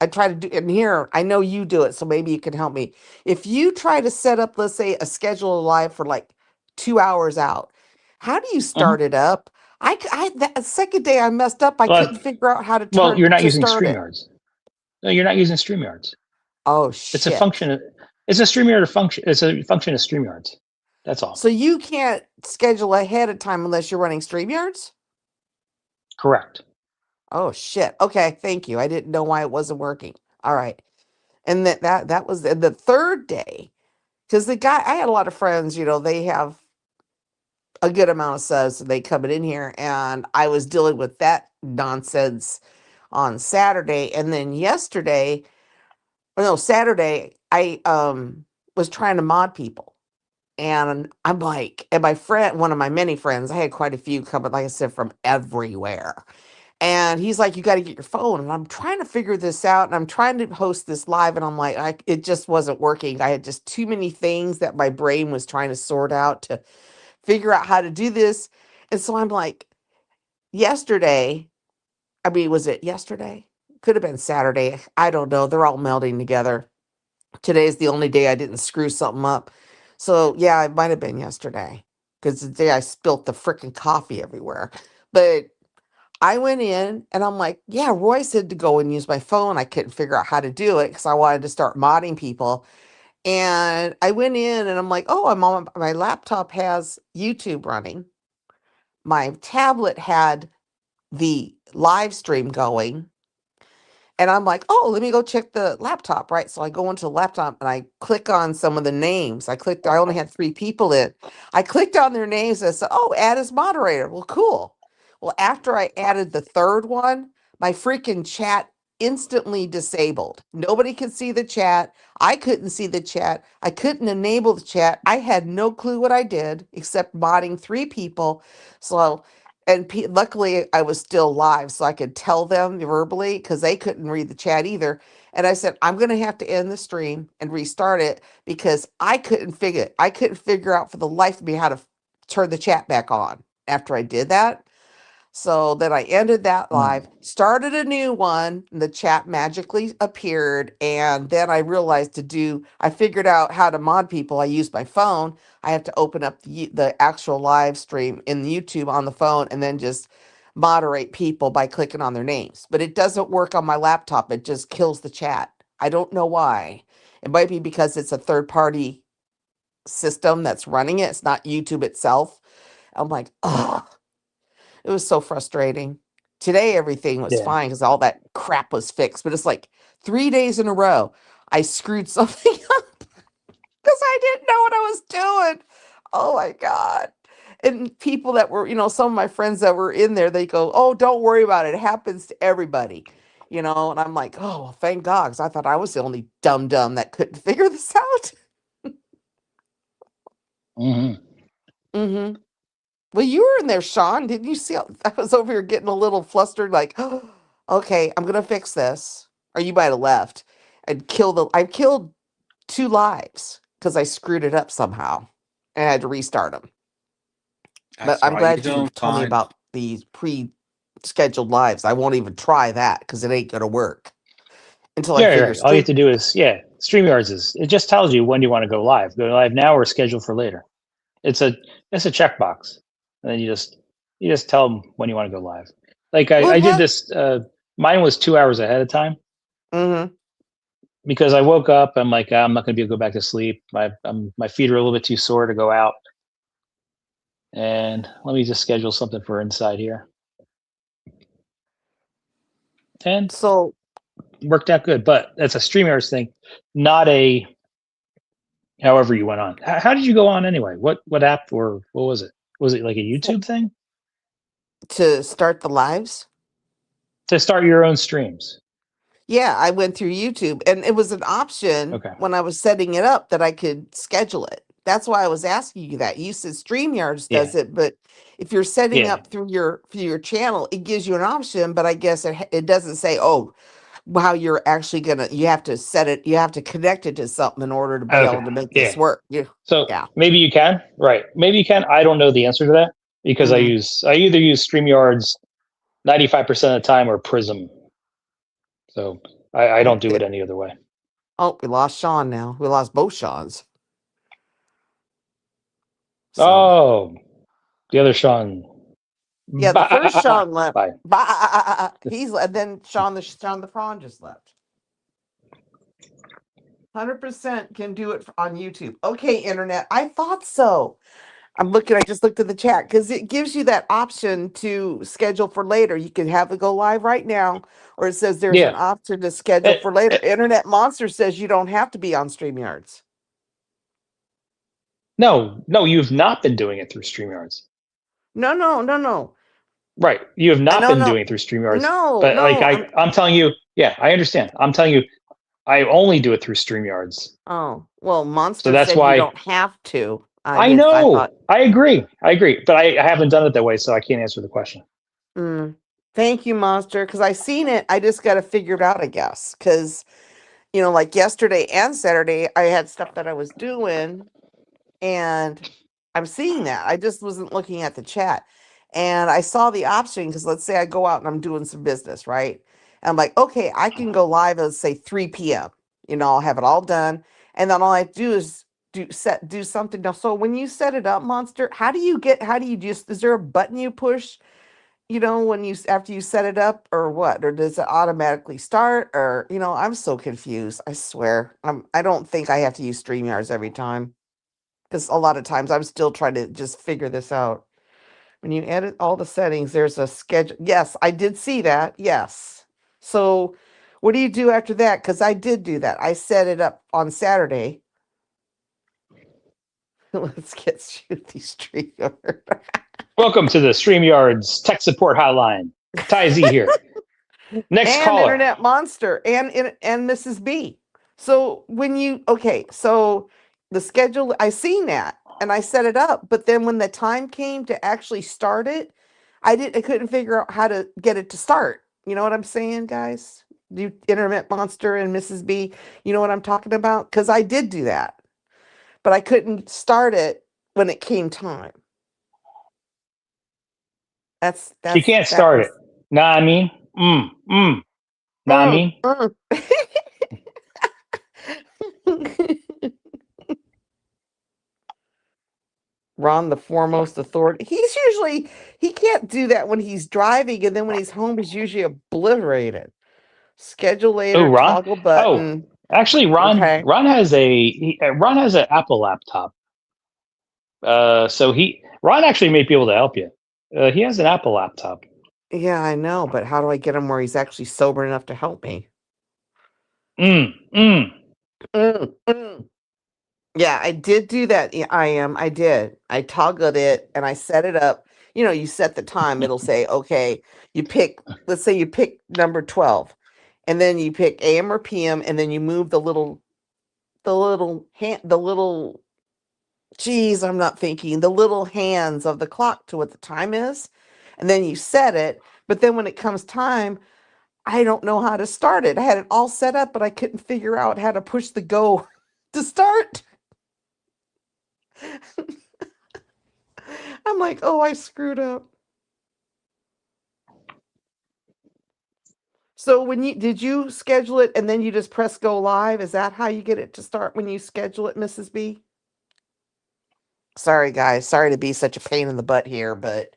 I try to do, and here I know you do it, so maybe you can help me. If you try to set up, let's say, a schedule live for like 2 hours out, how do you Mhm. start it up? That second day I messed up. I couldn't Well, figure out how to well, turn you're not to using start it. StreamYards. No, you're not using StreamYards. Oh It's a shit! function. It's a StreamYard function. It's a function of StreamYards. That's all. So you can't schedule ahead of time unless you're running StreamYards? Correct. Oh shit. Okay, thank you. I didn't know why it wasn't working. All right. And that was the third day. Because the guy, I had a lot of friends, they have a good amount of subs, so they coming in here, and I was dealing with that nonsense on Saturday, and then yesterday, or no, Saturday, I was trying to mod people, and I'm like, and my friend, one of my many friends, I had quite a few coming, like I said, from everywhere. And he's like, "You got to get your phone." And I'm trying to figure this out. And I'm trying to host this live. And I'm like, it just wasn't working. I had just too many things that my brain was trying to sort out to figure out how to do this. And so I'm like, yesterday, I mean, was it yesterday? Could have been Saturday. I don't know. They're all melding together. Today's the only day I didn't screw something up. So yeah, it might have been yesterday because the day I spilt the freaking coffee everywhere. But I went in and I'm like, yeah, Roy said to go and use my phone. I couldn't figure out how to do it because I wanted to start modding people. And I went in and I'm like, oh, I'm on my laptop has YouTube running. My tablet had the live stream going. And I'm like, oh, let me go check the laptop, right? So I go into the laptop and I click on some of the names. I only had 3 people in. I clicked on their names and I said, oh, add as moderator. Well, cool. Well, after I added the third one, my freaking chat instantly disabled. Nobody could see the chat. I couldn't see the chat. I couldn't enable the chat. I had no clue what I did except modding 3 people. So and luckily I was still live so I could tell them verbally because they couldn't read the chat either. And I said, I'm going to have to end the stream and restart it because I couldn't figure out for the life of me how to turn the chat back on after I did that. So then I ended that live, started a new one, and the chat magically appeared. And then I realized I figured out how to mod people. I used my phone. I have to open up the actual live stream in YouTube on the phone and then just moderate people by clicking on their names. But it doesn't work on my laptop. It just kills the chat. I don't know why. It might be because it's a third party system that's running it. It's not YouTube itself. I'm like, oh, it was so frustrating. Today, everything was Yeah. fine because all that crap was fixed. But it's like 3 days in a row, I screwed something up because I didn't know what I was doing. Oh my God. And people that were, some of my friends that were in there, they go, oh, don't worry about it. It happens to everybody. And I'm like, oh, well, thank God, because I thought I was the only dumb that couldn't figure this out. Hmm. Mm-hmm. Well, you were in there, Sean. Didn't you see? I was over here getting a little flustered, like, oh, okay, I'm gonna fix this. Or you might have left. I killed 2 lives because I screwed it up somehow. And I had to restart them. But That's I'm right. You're glad you doing told me fine. about these pre-scheduled lives. I won't even try that because it ain't gonna work until I Yeah, figure right. All you have stream. to do is, yeah, StreamYards it just tells you when you want to go live. Go live now or schedule for later. It's a it's a checkbox, and then you just tell them when you want to go live. Like Well, I it did had. this. Mine was 2 hours ahead of time Mm-hmm. because I woke up. I'm like, I'm not going to be able to go back to sleep. My feet are a little bit too sore to go out. And let me just schedule something for inside here, and So worked out good. But that's a StreamYards thing, not a however you went on. How did you go on anyway? What app or what was it? Was it like a fo- YouTube thing to start the lives. to start your own streams? Yeah, I went through YouTube and it was an option Okay. when I was setting it up that I could schedule it. That's why I was asking you that. You said StreamYards Yeah. does it, but if you're setting Yeah. up through your channel, it gives you an option, but I guess it doesn't say, oh, how you're actually you have to set it, you have to connect it to something in order to be Okay. able to make this Yeah. work. Yeah. So Yeah. maybe you can. Right. Maybe you can. I don't know the answer to that because Hmm. I either use StreamYards 95% of the time or Prism. So I don't do it Okay. any other way. Oh, we lost Sean now. We lost both Seans. So Oh, the other Sean. yeah, the first Sean left. Bye. And then Sean the prawn just left. 100% can do it on YouTube. Okay, internet. I thought so. I just looked at the chat because it gives you that option to schedule for later. You can have it go live right now, or it says there's an Yeah. option to schedule Eh, for later. eh, Internet Monster says you don't have to be on StreamYards. no, you've not been doing it through StreamYards. No, no, no, no. Right. You have not No, been no, doing it through StreamYards. no, But like no. I'm telling you, yeah, I understand. I'm telling you, I only do it through StreamYards. Oh, well, So Monster that's said you why don't have to. I I thought, know. I agree. I agree. But I haven't done it that way, so I can't answer the question. mm, thank you, Monster, because I seen it. I just got to figure it out, I guess. Because, like yesterday and Saturday, I had stuff that I was doing, and I'm seeing that. I just wasn't looking at the chat. And I saw the option because let's say I go out and I'm doing some business, right? And I'm like, okay, I can go live at say 3 p.m. I'll have it all done. And then all I have to do is do something. Now, so when you set it up, Monster, how do you just is there a button you push, when after you set it up or what? Or does it automatically start? Or, I'm so confused. I swear. I don't think I have to use StreamYards every time because a lot of times I'm still trying to just figure this out. When you edit all the settings, there's a schedule. Yes, I did see that. Yes. So What do you do after that? Because I did do that. I set it up on Saturday. Let's get shoot these street yard. Welcome to the StreamYard's tech support hotline. Ty Z here. Next And caller. Internet Monster and Mrs. B. So when you so the schedule I seen that and I set it up, but then when the time came to actually start it, I couldn't figure out how to get it to start. You know what I'm saying, guys? You Internet Monster and Mrs. B, you know what I'm talking about? Because I did do that, but I couldn't start it when it came time. That's She that's can't that start it. was Nah, I mean, nah, I mean, mm. Ron, the foremost authority. He can't do that when he's driving, and then when he's home, he's usually obliterated. Schedule oh, later, Ron. toggle Oh, button. actually, Okay. Ron has Ron has an Apple laptop. So Ron actually may be able to help you. He has an Apple laptop. Yeah, I know, but how do I get him where he's actually sober enough to help me? Mm, mm. Mm, mm. Yeah, I did do that. Yeah, I am. I did. I toggled it and I set it up. You know, you set the time. It'll say, okay, you pick, let's say you pick number 12, and then you pick AM or PM, and then you move the little, geez, I'm not thinking, the little hands of the clock to what the time is. And then you set it. But then when it comes time, I don't know how to start it. I had it all set up, but I couldn't figure out how to push the go to start. I'm like, oh, I screwed up. So did you schedule it and then you just press go live? Is that how you get it to start when you schedule it, Mrs. B? Sorry, guys. Sorry to be such a pain in the butt here, but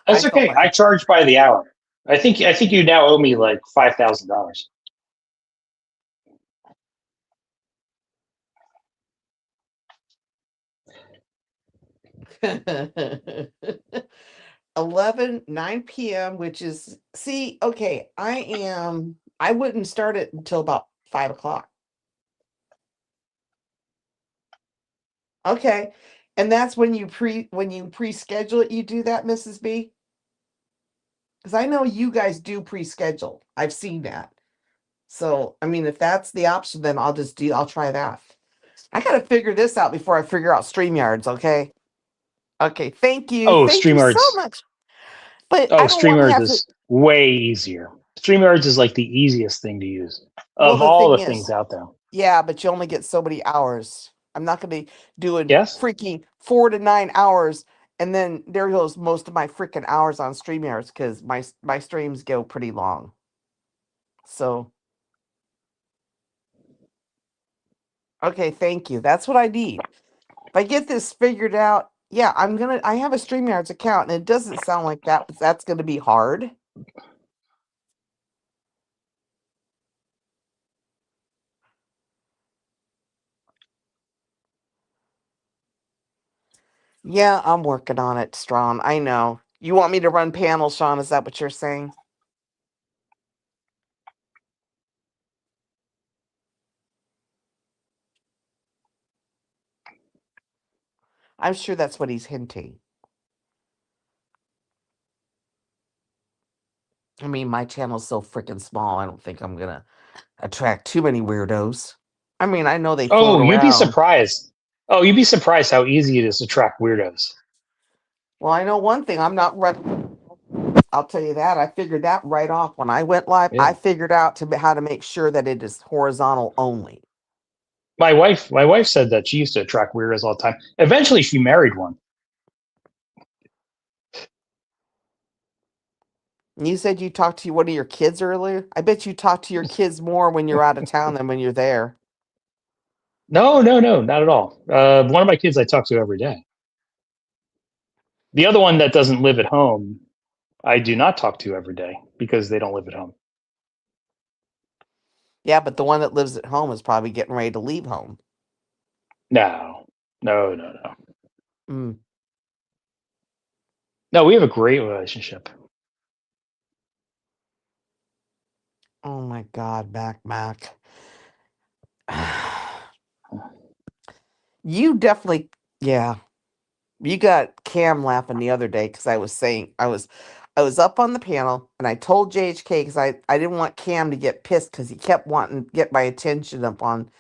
I That's felt okay. like I charge by the hour. I think you now owe me like $5,000. 9 p.m., which is, okay, I wouldn't start it until about 5 o'clock. Okay. And that's when you pre-schedule it, you do that, Mrs. B? Because I know you guys do pre-schedule. I've seen that. So, I mean, if that's the option, then I'll try that. I gotta figure this out before I figure out StreamYards, okay? Okay, thank you. Oh, Thank you so StreamYards. much. But Oh, I don't want to StreamYards have to. is way easier. StreamYards is like the easiest thing to use Well, of the all thing the is, things out there. yeah, but you only get so many hours. I'm not gonna be doing Yes? freaking 4 to 9 hours, and then there goes most of my freaking hours on StreamYards because my streams go pretty long. So, okay, thank you. That's what I need. If I get this figured out, yeah, I have a StreamYards account, and it doesn't sound like that, but that's gonna be hard. Yeah, I'm working on it, Strawn. I know. You want me to run panels, Sean? Is that what you're saying? I'm sure that's what he's hinting. I mean, my channel's so freaking small. I don't think I'm gonna attract too many weirdos. I mean, I know they float Oh, you'd be around. surprised. Oh, you'd be surprised how easy it is to track weirdos. Well, I know one thing. I'm not running. I'll tell you that. I figured that right off when I went live. Yeah. I figured out how to make sure that it is horizontal only. My wife said that she used to attract weirdos all the time. Eventually she married one. You said you talked to one of your kids earlier. I bet you talk to your kids more when you're out of town than when you're there. No, no, no, not at all. One of my kids I talk to every day. The other one that doesn't live at home, I do not talk to every day because they don't live at home. Yeah, but the one that lives at home is probably getting ready to leave home. No, no, no, no. Mm. No, we have a great relationship. Oh my God, Mac. You definitely, yeah. You got Cam laughing the other day because I was saying I was up on the panel and I told JHK because I didn't want Cam to get pissed because he kept wanting to get my attention up on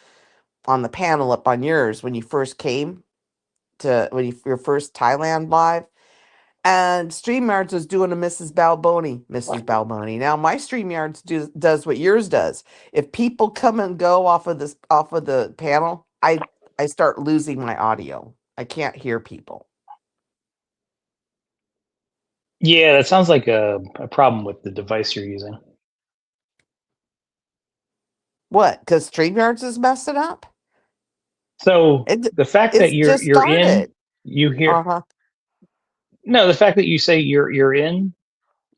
the panel up on yours when you first came to your first Thailand live. And StreamYards was doing a Mrs. Balboni. Now my StreamYards does what yours does. If people come and go off of the panel, I start losing my audio. I can't hear people. Yeah, that sounds like a problem with the device you're using. What? Because StreamYards is messing up? So It the fact that it's just you're in, started. you hear Uh-huh. no, the fact that you say you're in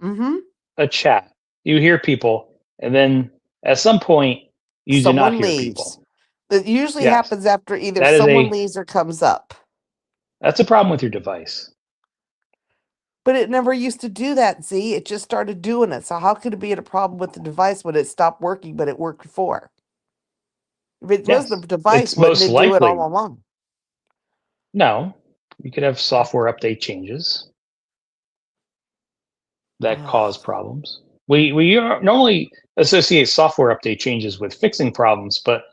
Mm-hmm. a chat, you hear people, and then at some point you do not Someone hear leaves. people. It usually Yes, happens after either that is someone a leaves or comes up. that's a problem with your device. But it never used to do that, Z. It just started doing it. So how could it be a problem with the device when it stopped working, but it worked before? If it was the Yes, device, it's wouldn't most it do it all likely along? no. You could have software update changes that cause Ugh. problems. We normally associate software update changes with fixing problems, but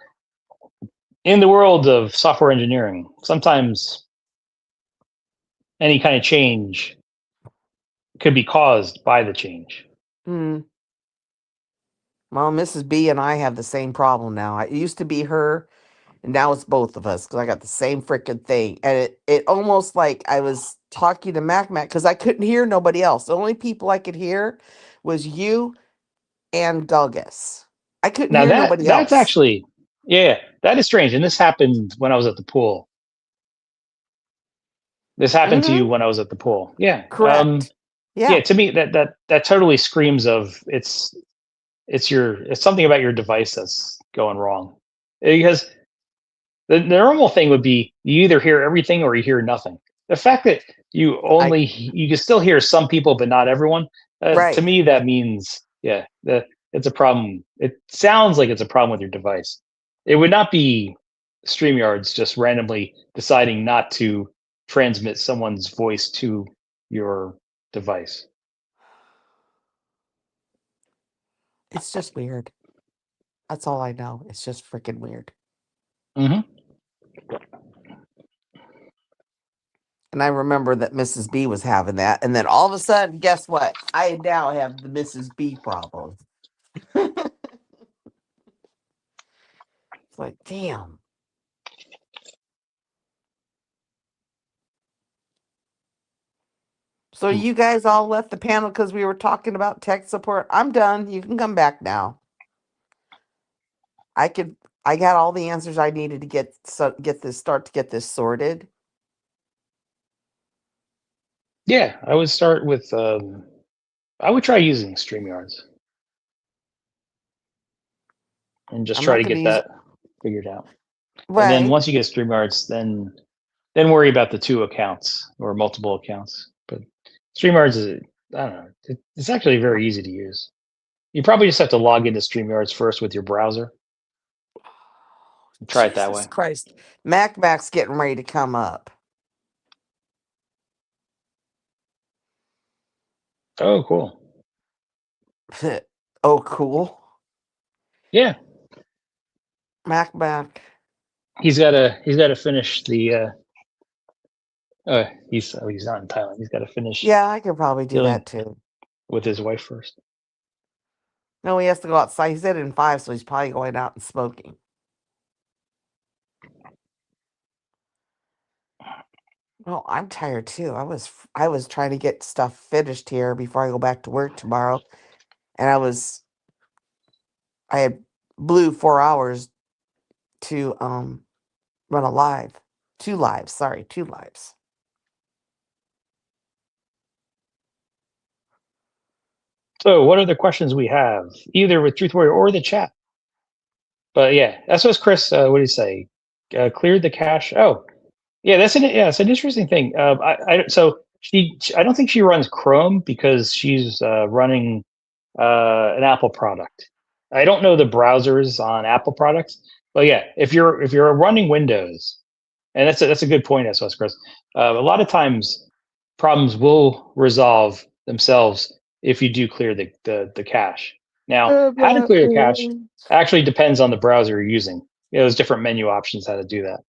in the world of software engineering, sometimes any kind of change could be caused by the change. Hmm. Well, Mrs. B and I have the same problem now. It used to be her, and now it's both of us because I got the same freaking thing. And it almost like I was talking to Mac because I couldn't hear nobody else. The only people I could hear was you and Gulgus. I couldn't Now hear nobody that's else. actually yeah, that is strange. And this happened when I was at the pool. This happened to you Mm-hmm. when I was at the pool. Yeah. Correct. Yeah, Yeah. to me that totally screams of it's something about your device that's going wrong. Because the normal thing would be you either hear everything or you hear nothing. The fact that I you can still hear some people but not everyone, to right. me that means it's a problem. It sounds like it's a problem with your device. It would not be StreamYards just randomly deciding not to transmit someone's voice to your device. It's just weird. That's all I know. It's just freaking weird. Hmm. And I remember that Mrs. B was having that. And then all of a sudden, guess what? I now have the Mrs. B problem. It's like, damn. So you guys all left the panel because we were talking about tech support. I'm done. You can come back now. I could. I got all the answers I needed to get this sorted. Yeah, I would start with I would try using StreamYards and just I'm try not to going to get use that figured out. And then right. once you get StreamYards, then worry about the two accounts or multiple accounts. But StreamYards is I don't know. It's actually very easy to use. You probably just have to log into StreamYards first with your browser and try it that Jesus way. Christ. Mac's getting ready to come up. Oh, cool. Oh, cool. Yeah, Mac. he's got to finish the. He's not in Thailand. He's got to finish Yeah, I could probably do dealing that too. with his wife first. No, he has to go outside. He said in 5, so he's probably going out and smoking. Well, I'm tired too. I was trying to get stuff finished here before I go back to work tomorrow, and I had blew 4 hours to run a live, 2 lives. Sorry, 2 lives. So, what other questions we have, either with Truth Warrior or the chat? But yeah, SOS Chris, what did he say? Cleared the cache. Oh, yeah, it's an interesting thing. So I don't think she runs Chrome because she's running an Apple product. I don't know the browsers on Apple products, but yeah, if you're running Windows, and that's a good point, as well, Chris. A lot of times, problems will resolve themselves if you do clear the cache. Now, how to clear the cache actually depends on the browser you're using. There's different menu options how to do that.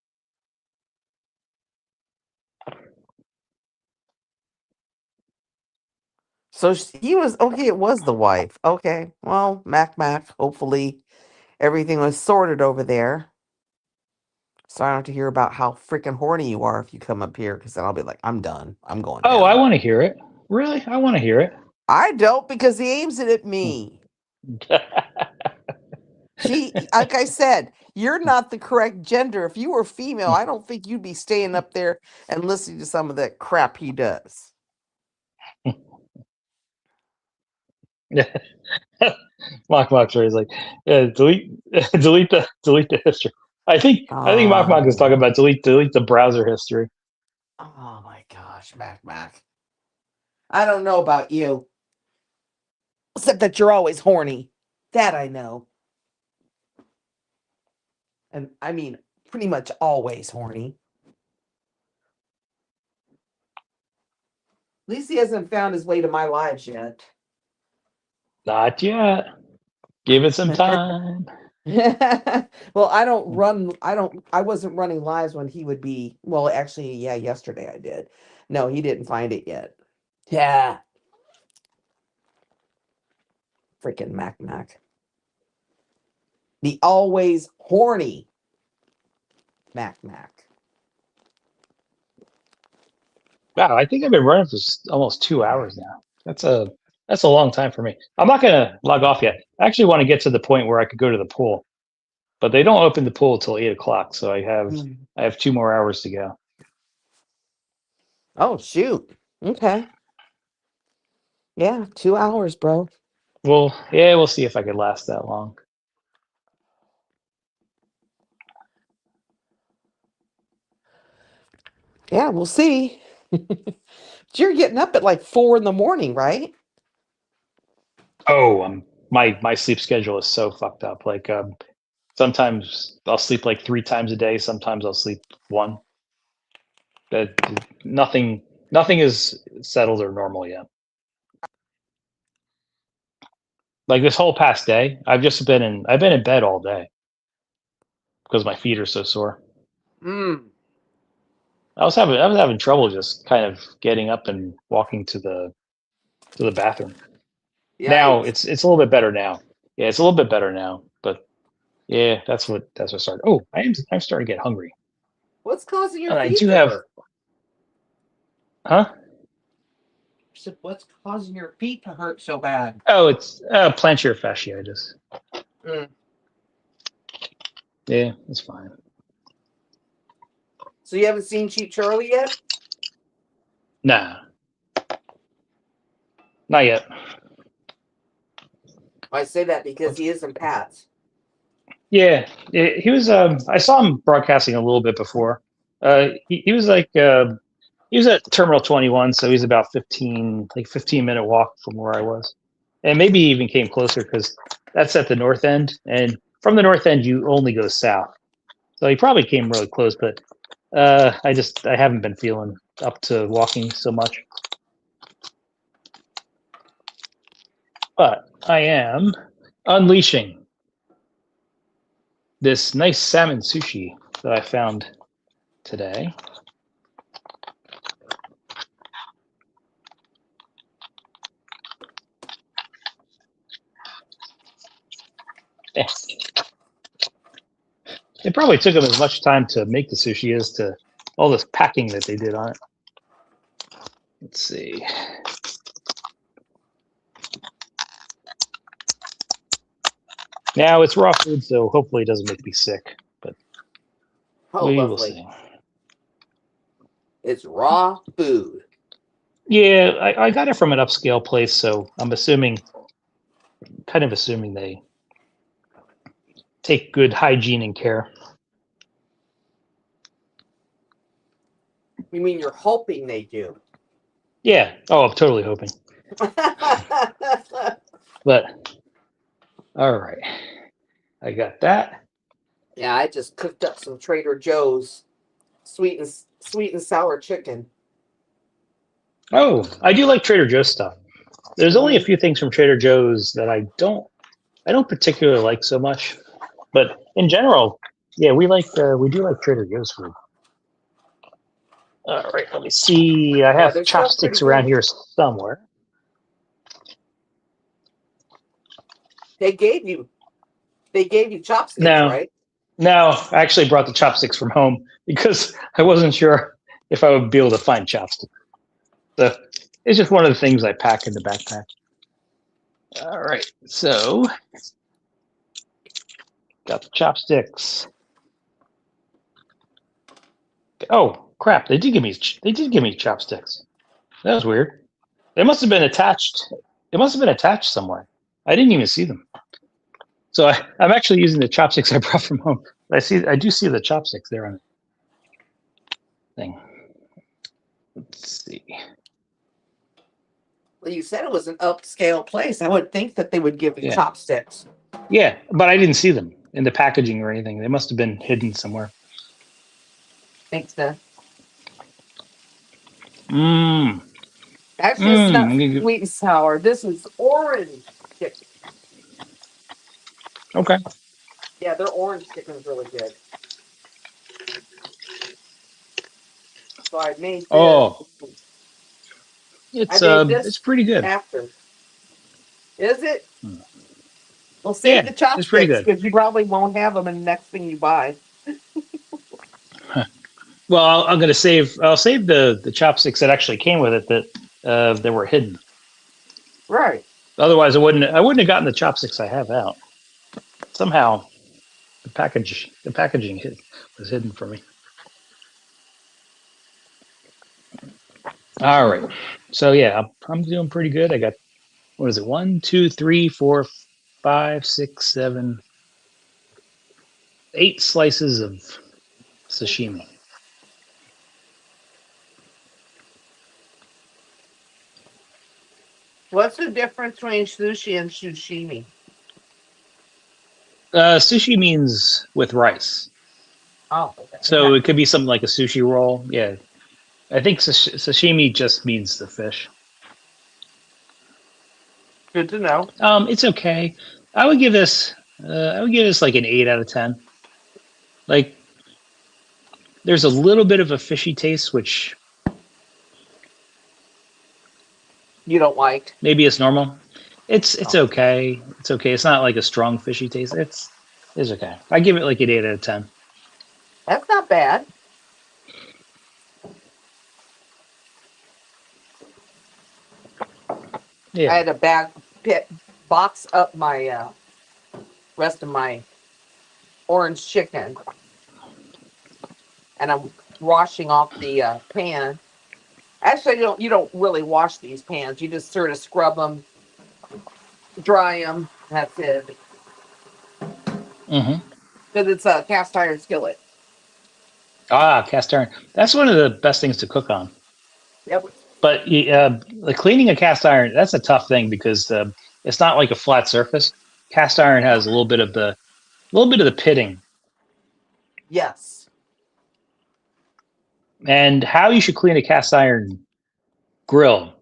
So he was okay. It was the wife. Okay. Well, Mac. Hopefully, everything was sorted over there. So I don't have to hear about how freaking horny you are if you come up here, because then I'll be like, I'm done. I'm going Oh, I down. want to hear it. Really, I want to hear it. I don't, because he aims it at me. Like I said, you're not the correct gender. If you were female, I don't think you'd be staying up there and listening to some of that crap he does. Mock's is like, yeah, delete, delete the history. I think Mock is talking about delete the browser history. Oh my gosh, Mac. I don't know about you, except that you're always horny. That I know. And I mean, pretty much always horny. At least he hasn't found his way to my lives yet. Not yet. Give it some time. Well, I wasn't running lives when he would be, well, actually, yeah, yesterday I did. No, he didn't find it yet. Yeah. Freaking Mac. The always horny Mac. Wow, I think I've been running for almost 2 hours now. That's a long time for me. I'm not gonna log off yet. I actually want to get to the point where I could go to the pool, but they don't open the pool until 8 o'clock, so I have 2 more hours to go. Oh, shoot. Okay. Yeah, 2 hours, bro. Well, yeah, we'll see if I could last that long. Yeah, we'll see. You're getting up at like 4 in the morning, right? Oh, my sleep schedule is so fucked up. Like, sometimes I'll sleep like 3 times a day. Sometimes I'll sleep one. That nothing is settled or normal yet. Like this whole past day, I've been in bed all day because my feet are so sore. I was having trouble just kind of getting up and walking to the bathroom. Now Yikes. it's a little bit better now. Yeah, it's a little bit better now. But yeah, that's what started. Oh, I'm starting to get hungry. What's causing your And I feet do to have, hurt? huh? What's causing your feet to hurt so bad? Oh, it's plantar fasciitis. Mm. Yeah, it's fine. So you haven't seen Cheap Charlie yet? Nah, not yet. I say that because he is in Pat's. Yeah, he was. I saw him broadcasting a little bit before. He was like he was at Terminal 21, so he's about 15-minute walk from where I was, and maybe he even came closer because that's at the north end, and from the north end you only go south. So he probably came really close, but I haven't been feeling up to walking so much. But I am unleashing this nice salmon sushi that I found today. It probably took them as much time to make the sushi as to all this packing that they did on it. Let's see. Now it's raw food, so hopefully it doesn't make me sick, but Oh, we will lovely. see. It's raw food. Yeah, I got it from an upscale place, so I'm kind of assuming they take good hygiene and care. You mean you're hoping they do? Yeah. Oh, I'm totally hoping. But All right. I got that. Yeah, I just cooked up some Trader Joe's sweet and sour chicken. Oh, I do like Trader Joe's stuff. There's only a Mm. few things from Trader Joe's that I don't particularly like so much, but in general, yeah, we do like Trader Joe's food. All right, let me see. I Yeah, have they're still pretty chopsticks around good. here somewhere. They gave you chopsticks, No, right? no, I actually brought the chopsticks from home because I wasn't sure if I would be able to find chopsticks. So it's just one of the things I pack in the backpack. All right, so got the chopsticks. Oh crap! They did give me chopsticks. That was weird. They must have been attached. It must have been attached somewhere. I didn't even see them. So I'm actually using the chopsticks I brought from home. I do see the chopsticks there on the thing. Let's see. Well, you said it was an upscale place. I would think that they would give you Yeah, chopsticks. yeah, but I didn't see them in the packaging or anything. They must have been hidden somewhere. Makes sense. Mmm. Actually, it's not Mmm. sweet and sour. This is orange chicken. Okay. Yeah, their orange chicken is really good. So I made this. Oh, I made it's this pretty good. after. Is it? Hmm. Well, save Yeah, the it's pretty chopsticks good. because you probably won't have them in the next thing you buy. Well, I'll save the chopsticks that actually came with it that were hidden. Right. Otherwise, I wouldn't have gotten the chopsticks I have out. Somehow the packaging was hidden for me. All right. So yeah, I'm doing pretty good. I got, what is it? 1, 2, 3, 4, 5, 6, 7, 8 slices of sashimi. What's the difference between sushi and sashimi? Sushi means with rice, Oh, okay. so it could be something like a sushi roll. Yeah, I think sashimi just means the fish. Good to know. It's okay. I would give this. I would give this like an 8 out of 10. Like, there's a little bit of a fishy taste, which You don't like? maybe it's normal. It's Oh, okay. It's okay. It's not like a strong fishy taste. It's okay. I give it like an 8 out of 10. that's not bad. I Yeah. had a box up my rest of my orange chicken, and I'm washing off the pan. Actually, you don't really wash these pans. You just sort of scrub them, dry them. That's it. Mm-hmm. Because it's a cast iron skillet. Ah, cast iron. That's one of the best things to cook on. Yep. But like cleaning a cast iron, that's a tough thing because it's not like a flat surface. Cast iron has a little bit of the pitting. Yes. And how you should clean a cast iron grill,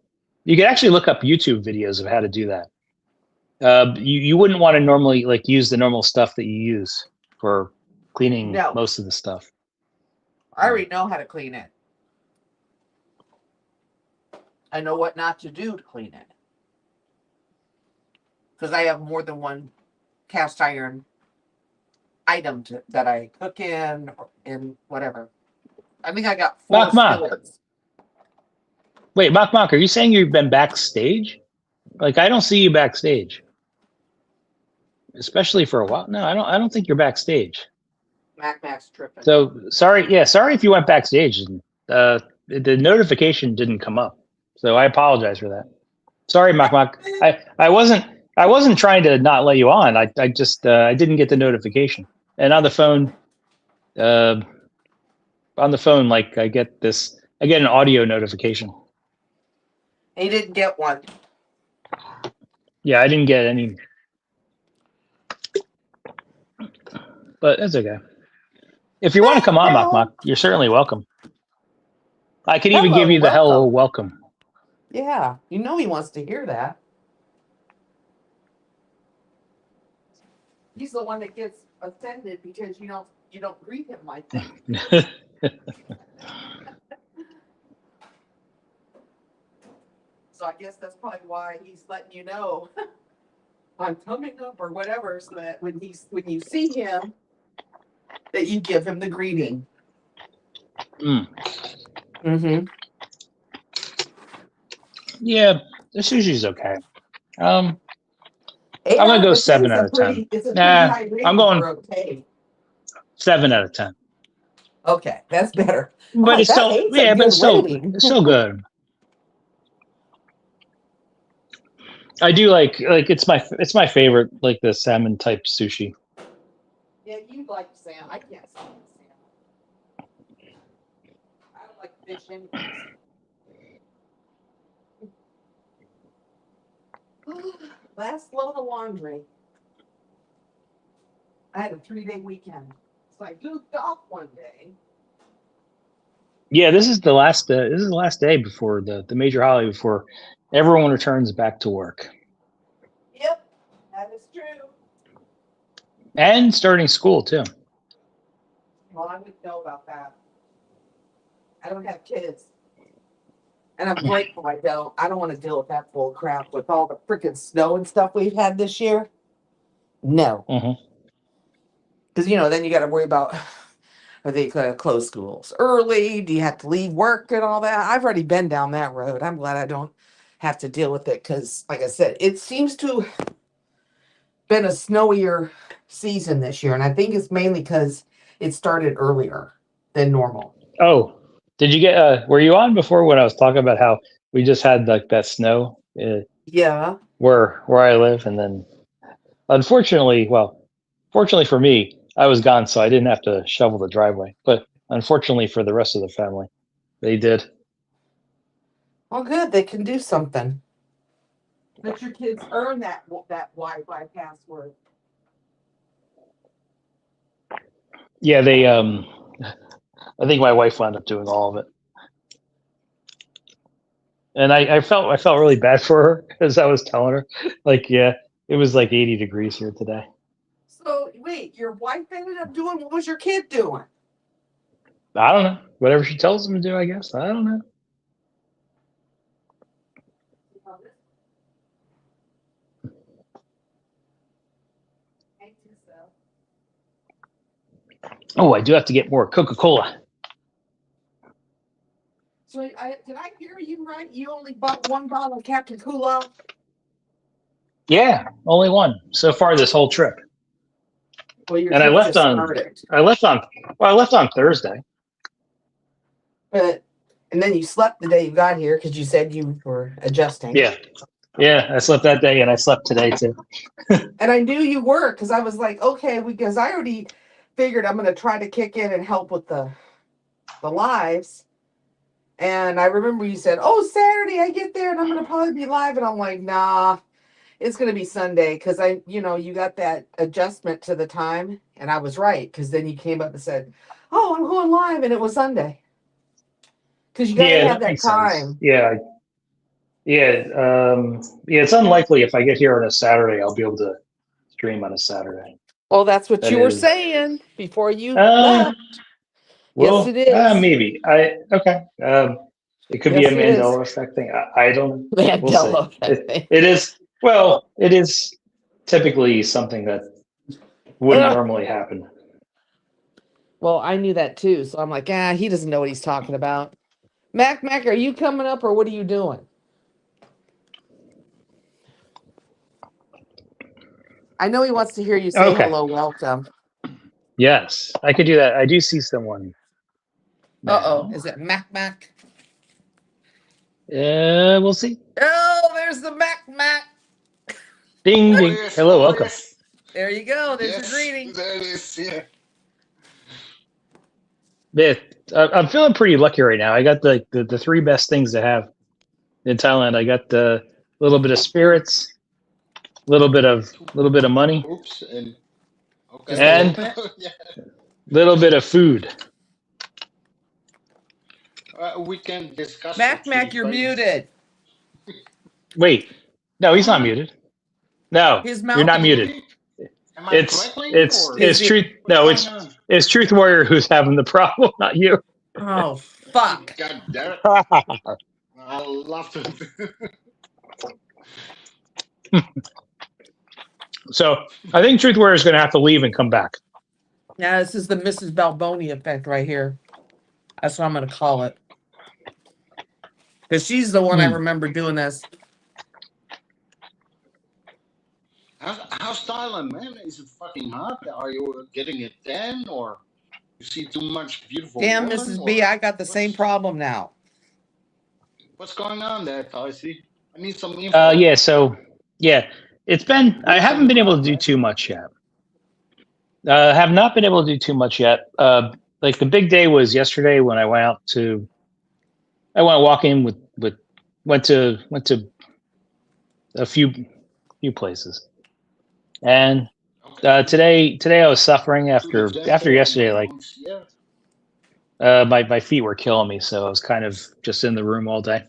you can actually look up YouTube videos of how to do that. You wouldn't want to normally like use the normal stuff that you use for cleaning No. most of the stuff. I already know how to clean it. I know what not to do to clean it. Because I have more than one cast iron item that I cook in whatever. I think I got 4 Mock Mock. skillets. Wait, Mock Mock, are you saying you've been backstage? Like, I don't see you backstage, especially for a while. No, I don't think you're backstage. Mac's tripping. So sorry. Yeah, sorry if you went backstage and the notification didn't come up. So I apologize for that. Sorry, Mock Mock. I wasn't trying to not let you on. I just I didn't get the notification. And uh, on the phone, like I get an audio notification. He didn't get one. Yeah, I didn't get any. but it's okay. If you want to come on, Mok Mok, you're certainly welcome. I could even give Hello, you the hello welcome. welcome. Yeah, you know he wants to hear that. He's the one that gets offended because you don't greet him like that. So I guess that's probably why he's letting you know I'm coming up or whatever, so that when you see him, that you give him the greeting. Mm. Mm-hmm. Yeah, the sushi's okay. I'm Yeah, gonna go this 7 is out a of 10. it's a pretty Nah, high I'm rating going for okay. 7 out of 10. Okay, that's better. I'm But like, it's that still, eight's a yeah, but good rating. it's still good. I do like it's my favorite, like the salmon type sushi. Yeah, you like salmon. I can't stand salmon. I don't like fish anyways. Last load of laundry. I had a 3-day weekend. So I goofed off one day. Yeah, this is the last day before the major holiday before everyone returns back to work Yep, that is true. and starting school too. Well, I wouldn't know about that. I don't have kids. And I'm grateful I don't. I don't want to deal with that bull crap with all the freaking snow and stuff we've had this year. No. Mm-hmm. Because, then you got to worry about, are they going to close schools early? Do you have to leave work and all that? I've already been down that road. I'm glad I don't have to deal with it because, like I said, it seems to been a snowier season this year. And I think it's mainly because it started earlier than normal. Oh, did you get? Were you on before when I was talking about how we just had like that snow Yeah. where I live, and then fortunately for me, I was gone, so I didn't have to shovel the driveway. But unfortunately for the rest of the family, they did. Well, good. They can do something. Let your kids earn that Wi-Fi password. Yeah, they. I think my wife wound up doing all of it, and I felt really bad for her because I was telling her, like, yeah, it was like 80 degrees here today. So wait, your wife ended up doing what was your kid doing? I don't know. Whatever she tells them to do, I guess. I don't know. Oh, I do have to get more Coca-Cola. So did I hear you right? You only bought one bottle of Captain Cola? Yeah, only one so far this whole trip. Well, your And trip just started. I left on Thursday. And then you slept the day you got here because you said you were adjusting. Yeah. Yeah, I slept that day and I slept today too. And I knew you were because I was like, okay, because I already figured I'm going to try to kick in and help with the lives. And I remember you said, oh, Saturday I get there and I'm going to probably be live. And I'm like, nah, it's going to be Sunday because you got that adjustment to the time. And I was right because then you came up and said, oh, I'm going live. And it was Sunday. Because you got to Yeah, have that that makes sense. time. Yeah. Yeah. Yeah, it's unlikely if I get here on a Saturday, I'll be able to stream on a Saturday. Well, that's what That you were is, saying before you left. Yes, it is. maybe. Okay. It could be a Yes, it is. Mandela effect thing. I don't know. We'll see. Mandela effect. It is, well, it is typically something that wouldn't normally happen. Well, I knew that too. So I'm like, he doesn't know what he's talking about. Mac, are you coming up or what are you doing? I know he wants to hear you say Okay. hello, welcome. Yes, I could do that. I do see someone Uh-oh. now. Is it Mac? We'll see. Oh, there's the Mac. Ding, ding. yes, Hello, welcome. yes. There you go. There's Yes, your greeting. there it is. Yeah. Yeah, I'm feeling pretty lucky right now. I got the three best things to have in Thailand. I got the little bit of spirits, little bit of money. Oops. And Okay. Just And- open it? Yeah. Little bit of food. We can discuss. Mac, the Mac, three you're phases. muted. Wait, no, he's not muted. No, His you're mouth not is muted. Am I crackling or Is It's it- truth. what's No, going on? it's Truth Warrior who's having the problem, not you. Oh, fuck. God damn it! I love to. So I think Truth Warrior is going to have to leave and come back. Yeah, this is the Mrs. Balboni effect right here. That's what I'm going to call it. Because she's the one I remember doing this. How's Thailand, man? Is it fucking hot? Are you getting a tan or you see too much beautiful Damn, women? Mrs. or B, I got the same problem now. What's going on there, Tyson? I need some info. Yeah. So yeah, it's been. I haven't been able to do too much yet. Have not been able to do too much yet. Like the big day was yesterday when I went out to. I went walking with went to a few places, and Okay. today I was suffering To the after dental yesterday. Like once, yeah. my feet were killing me, so I was kind of just in the room all day.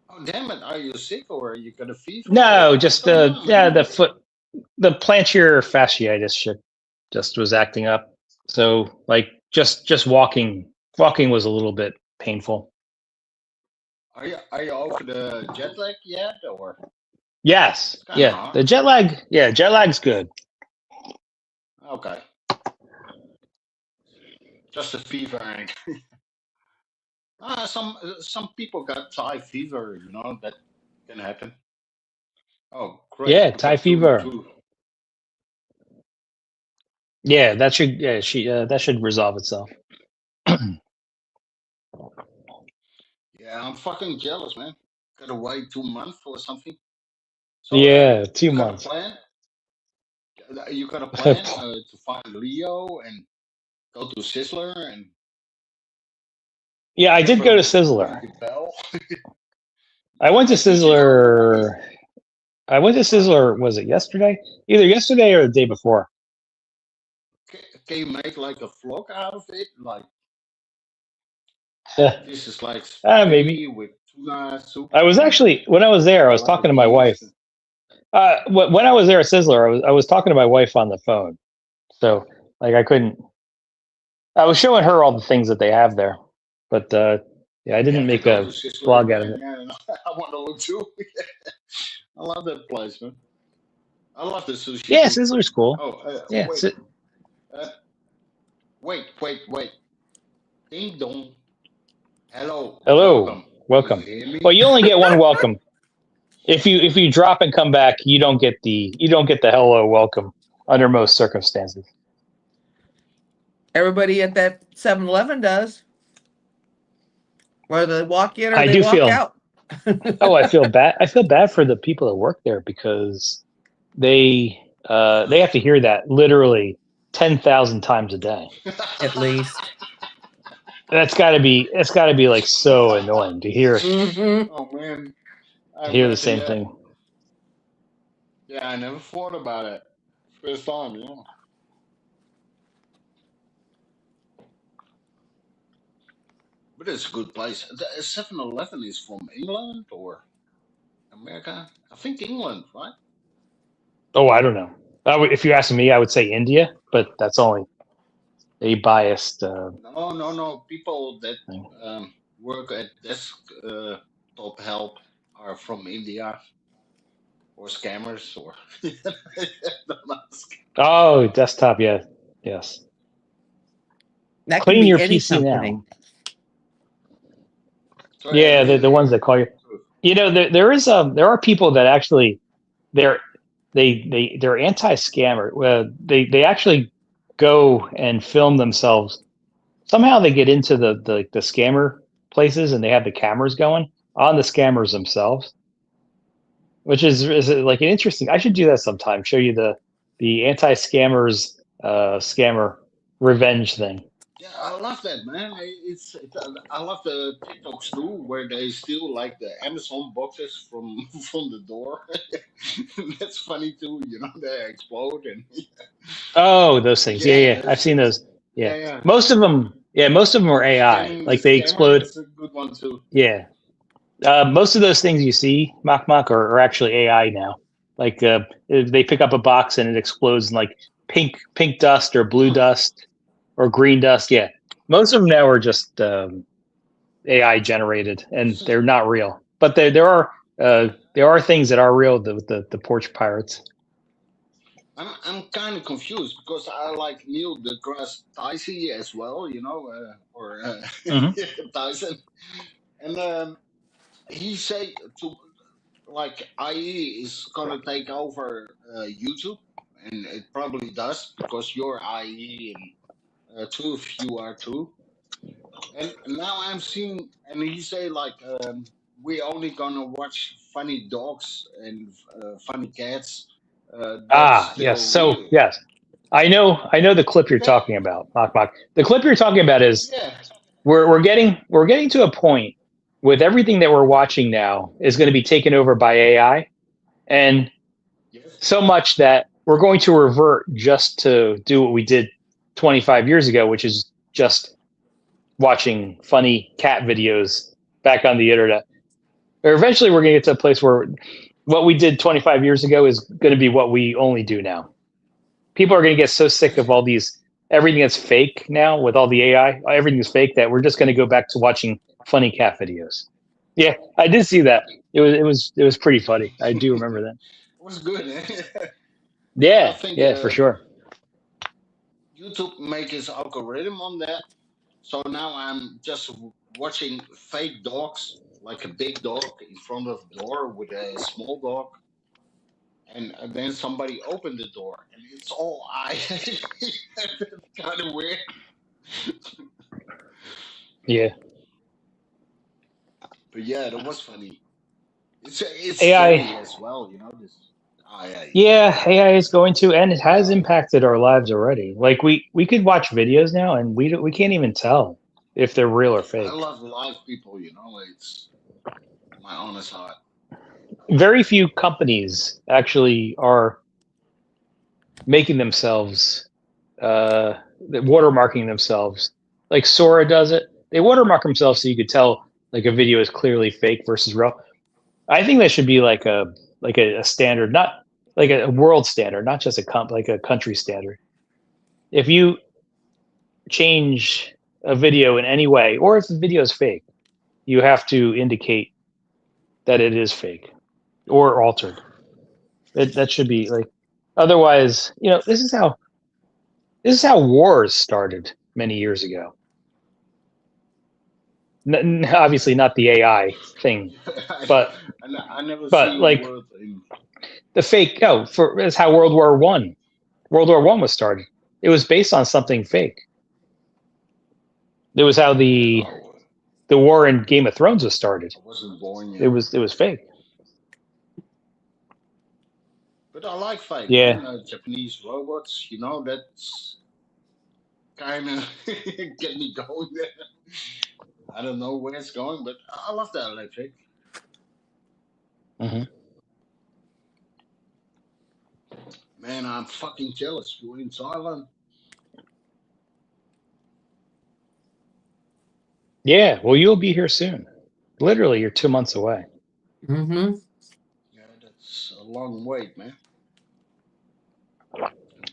Oh damn it! Are you sick or you got a fever? No, or just what's going on, man? the foot, the plantar fasciitis shit just was acting up. So like just walking was a little bit painful. Are you over the jet lag yet or? Yes, Kinda yeah, hard. the jet lag. Yeah, jet lag's good. Okay. Just a fever. And some people got Thai fever. You know that can happen. Oh great! Yeah, I Thai got two, fever. two. Yeah, that should resolve itself. Yeah, I'm fucking jealous, man. Gotta wait 2 months or something. So Yeah, 2 you got a months. plan? You got a plan to find Leo and go to Sizzler and Yeah, I did go to Sizzler. ring the bell? I went to Did you go? Sizzler. I went to Sizzler. Was it yesterday? Either yesterday or the day before. Can you make like a vlog out of it? Like Yeah, this is like maybe. spaghetti with tuna soup. I was actually when I was there. I was talking to my wife. When I was there at Sizzler, I was talking to my wife on the phone. So like I couldn't. I was showing her all the things that they have there, but yeah, I didn't make a vlog out of it. Man. I want to look too. I love that place, man. I love the sushi. Yeah, too. Sizzler's cool. Oh, Yeah, wait. Ding dong. Hello. hello, welcome. You hear me? Well, you only get one welcome. If you drop and come back, you don't get the hello welcome under most circumstances. Everybody at that 7-Eleven does. Whether they walk in or I they do walk feel- out. Oh, I feel bad. I feel bad for the people that work there because they have to hear that literally 10,000 times a day. At least. It's got to be like so annoying to hear Mhm. Oh man. the same thing. Yeah, I never thought about it. First time, yeah. But it's a good place. The 7-Eleven is from England or America? I think England, right? Oh, I don't know. If you ask me, I would say India, but that's only a biased. No. People that thing. work at desk top help are from India or scammers or. Oh, desktop. Yeah. Yes. That can Clean be your any PC company. now. Yeah, the ones that call you. You know, there are people that actually they're anti-scammer. They actually go and film themselves. Somehow they get into the scammer places and they have the cameras going on the scammers themselves, which is like an interesting. I should do that sometime. Show you the anti-scammers scammer revenge thing. Yeah, I love that, man. I love the TikToks too, where they steal like the Amazon boxes from from the door. That's funny too. You know, they explode and Oh, those things. Yeah, yeah, yeah. I've seen those. Yeah. yeah, yeah. Most of them, yeah, most of them are AI. Scamming the Like they scammer. explode. That's a good one too. Yeah. Most of those things you see, Mach are actually AI now. Like they pick up a box and it explodes in like pink dust or blue dust or green dust. Yeah. Most of them now are just AI generated and So they're not real. But there are things that are real. The porch pirates. I'm kind of confused because I like Neil deGrasse Tyson as well. You know, or Hmm. Tyson, and he say to like IE is gonna take over YouTube, and it probably does because you're IE and two of you are too. And now I'm seeing, and he say like we only gonna watch funny dogs and funny cats. That's Ah, yes. still So real. yes, I know the clip you're That talking about, Mach. The clip you're talking about is yeah we're getting to a point with everything that we're watching now is going to be taken over by AI, and yes so much that we're going to revert just to do what we did 25 years ago, which is just watching funny cat videos back on the internet. Or eventually, we're going to get to a place where what we did 25 years ago is going to be what we only do now. People are going to get so sick of all these everything that's fake now with all the AI. Everything's fake that we're just going to go back to watching funny cat videos. Yeah, I did see that. It was pretty funny. I do it remember that. was good. Eh? I Yeah, think yeah, for sure. YouTube make his algorithm on that. So now I'm just watching fake dogs, like a big dog in front of the door with a small dog, and then somebody opened the door, and it's all I. That's kind of weird, Yeah, but yeah, that was funny. It's scary AI. as well, you know. This, oh yeah, Yeah, AI is going to, and it has yeah. impacted our lives already. Like we could watch videos now, and we can't even tell if they're real or I fake. love live people, you know. It's my honest heart. Very few companies actually are making themselves watermarking themselves. Like Sora does it. They watermark themselves so you could tell like a video is clearly fake versus real. I think that should be like a standard, not like a world standard, not just like a country standard. If you change a video in any way, or if the video is fake, you have to indicate that it is fake or altered. That should be like. Otherwise, you know, this is how wars started many years ago. Obviously, not the AI thing, but I never but see a like word in. the fake. Oh, for that's how World War One was started. It was based on something fake. It was how Oh, the war in Game of Thrones was started. I wasn't born yet. It was fake. But I like fight, Yeah. man. Japanese robots, you know, that's kind of get me going there. I don't know where it's going, but I love that electric. Hmm. Man, I'm fucking jealous. You're in Thailand. Yeah. Well, you'll be here soon. Literally, you're 2 months away. Mm-hmm. Yeah, that's a long wait, man.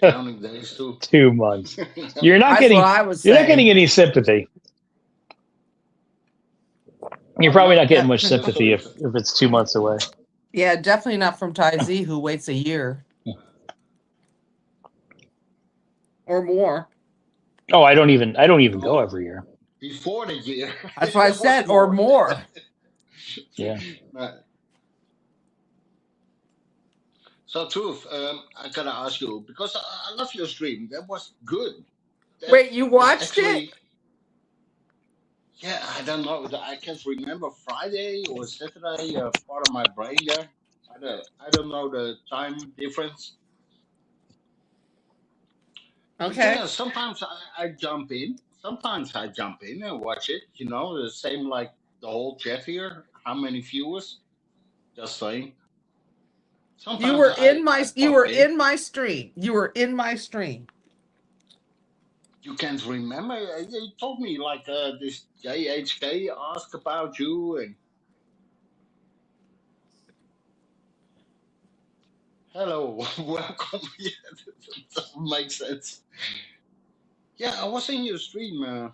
Counting days too. 2 months. That's what I was You're not getting saying. any sympathy. You're Oh probably no, not getting That, much sympathy definitely. if it's 2 months away. yeah, definitely not from Ty Z, who waits a year or more. Oh, I don't even go No, every year. before the year, That's what I that was said, or more. more. Yeah. Nah, so, Truth, I gotta ask you because I love your stream. That was good. That Wait, you was watched it? actually, yeah. I don't know. I can't remember Friday or Saturday. Part of my brain there. I don't know the time difference. But Okay. yeah, sometimes I jump in sometimes I jump in and watch it. You know, the same like the whole chat here. How many viewers? Just saying. You Sometimes were in I my you pop were in. in my stream. You were in my stream. You can't remember. You told me like this JHK asked about you and hello, welcome. Yeah, that doesn't make sense. Yeah, I was in your stream.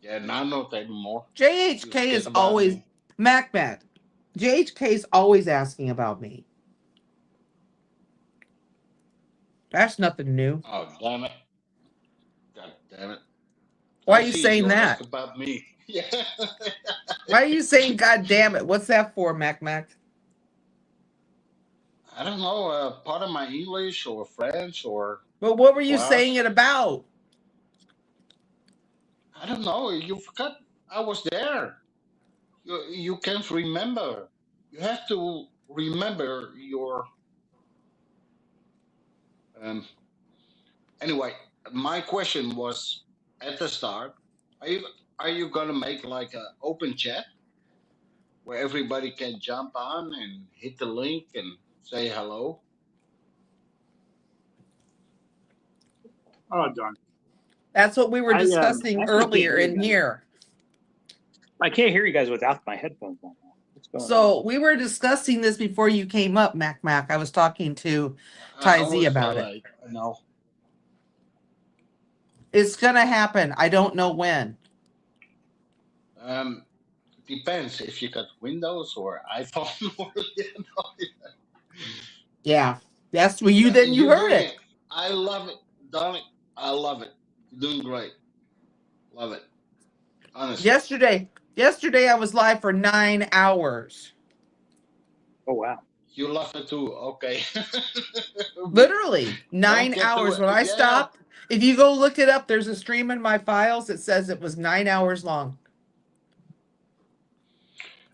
Yeah, now not anymore. You JHK forget is about always me. MacBat. JHK is always asking about me. That's nothing new. Oh, damn it. God damn it. Why I are you see saying you that? ask about me. Yeah. Why are you saying God damn it? What's that for, Mac? I don't know, part of my English or French or But what were you saying class. it about? I don't know. You forgot I was there. You can't remember. You have to remember your. Um, anyway, my question was at the start. Are you are you gonna make like an open chat where everybody can jump on and hit the link and say hello? Oh, darn. That's what we were I discussing actually can't earlier hear you in guys. here. I can't hear you guys without my headphones on. What's going on? So we were discussing this before you came up, Mac. I was talking to I Ty Z always about stay it. late. I know. It's gonna happen. I don't know when. Um, depends if you got Windows or iPhone. Or, you know. Yeah. That's what you then you You're heard doing it. it. I love it, darling. I love it. You're doing great. Love it. Honestly. Yesterday I was live for 9 hours. Oh, wow. You love it too. Okay. Literally Don't nine get to hours. it. When I Yeah. stopped, if you go look it up, there's a stream in my files that says it was 9 hours long.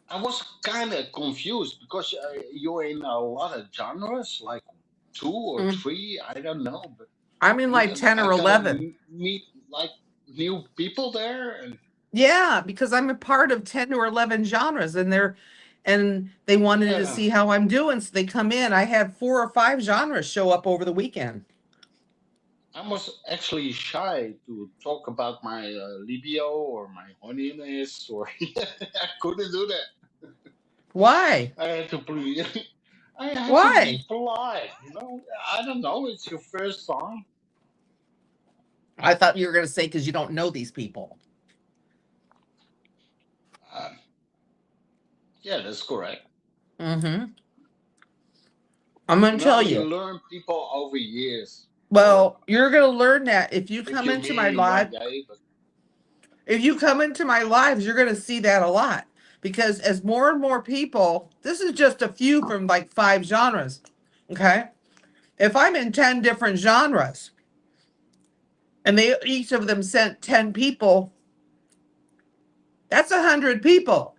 I was kind of confused because you're in a lot of genres, like two or Mm. three. I don't know, but I'm in and like 10 I or gotta 11. meet like new people there, and Yeah, because I'm a part of 10 or 11 genres and they wanted to yeah. see how I'm doing. So they come in. I had 4 or 5 genres show up over the weekend. I was actually shy to talk about my libido or my horniness, or I couldn't do that. Why? I had to be, I had to Why? be polite, you know. I don't know. It's your first song. I thought you were going to say because you don't know these people. Um, yeah, that's correct. Mm-hmm. I'm going You to know, tell you you. learn people over years, or Well, you're going to learn that if you with come you into my meeting live. one day, but If you come into my lives, you're going to see that a lot because as more and more people, this is just a few from like 5 genres. Okay. If I'm in 10 different genres and they each of them sent 10 people, that's 100 people.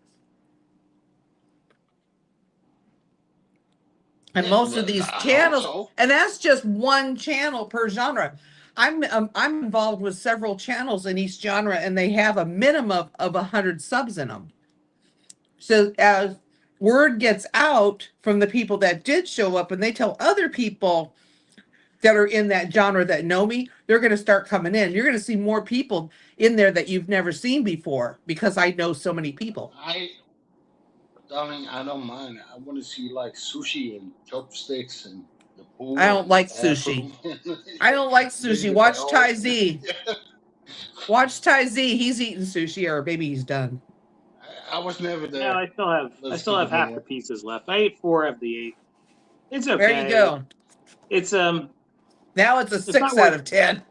And yeah, most of well, these I hope channels, so. and that's just one channel per genre. I'm involved with several channels in each genre, and they have a minimum of 100 subs in them. So as word gets out from the people that did show up, and they tell other people that are in that genre that know me, they're going to start coming in. You're going to see more people in there that you've never seen before because I know so many people. Darling, I don't mind. I want to see like sushi and chopsticks and the I pool don't and the like sushi. bathroom. I don't like Ring sushi. the Watch Ty bells. Z. Watch Ty Z. He's eating sushi, or maybe he's done. I was never No, there. I Let's still keep have it half the real. pieces left. I ate 4 of the 8. It's There you okay. go. It's Now it's a it's not 6 out worth. of 10.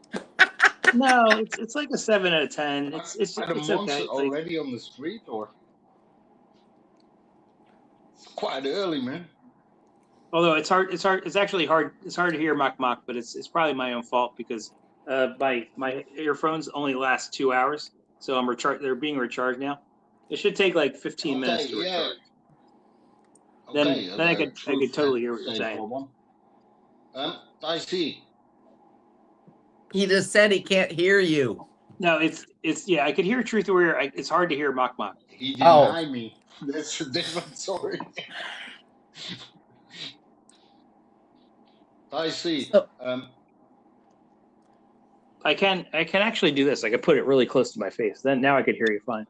No, it's like a 7 out of 10. Are the It's monks okay. Like, already on the street, or it's quite early, man? although it's actually hard. It's hard to hear Mach, but it's probably my own fault because my earphones only last 2 hours, so they're being recharged now. It should take like 15 minutes Okay, to yeah. recharge. Okay, Then I could truth totally hear what you're say the saying. problem. I see. He just said he can't hear you. No, it's yeah. I could hear Truth Warrior. It's hard to hear Mach Mach. He Oh. denied me. That's a different story. I see. So- I can actually do this. I could put it really close to my face. Then now I could hear you fine.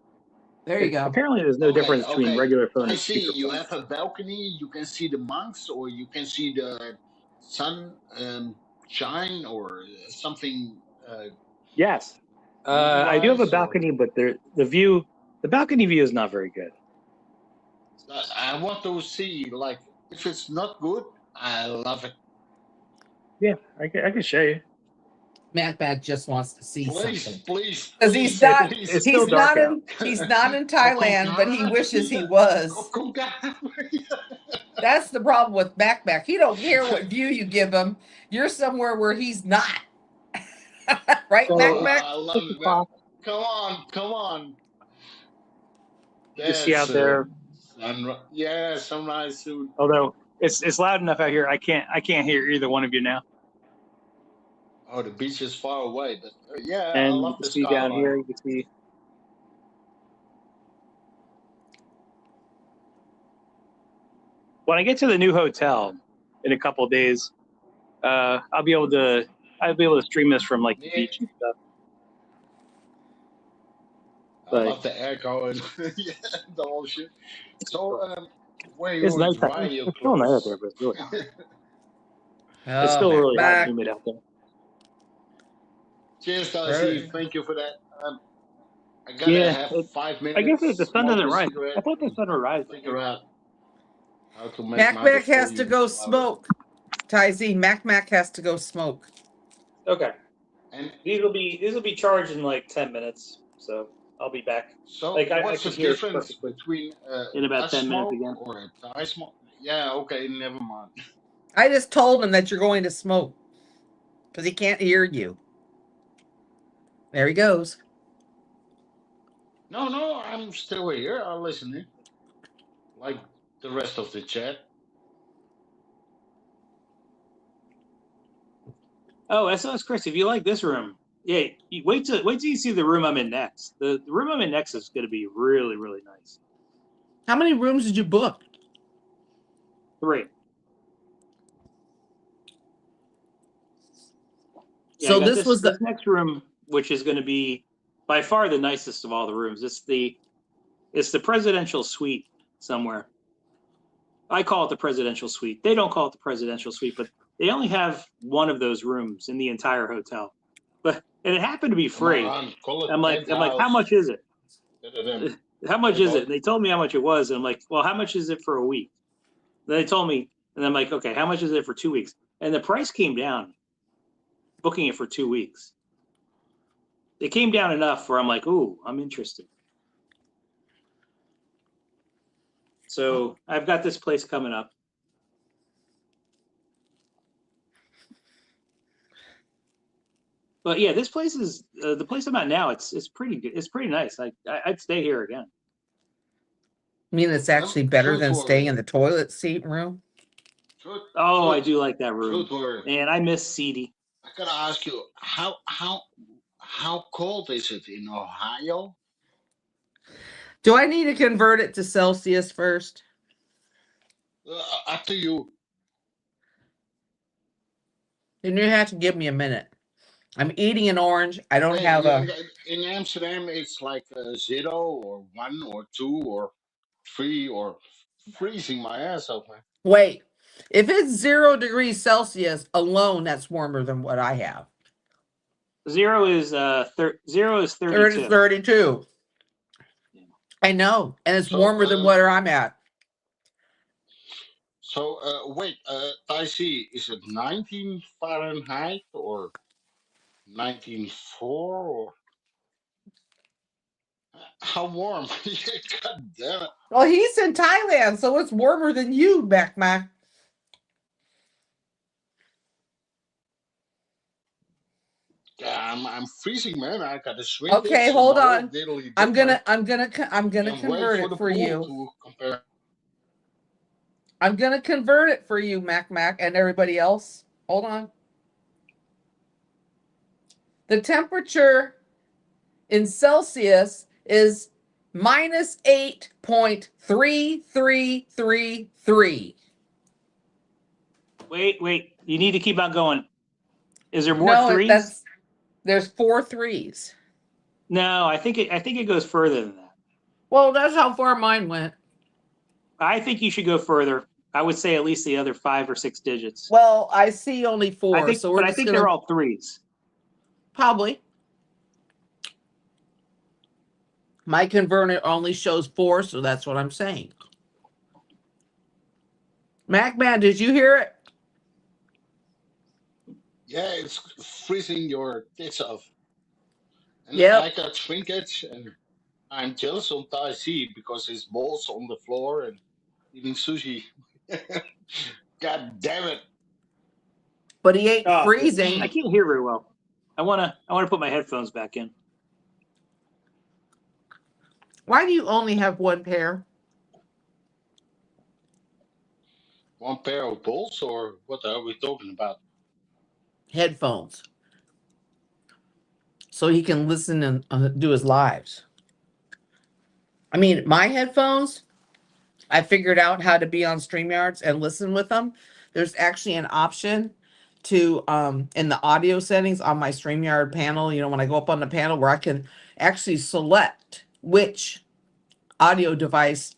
There you go. Apparently, there's no difference between regular phone I and see. You speakerphone. have a balcony. You can see the monks, or you can see the sun shine, or something. Yes, I do have a Moonrise, or- balcony, but the balcony view is not very good. I want to see. Like, if it's not good, I love it. Yeah, I can show you. Matt just wants to see Please, something. please, Because please, he's not please, It's still he's please. dark not out. in he's not in Thailand, but he wishes he was. That's the problem with Mac. He don't care what view you give him. You're somewhere where he's not. Right, So, Mac? I love it, man. Come on. You see out there. Sunrise soon. Although it's loud enough out here, I can't hear either one of you now. Oh, the beach is far away, but yeah, I And love you the can see down skyline. here. You can see. When I get to the new hotel in a couple of days, I'll be able to stream this from like the beach and stuff. I love the echo and yeah, the whole shit. So, when It's you nice. dry your It's still nice out there, clothes, but it's really hot. Oh, It's still really hot and Mac. humid out there. cheers, Darcy. Thank you for that. I gotta Yeah, have 5 minutes. I guess the sun smoke doesn't a rise. cigarette, I thought the and sun would rise. figure out how to make Mac my has to volume go louder. smoke. Ty Z, Mac has to go smoke. Okay. And These will be charged in like 10 minutes, so I'll be back. so, Like, I what's the could hear it difference perfectly. between In about Dutch 10 minutes smoke again. or a Thai smoke? Yeah, okay, never mind. I just told him that you're going to smoke because he can't hear you. There he goes. No, I'm still here. I'm listening. Like the rest of the chat. Oh, SOS Chris, if you like this room, yeah, wait till you see the room I'm in next. The room I'm in next is going to be really, really nice. How many rooms did you book? 3. Yeah, So I got this was this next room, which is going to be by far the nicest of all the rooms. It's the presidential suite somewhere. I call it the presidential suite. They don't call it the presidential suite, but they only have one of those rooms in the entire hotel. And it happened to be free. I'm like, how much is it? How much is it? And they told me how much it was. And I'm like, well, how much is it for a week? Then they told me, and I'm like, okay, how much is it for 2 weeks? And the price came down, booking it for 2 weeks. It came down enough where I'm like, ooh, I'm interested. So I've got this place coming up. But yeah, this place is the place I'm at now. It's pretty good. It's pretty nice. I'd stay here again. I mean, it's actually better than staying in the toilet seat room. Oh, I do like that room. And I miss Seedy. I gotta ask you, how cold is it in Ohio? Do I need to convert it to Celsius first? Up to you. Then you have to give me a minute. I'm eating an orange. I don't have a. In Amsterdam, it's like 0 or 1 or 2 or 3 or freezing my ass off, man. Wait, if it's 0 degrees Celsius alone, that's warmer than what I have. 0 is 32. 32. I know, and it's warmer than where I'm at. So wait, Taisi, is it 19 Fahrenheit or 1904 or how warm? God damn it! Well, he's in Thailand, so it's warmer than you, Mac. Yeah, I'm freezing, man. I got to swim. Okay, hold on. I'm gonna convert it for you. I'm gonna convert it for you, Mac, and everybody else. Hold on. The temperature in Celsius is minus 8.3333. Wait. You need to keep on going. Is there more No, threes? there's 4 threes. No, I think it goes further than that. Well, that's how far mine went. I think you should go further. I would say at least the other 5 or 6 digits. Well, I see only 4, I think, so we're but I just think gonna they're all threes. probably. My converter only shows 4, so that's what I'm saying. MacMan, did you hear it? Yeah, it's freezing your tits off. And I Yep. got trinkets, and I'm jealous of Tai C because his balls on the floor and eating sushi. God damn it! But he ain't I freezing. can't hear very well. I wanna put my headphones back in. Why do you only have one pair? One pair of balls, or what are we talking about? Headphones. So he can listen and do his lives. I mean, my headphones, I figured out how to be on StreamYards and listen with them. There's actually an option to in the audio settings on my StreamYard panel, when I go up on the panel where I can actually select which audio device,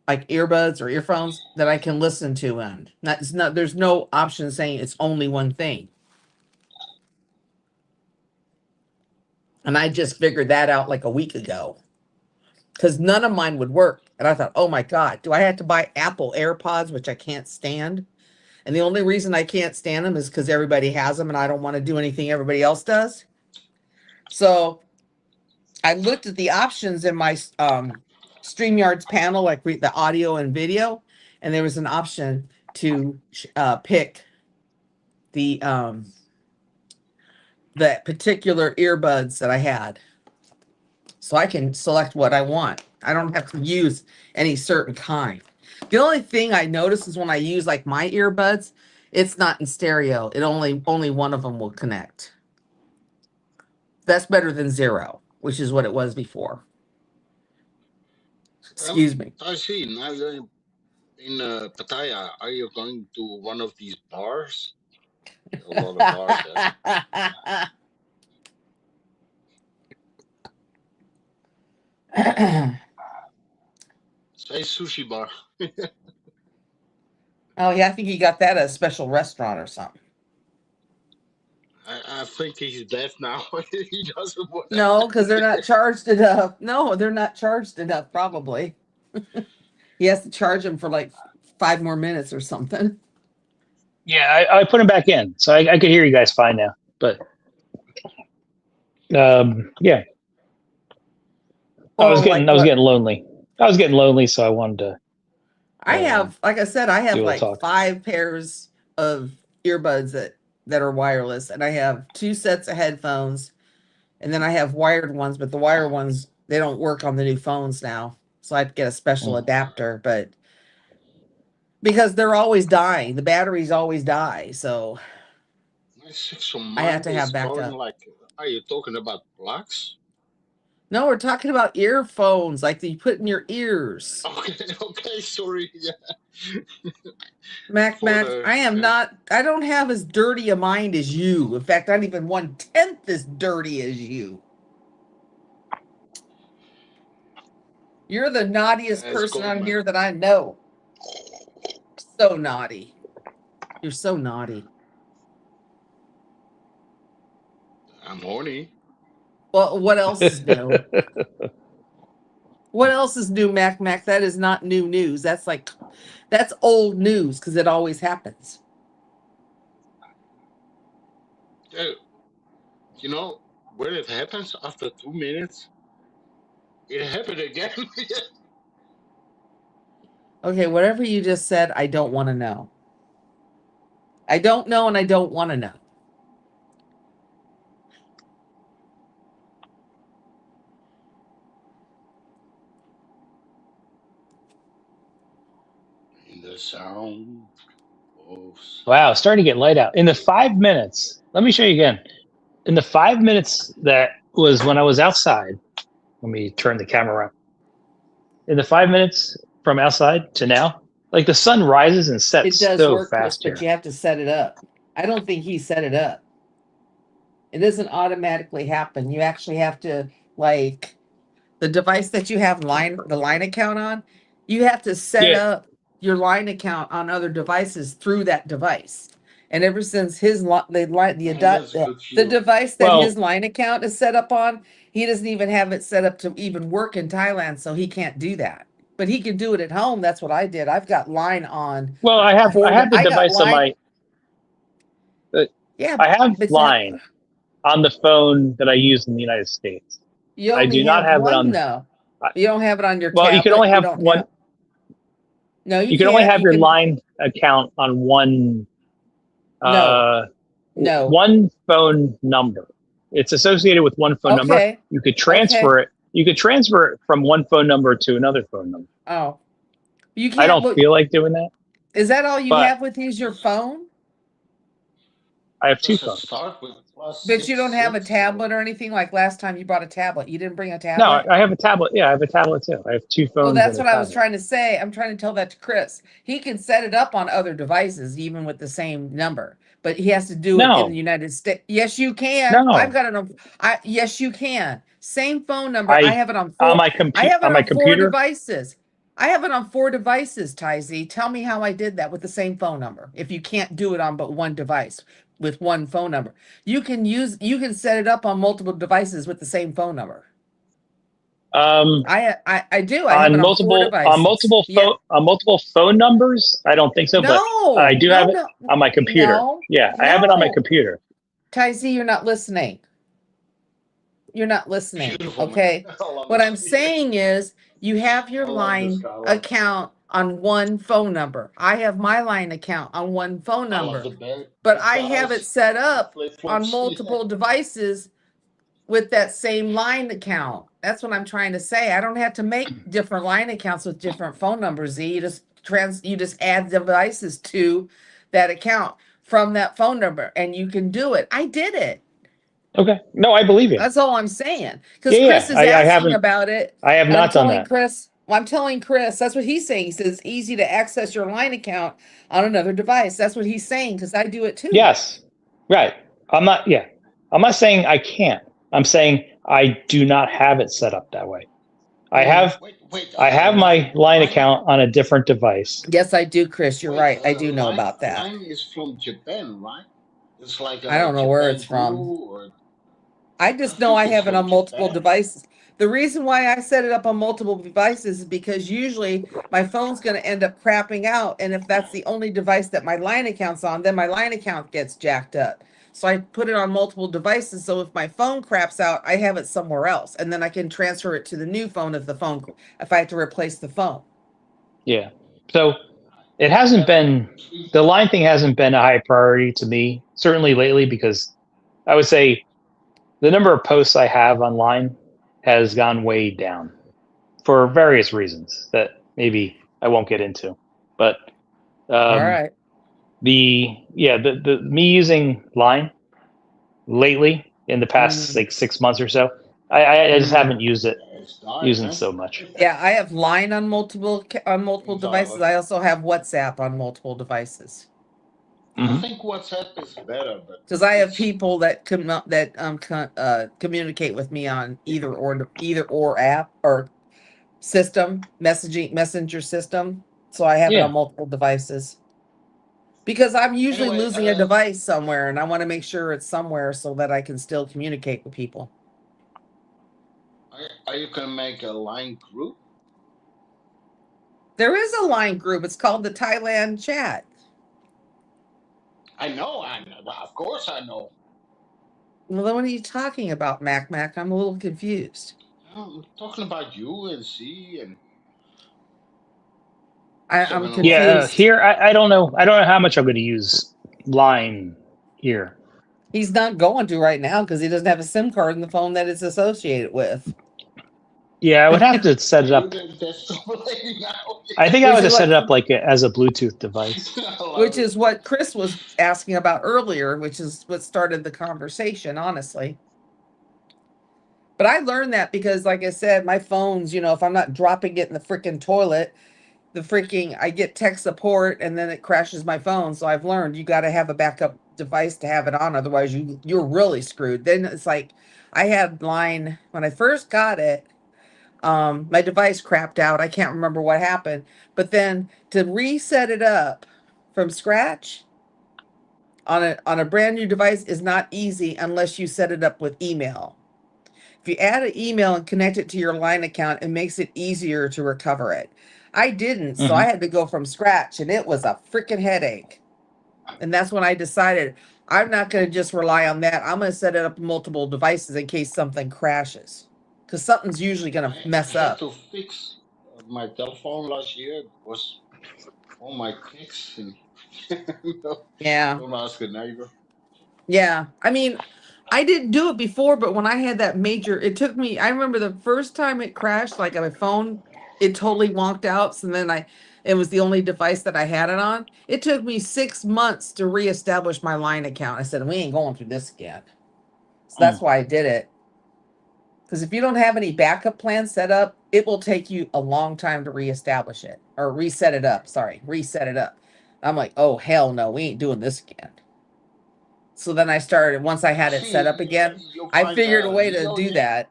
like earbuds or earphones, that I can listen to in. That's not There's no option saying it's only one thing. And I just figured that out like a week ago. Because none of mine would work. And I thought, oh my God, do I have to buy Apple AirPods, which I can't stand? And the only reason I can't stand them is because everybody has them and I don't want to do anything everybody else does. So I looked at the options in my StreamYards panel, like the audio and video, and there was an option to pick the particular earbuds that I had. So I can select what I want. I don't have to use any certain kind. The only thing I notice is when I use like my earbuds, it's not in stereo. It only one of them will connect. That's better than 0, which is what it was before. Excuse me. I see. Now you're in Pattaya. Are you going to one of these bars? A lot of bars there. Say sushi bar. Oh yeah, I think he got that at a special restaurant or something. I think he's deaf now. He doesn't want to. No, because they're not charged enough. No, they're not charged enough, probably. He has to charge him for like 5 more minutes or something. Yeah, I put him back in, so I could hear you guys fine now. But yeah, I was Well, like getting what? lonely. I was getting lonely, so I wanted to I have, like I said, I have do a like talk. 5 pairs of earbuds that are wireless, and I have 2 sets of headphones, and then I have wired ones, but the wired ones, they don't work on the new phones now. So I have to get a special adapter, but because they're always dying, the batteries always die, so My sexual I have mind to have is going backup. like, are you talking about plugs? No, we're talking about earphones, like that you put in your ears. Okay, sorry. Yeah. Mac, I don't have as dirty a mind as you. In fact, not even 1/10 as dirty as you. You're the naughtiest It's person on Goldman. here that I know. So naughty. You're so naughty. I'm horny. Well, what else is new? What else is new, Mac? That is not new news. That's old news because it always happens. You know, when it happens after 2 minutes, it happened again. Okay, whatever you just said, I don't want to know. I don't know and I don't want to know. In the sound of Wow, it's starting to get light out. In the 5 minutes, let me show you again. in the 5 minutes that was when I was outside, let me turn the camera around. In the 5 minutes from outside to now, like the sun rises and It sets does so work, Chris, fast but here. you have to set it up. I don't think he set it up. It doesn't automatically happen. You actually have to, like, the device that you have the line account on, you have to set Yeah. up your line account on other devices through that device. And ever since his That's good for the you. device that his Well, line account is set up on, he doesn't even have it set up to even work in Thailand, so he can't do that. But he can do it at home. That's what I did. I've got line on I have the I got device on line. my. Uh, Yeah, I have but line on the phone that I use in the United States. you I only do not have have it one on. though. You don't have it on your Well, you can tablet. only You have don't one. have. No, you You can only can't. have You your can. line account on one No, uh, no. one phone number. It's associated with one phone number. Okay. You could Okay. transfer it. You could transfer it from one phone number to another phone number. Oh, you I can't don't look. feel like doing that, Is that all you but have with you is your phone? I have two Does it phones. start with plus But you don't six have a six or? tablet or anything like last time you brought a tablet. You didn't bring a No, tablet? I have a tablet. Yeah, I have a tablet too. I have two Well, phones and that's a what I was tablet. trying to say. I'm trying to tell that to Chris. He can set it up on other devices, even with the same number, but he has to do it in the No, United States. Yes, you can. I've no. got it on. Yes, you can. Same phone number. I have it on four. I have it On my on four computer. devices. I have it on four devices, Ty. Tell me how I did that with the same phone number. If you can't do it on but one device with one phone number, you can set it up on multiple devices with the same phone number. Um, I do. I have it on four devices. Yeah. on multiple phone numbers. I don't think so, but I No, do no, have it no, on my computer. no, Yeah, I have it on my no. computer. Ty, you're not listening. You're not listening. Beautiful, man. Okay. I love What I'm it. saying is you have your I love this line guy. I love it. account on one phone number. I have my line account on one phone I love number, the bad, but bad I have it guys set with up flip on flops. multiple devices with that same line account. That's what I'm trying to say. I don't have to make different line accounts with different phone numbers. Z. You just add devices to that account from that phone number and you can do it. I did it. Okay. No, I believe you. That's all I'm saying. Because Yeah, Chris yeah. is I asking haven't. about it. I have And not done that. I'm telling Chris, that's what he's saying. He says it's easy to access your line account on another device. That's what he's saying because I do it too. Yes. Right. I'm not. Yeah. I'm not saying I can't. I'm saying I do not have it set up that way. I have. Wait. I have my line account on a different device. Yes, I do, Chris. You're Wait. right. I do know about that. Line is from Japan, right? It's like I a don't know where it's Japan from. Blue, or I I just know think I it's have it from on multiple Japan. devices. The reason why I set it up on multiple devices is because usually my phone's going to end up crapping out. And if that's the only device that my line account's on, then my line account gets jacked up. So I put it on multiple devices. So if my phone craps out, I have it somewhere else. And then I can transfer it to the new phone if I have to replace the phone. Yeah. So it hasn't been. The line thing hasn't been a high priority to me, certainly lately, because I would say the number of posts I have online has gone way down for various reasons that maybe I won't get into. But All um, right. the me using Line lately in the past Mm, like 6 months or so, I just mm. haven't used it It's dying, using man. so much. Yeah, I have Line on multiple devices. Exactly. I also have WhatsApp on multiple devices. I Hmm. think WhatsApp is better, but Because I have it's people that communicate with me on either or app or system messenger system. So I have it on Yeah. multiple devices because I'm usually anyway. losing a device somewhere, and I want to make sure it's somewhere so that I can still communicate with people. Are you gonna make a line group? There is a Line group. It's called the Thailand Chat. I know. Of course, I know. Well, then what are you talking about, Mac? I'm a little confused. I'm talking about you and C and I'm 701. Yeah. confused. Here, I don't know. I don't know how much I'm going to use Line here. He's not going to right now because he doesn't have a SIM card in the phone that it's associated with. Yeah, I would have to set it You up. did this so late now. I think I Which would is have set it what up like as a Bluetooth device. I love which it. is what Chris was asking about earlier, which is what started the conversation, honestly. But I learned that because, like I said, my phone's, if I'm not dropping it in the freaking toilet, I get tech support and then it crashes my phone. So I've learned you got to have a backup device to have it on. Otherwise, you're really screwed. Then it's like I had line when I first got it. My device crapped out. I can't remember what happened, but then to reset it up from scratch on a brand new device is not easy unless you set it up with email. If you add an email and connect it to your line account, it makes it easier to recover it. I didn't, so I Hmm. had to go from scratch, and it was a freaking headache. And that's when I decided I'm not going to just rely on that. I'm going to set it up multiple devices in case something crashes, because something's usually going to I mess had up. to fix my telephone last year because all my texts and Yeah. don't ask a neighbor. Yeah. I mean, I didn't do it before, but when I had that major, it took me, I remember the first time it crashed, like my phone, it totally wonked out. So then it was the only device that I had it on. It took me 6 months to reestablish my line account. I said, we ain't going through this again. So that's why I did it. Because if you don't have any backup plans set up, it will take you a long time to reestablish it or reset it up. Sorry, reset it up. I'm like, oh, hell no, we ain't doing this again. So then I started, once I I had it set up see again, you I find figured a way to Leo. do that.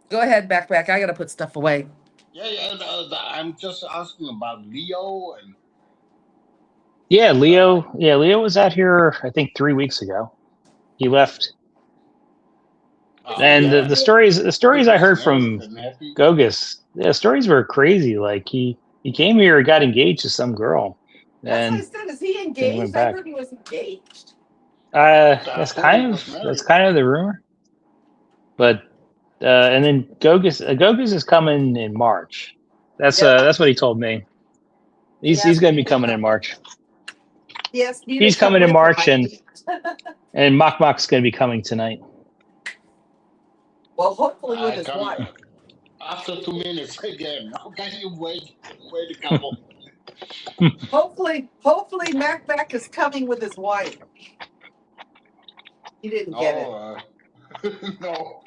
Go ahead, backpack. I got to put stuff away. Yeah. I'm just asking about Leo and Yeah, uh, Leo. Yeah, Leo was out here. I think 3 weeks ago. He left, and the, yeah, the stories the he stories I was heard married from and happy. Gogus, the stories were crazy. Like he came here, got engaged to some girl, That's what I and said. Is he then he went engaged? I back. heard he was engaged. I That's thought he kind of was that's married. kind of the rumor. But and then Gogus is coming in March. Yep. That's what he told me. He He's asked going to me be to coming in come. March. He asked me to He's come coming in with him. March, and Mok Mok's going to be coming tonight. Well, hopefully with I his come wife. after 2 minutes again. Okay, you wait a couple. Hopefully Macback is coming with his wife. He didn't get it. No, no.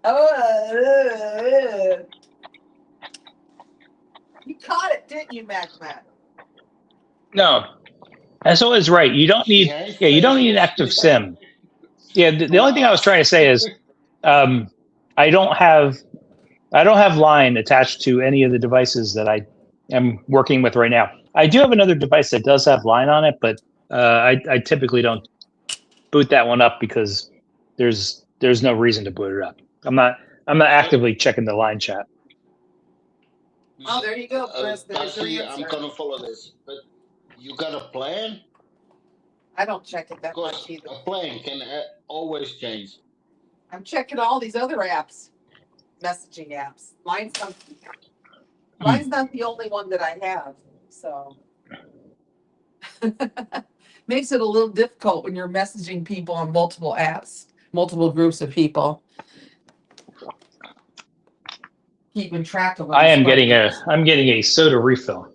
Oh, you caught it, didn't you, Macback? No, that's always right. You don't She need ain't yeah, you don't fast need an as active me. sim. Yeah, the only thing I was No. trying to say is um, I don't have line attached to any of the devices that I am working with right now. I do have another device that does have line on it, but I typically don't boot that one up because there's no reason to boot it up. I'm not So, actively checking the line chat. Oh, there you go, Chris. I There's your see. I'm answer. gonna follow this, but you got a plan I don't check it that much because either. a plan can always change. I'm checking all these other apps, messaging apps. Mine's not the only one that I have, so makes it a little difficult when you're messaging people on multiple apps, multiple groups of people. Keeping track of them is quite I'm getting a soda refill.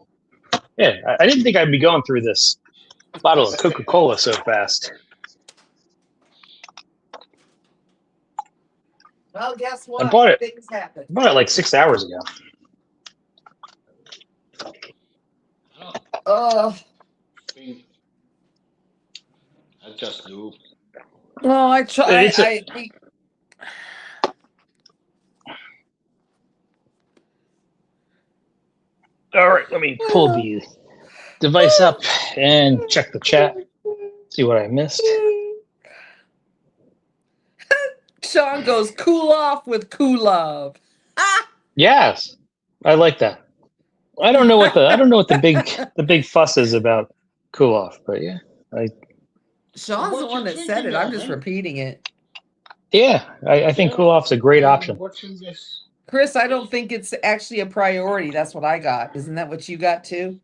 Yeah, I didn't think I'd be going through this bottle of Coca-Cola so fast. well. Guess I what? Things happen. bought it like 6 hours ago. Oh, I just do. no, I try. It's a, all right. Let me pull the device up and check the chat. See what I missed. Sean goes cool off with cool love. Yes, I like that. I don't know what the big fuss is about cool off, but yeah, Sean's the What one you that said drinking, it. I'm just Evan? repeating it. I think Yeah, cool off's a great I'm option. watching this. Chris, I don't think it's actually a priority. That's what I got. Isn't that what you got too?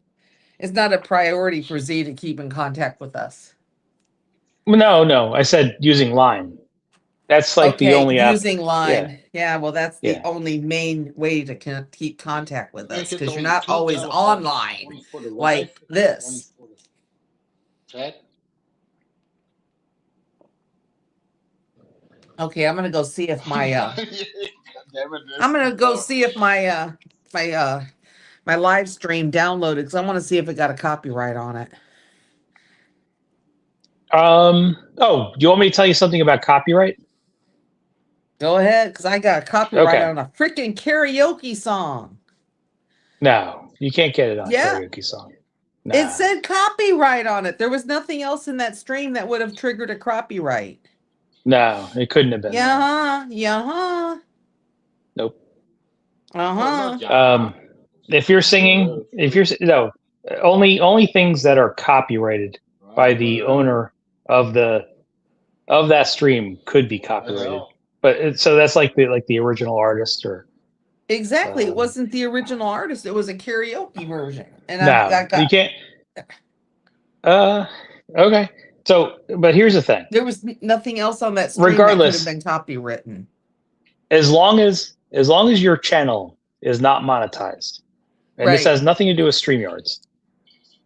It's not a priority for Z to keep in contact with us. No, I said using line. That's like the Okay, only app. using Yeah, line. Yeah, well, that's the yeah. only main way to keep contact with us Make it because you're on not two always telephones. online One for the wife like and one this. for the chat. Okay, I'm gonna go see if my God damn it, I'm this gonna go no. see if my my live stream downloaded because I want to see if it got a copyright on it. Oh, do you want me to tell you something about copyright? Go ahead, because I got a copyright Okay. on a freaking karaoke song. No, you can't get it on a Yeah, karaoke song. it Nah, said copyright on it. There was nothing else in that stream that would have triggered a copyright. no, it couldn't have been that. Yeah, yeah, Nope. No, not uh-huh. Yamaha. If you're singing, if you're no, only things that are copyrighted by the owner of that stream could be What the copyrighted. hell? But so that's like the original artist or Exactly. It uh, wasn't the original artist. It was a karaoke version. And I no, you got can't. Uh, okay. So, but here's the thing. there was nothing else on that stream that could have Regardless, been copywritten. as long as your channel is not monetized, and this Right. has nothing to do with StreamYards,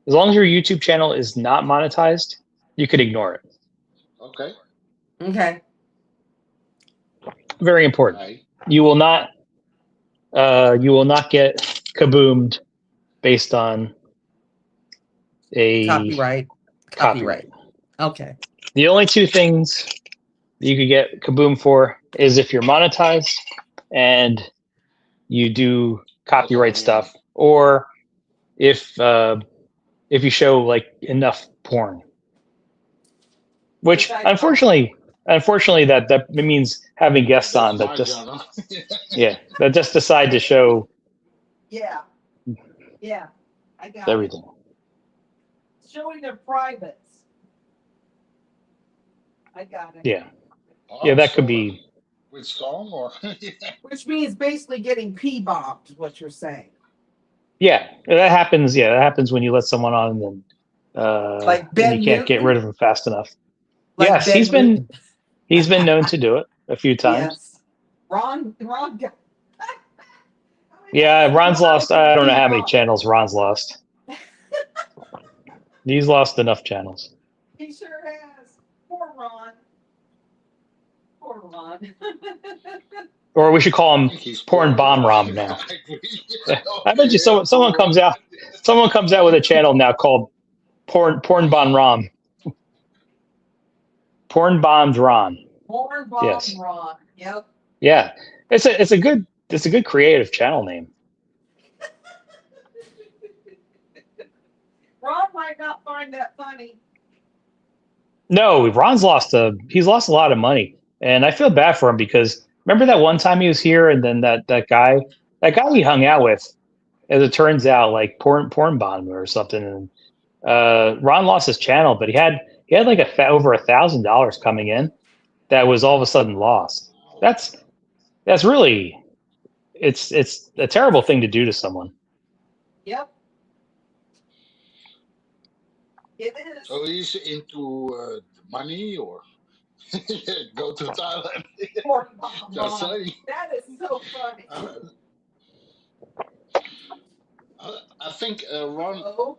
as long as your YouTube channel is not monetized, you could ignore it. Okay. Okay. Very important. Right. You will not get kaboomed based on a Copyright. copyright. Okay. The only two things you could get kaboom for is if you're monetized and you do copyright stuff, or if you show like enough porn. Which unfortunately that means having guests That's on that my just channel. that just decide to show Yeah. Yeah. I got everything. it. Showing their privates. I got it. Yeah. Oh, Yeah, that so could be. with song or Which means basically getting P-bombed, is what you're saying. Yeah, that happens. Yeah, that happens when you let someone on and Like then you Ben can't get Newton? rid of them fast enough. Like Yes, Ben Newton. he's been known to do it a few times. Yes. Ron got Yeah, Ron's lost. I don't know how many P-bombed. channels Ron's lost. He's lost enough channels. He sure has. Poor Ron. Poor Ron. Or we should call him he's Porn poor. Bomb Rom I now. agree. I bet you someone comes out with a channel now called Porn Bomb Rom. Porn Bombed Ron. Porn bomb Yes. Ron. Yep. Yeah. It's a good creative channel name. Ron might not find that funny. No, Ron's he's lost a lot of money. And I feel bad for him because remember that one time he was here and then that guy he hung out with, as it turns out, like porn bomb or something. And Ron lost his channel, but he had like over $1,000 coming in that was all of a sudden lost. That's really it's a terrible thing to do to someone. Yep. It is. So he's into money or go to Thailand. Porn bomb Just Ron. saying. That is so funny. I think Ron. Hello?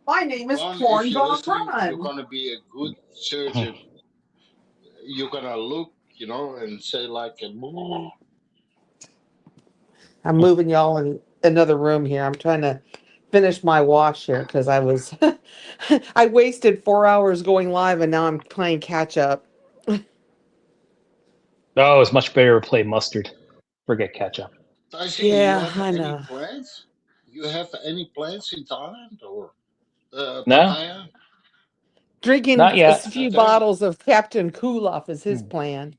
My name is Ron, if Porn you're Bomb listening, you're Ron. gonna be a good surgeon. You're gonna look, and say like a. I'm moving y'all in another room here. I'm trying to finish my wash here because I wasted 4 hours going live and now I'm playing catch up. Oh, it's much better to play mustard. Forget ketchup. Tyson, you Yeah, have I any know. plans? You have any plans in Thailand or No, Pattaya? Drinking not a yet. few Not there. bottles of Captain Kulaf is his plan.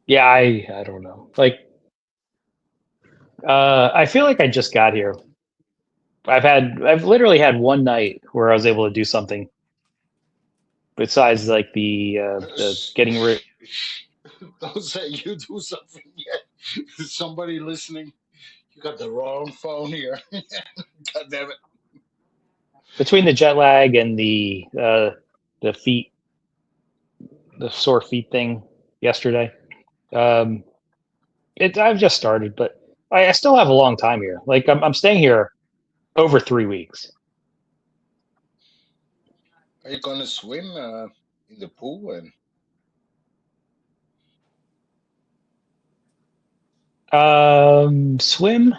Yeah, I don't know. Like, I feel like I just got here. I've literally had one night where I was able to do something besides like the getting rid. Don't say you do something yet. Somebody listening, you got the wrong phone here. God damn it. Between the jet lag and the the sore feet thing yesterday. I've just started, but I still have a long time here. Like I'm staying here over 3 weeks. Are you gonna swim in the pool? And Swim,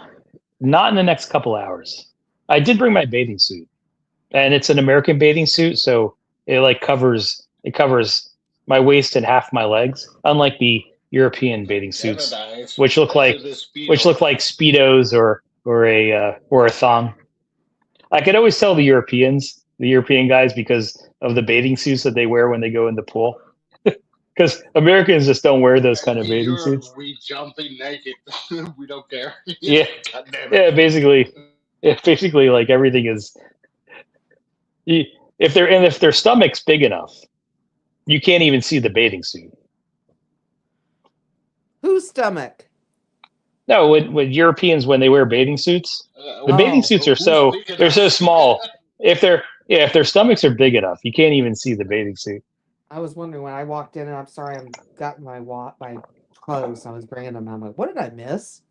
not in the next couple hours. I did bring my bathing suit, and it's an American bathing suit, so it covers my waist and half my legs, unlike the European bathing suits, Canada has which look like the speedo. speedos or a thong. I could always tell the European guys, because of the bathing suits that they wear when they go in the pool. Because Americans just don't wear those kind of In bathing Europe, suits. we jump in naked. We don't care. Yeah, God damn it. yeah, basically, like everything is. If their stomach's big enough, you can't even see the bathing suit. Whose stomach? No, when Europeans, when they wear bathing suits, the bathing Oh. suits are Who's big they're so enough? small. If their stomachs are big enough, you can't even see the bathing suit. I was wondering when I walked in, and I'm sorry, I'm got my clothes. I was bringing them. I'm like, what did I miss?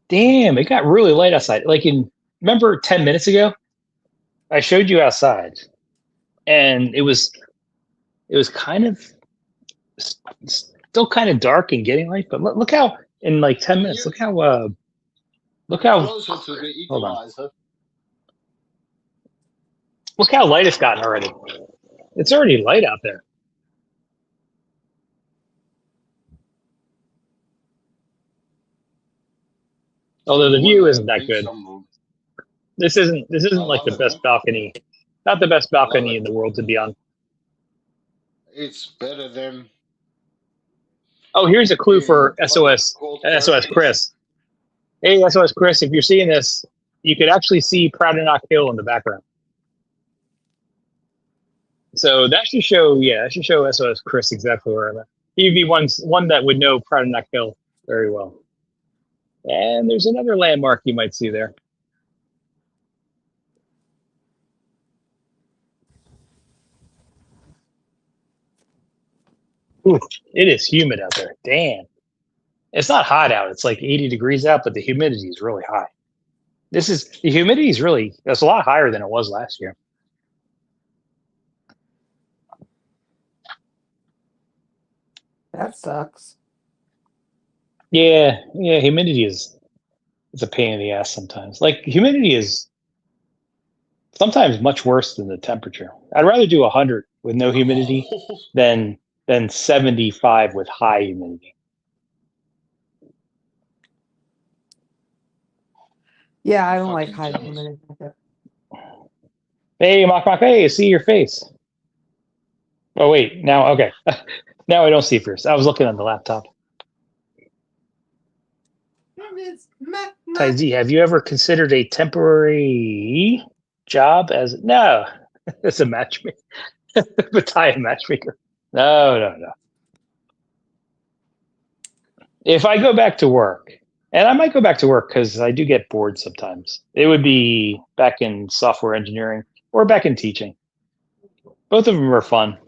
Damn, it got really light outside. Remember 10 minutes ago, I showed you outside, and it was kind of still kind of dark and getting light. But look how in like 10 minutes, You look how closer to the hold on, equalizer. look how light it's gotten already. It's already light out there. Although the You view wanna isn't that make good. some? This isn't I like love the it, best man. balcony, not the best I love balcony in it. the world to be on. It's better than Oh, here's a clue being in a for fucking cold SOS Turkish. Chris. Hey, SOS Chris, if you're seeing this, you could actually see Pradinac Hill in the background. So that should show, SOS Chris exactly where I'm at. He'd be one that would know Pradinac Hill very well. And there's another landmark you might see there. Ooh, it is humid out there. Damn. It's not hot out. It's like 80 degrees out, but the humidity is really high. The humidity is that's a lot higher than it was last year. That sucks. Yeah, humidity it's a pain in the ass sometimes. Like humidity is sometimes much worse than the temperature. I'd rather do 100 with no humidity than 75 with high humidity. Yeah, I don't like Fucking high jealous. humidity. Hey, Mock, hey, I see your face. Oh wait, now okay. Now I don't see yours. I was looking on the laptop. Tai Z, have you ever considered a temporary job as no? As a matchmaker, pattaya matchmaker. No. If I go back to work, and I might go back to work because I do get bored sometimes, it would be back in software engineering or back in teaching. Both of them are fun.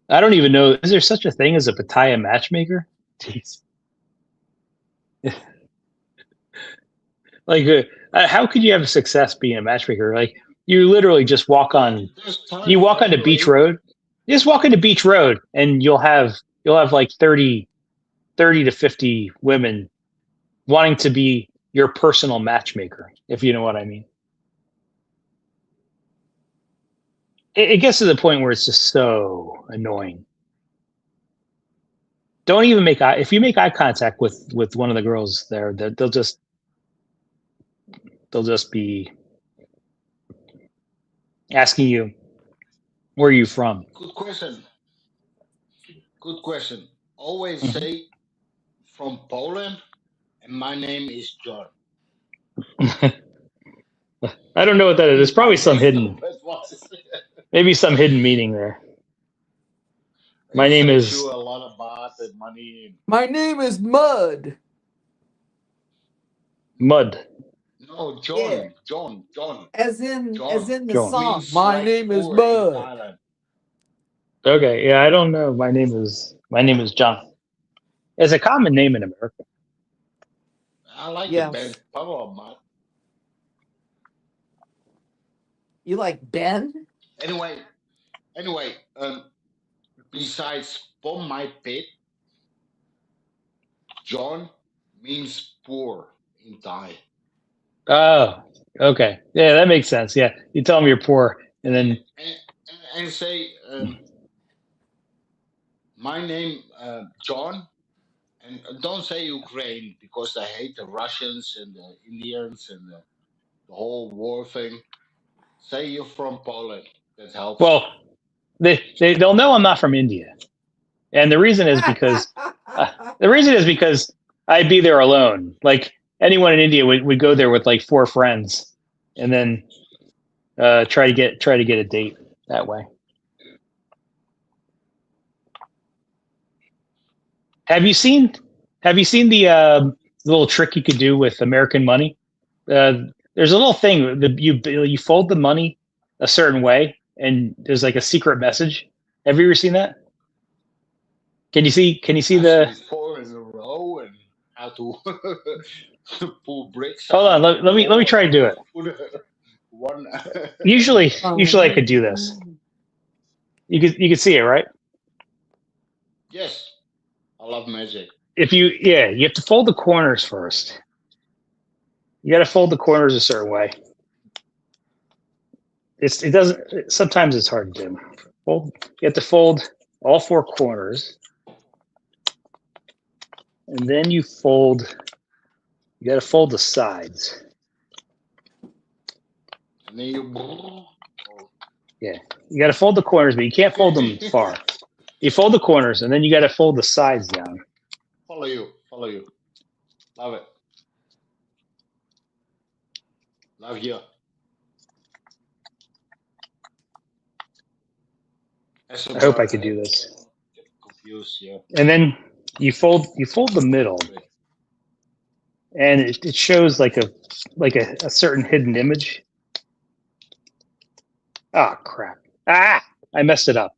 I don't even know. Is there such a thing as a pattaya matchmaker? Jeez. How could you have success being a matchmaker? Like, you literally just walk on the beach road. You just walk into Beach Road, and you'll have like 30 to 50 women wanting to be your personal matchmaker, if you know what I mean. It gets to the point where it's just so annoying. Don't even if you make eye contact with one of the girls there, they'll just be asking you, where are you from? Good question. Good question. Always Mhm. say from Poland, and my name is John. I don't know what that is. There's probably some That's hidden, the best one. maybe some hidden meaning there. My It name saves is you a lot of baht and money. My name is Mud. Mud. No, Yeah. John. As in the John. song. Means My like name is poor in Mud. Thailand. Okay, yeah, I don't know. My name is John. It's a common name in America. I like it, Ben. Yes. Power, man. You like Ben? Anyway, besides bomb my pit, John means poor in Thai. Oh, okay. Yeah, that makes sense. Yeah, you tell them you're poor, and then And say, my name, John, and don't say Ukraine because I hate the Russians and the Indians and the whole war thing. Say you're from Poland. That helps. well, they'll know I'm not from India, and the reason is because I'd be there alone. Like anyone in India would go there with like 4 friends, and then try to get a date that way. Have you seen the little trick you could do with American money? There's a little thing that you fold the money a certain way, and there's like a secret message. Have you ever seen that? Can you see I've seen the? it 4 in a row and how to pull bricks Hold out on, of the let me wall try to do or it. put one. Usually I could do this. You could see it, right? Yes, I love magic. If you have to fold the corners first. You got to fold the corners a certain way. It doesn't. Sometimes it's hard to do. You have to fold all 4 corners, and then you fold. You got to fold the sides. And then you. Yeah, you got to fold the corners, but you can't fold them far. You fold the corners, and then you got to fold the sides down. Follow you. Love it. Love you. I hope I could do this. Get confused, yeah. And then you fold the middle, and it shows like a certain hidden image. Oh crap! Ah, I messed it up.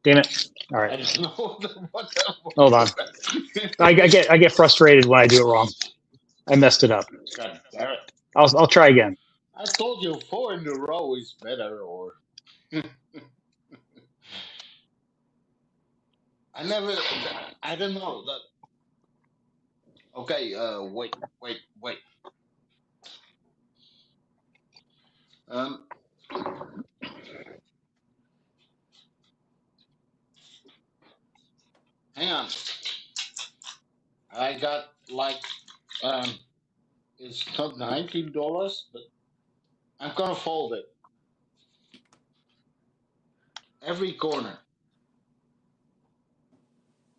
Damn it! All I right, don't know what the. hold on. I get frustrated when I do it wrong. I messed it up. God damn it! I'll try again. I told you 4 in a row is better, or. I don't know that. Okay, wait. Um, hang on. I got like, it's not $19, but I'm gonna fold it. Every corner.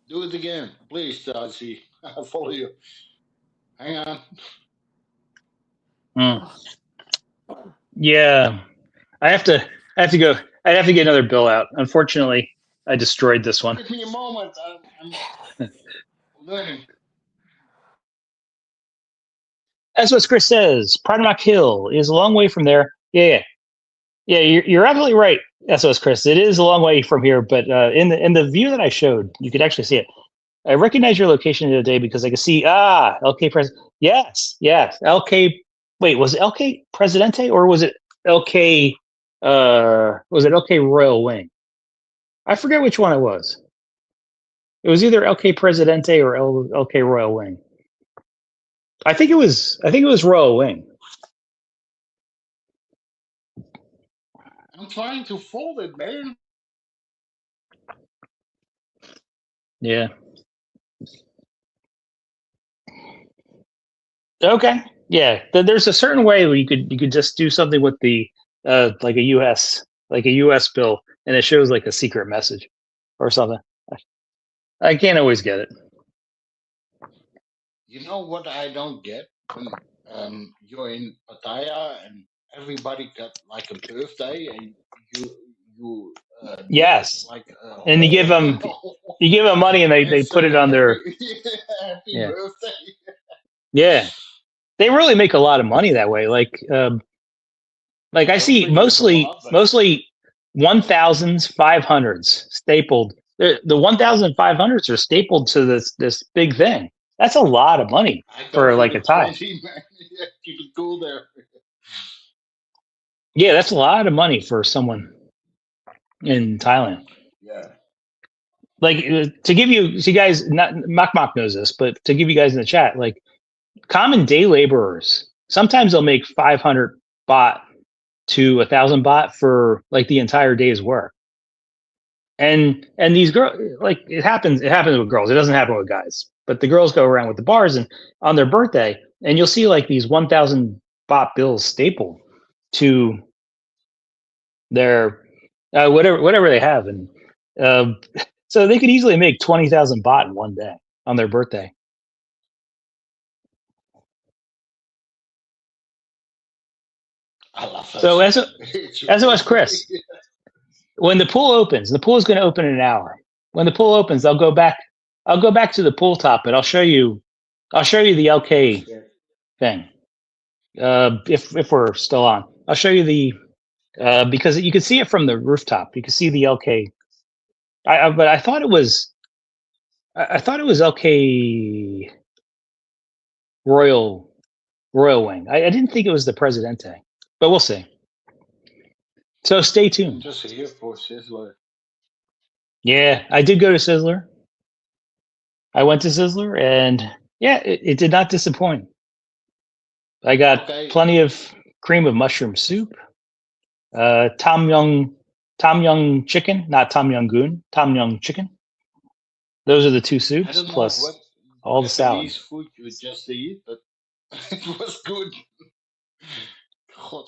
Do it again, please, Darcy. I'll follow you. Hang on. Yeah, I have to go. I'd have to get another bill out. Unfortunately, I destroyed this one. Give me a moment. I'm learning. That's what Chris says. Pronomac Hill is a long way from there. Yeah. You're absolutely right. That's what Chris. It is a long way from here, but in the view that I showed, you could actually see it. I recognize your location the other day because I could see LK Yes. LK. Wait, was it LK Presidente or was it LK? Was it LK Royal Wing? I forget which one it was. It was either LK Presidente or LK Royal Wing. I think it was Royal Wing. I'm trying to fold it, man. Yeah. Okay. Yeah. There's a certain way where you could just do something with the like a US bill, and it shows like a secret message or something. I can't always get it. You know what I don't get? you're in Pattaya and everybody got like a birthday, and you make Yes, like a and you give whole them money, and and they put it say on their happy yeah birthday. yeah. They really make a lot of money that way. Like I I don't see think it's a lot, but mostly 1,500s stapled. The 1,500s are stapled to this big thing. That's a lot of money I go for for like the a tie. 20, man. Yeah, keep it cool there. Yeah, that's a lot of money for someone in Thailand. Yeah. Like to give you, so you guys, not Mak Mak knows this, but to give you guys in the chat, like common day laborers, sometimes they'll make 500 baht to 1,000 baht for like the entire day's work. And these girls, like it happens with girls. It doesn't happen with guys. But the girls go around with the bars and on their birthday, and you'll see like these 1,000 baht bills stapled to their whatever they have, and uh, so they could easily make 20,000 baht in one day on their birthday. I love that So shit. It's SOS crazy. Chris, when the pool opens, the pool is going to open in an hour. When the pool opens, I'll go back. I'll go back to the pool top, and I'll show you. I'll show you the I'm LK scared. thing. If we're still on, I'll show you the because you can see it from the rooftop. You can see the LK. But I thought it was I thought it was LK Royal Wing. I didn't think it was the Presidente, but we'll see. So stay I'm tuned. just here for Sizzler. Yeah, I did go to Sizzler. I went to Sizzler, and yeah, it did not disappoint. I got Okay. plenty of cream of mushroom soup, tom yum chicken, not tom yum goon, tom yum chicken. Those are the two I soups don't know what plus all the salad. Japanese food you just eat, but it was good.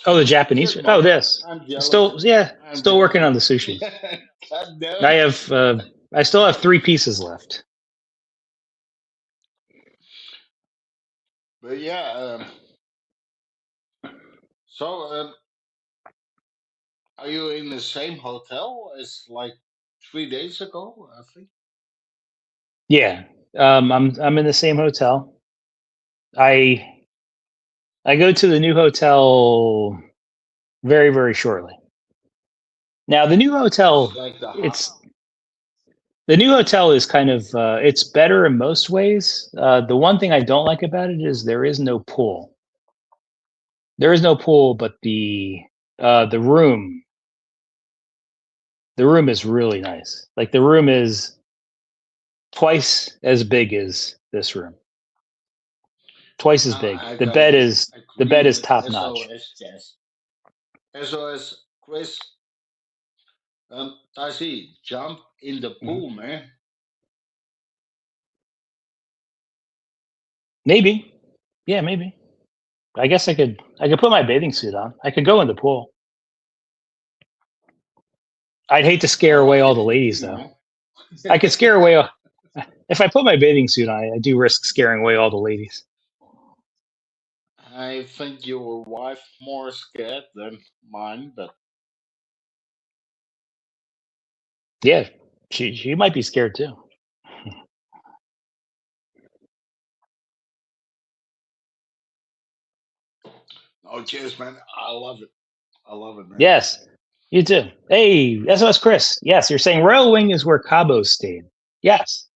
Oh, the Shit, Japanese. Oh, man. this I'm jealous. still, yeah, I'm still jealous, working on man. the sushi. God I damn. have, I still have 3 pieces left. But yeah, so are you in the same hotel as like 3 days ago? I think. Yeah, I'm in the same hotel. I I go to the new hotel very shortly. Now the new It's hotel, like it's the new hotel is kind of it's better in most ways. The one thing I don't like about it is there is no pool. There is no pool, but the room is really nice. Like the room is twice as big as this room. Twice as big. I The gotta bed is agree with top notch. SOS Jazz. SOS Chris, Tazi, jump in the Mhm. pool, man. Maybe, yeah, maybe. I guess I could put my bathing suit on. I could go in the pool. I'd hate to I scare away like all it the in ladies, me, though. man. I could scare away. If I put my bathing suit on, I do risk scaring away all the ladies. I think your wife more scared than mine, but Yeah, she might be scared too. oh, cheers, man. I love it. I love it, man. Yes, you too. Hey, SOS Chris. Yes, you're saying Royal Wing is where Cabo stayed. Yes,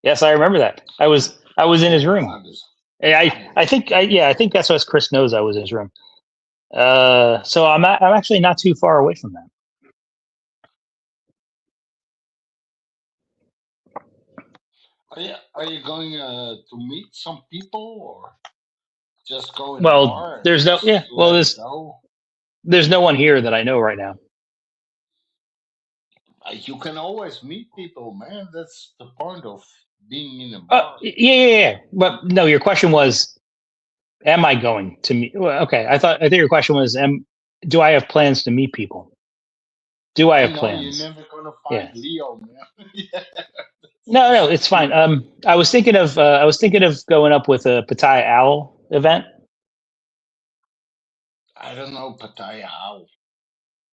yes, I remember that. I was in Shit, his room. I just, Hey, I think SOS Chris knows I was in his room. So I'm actually not too far away from that. are you going to meet some people or just go in a Well, bar and there's no just yeah. Well, let it go? there's no one here that I know right now. You can always meet people, man. That's the point of being in a bar. Yeah. But no, your question was, am I going to meet? Well, okay, I think your question was, do I have plans to meet people? Do I I have know you're plans? never gonna find Yeah. Leo, man. Yeah, No, it's fine. true. I was thinking of going up with a Pattaya Owl event. I don't know Pattaya Owl.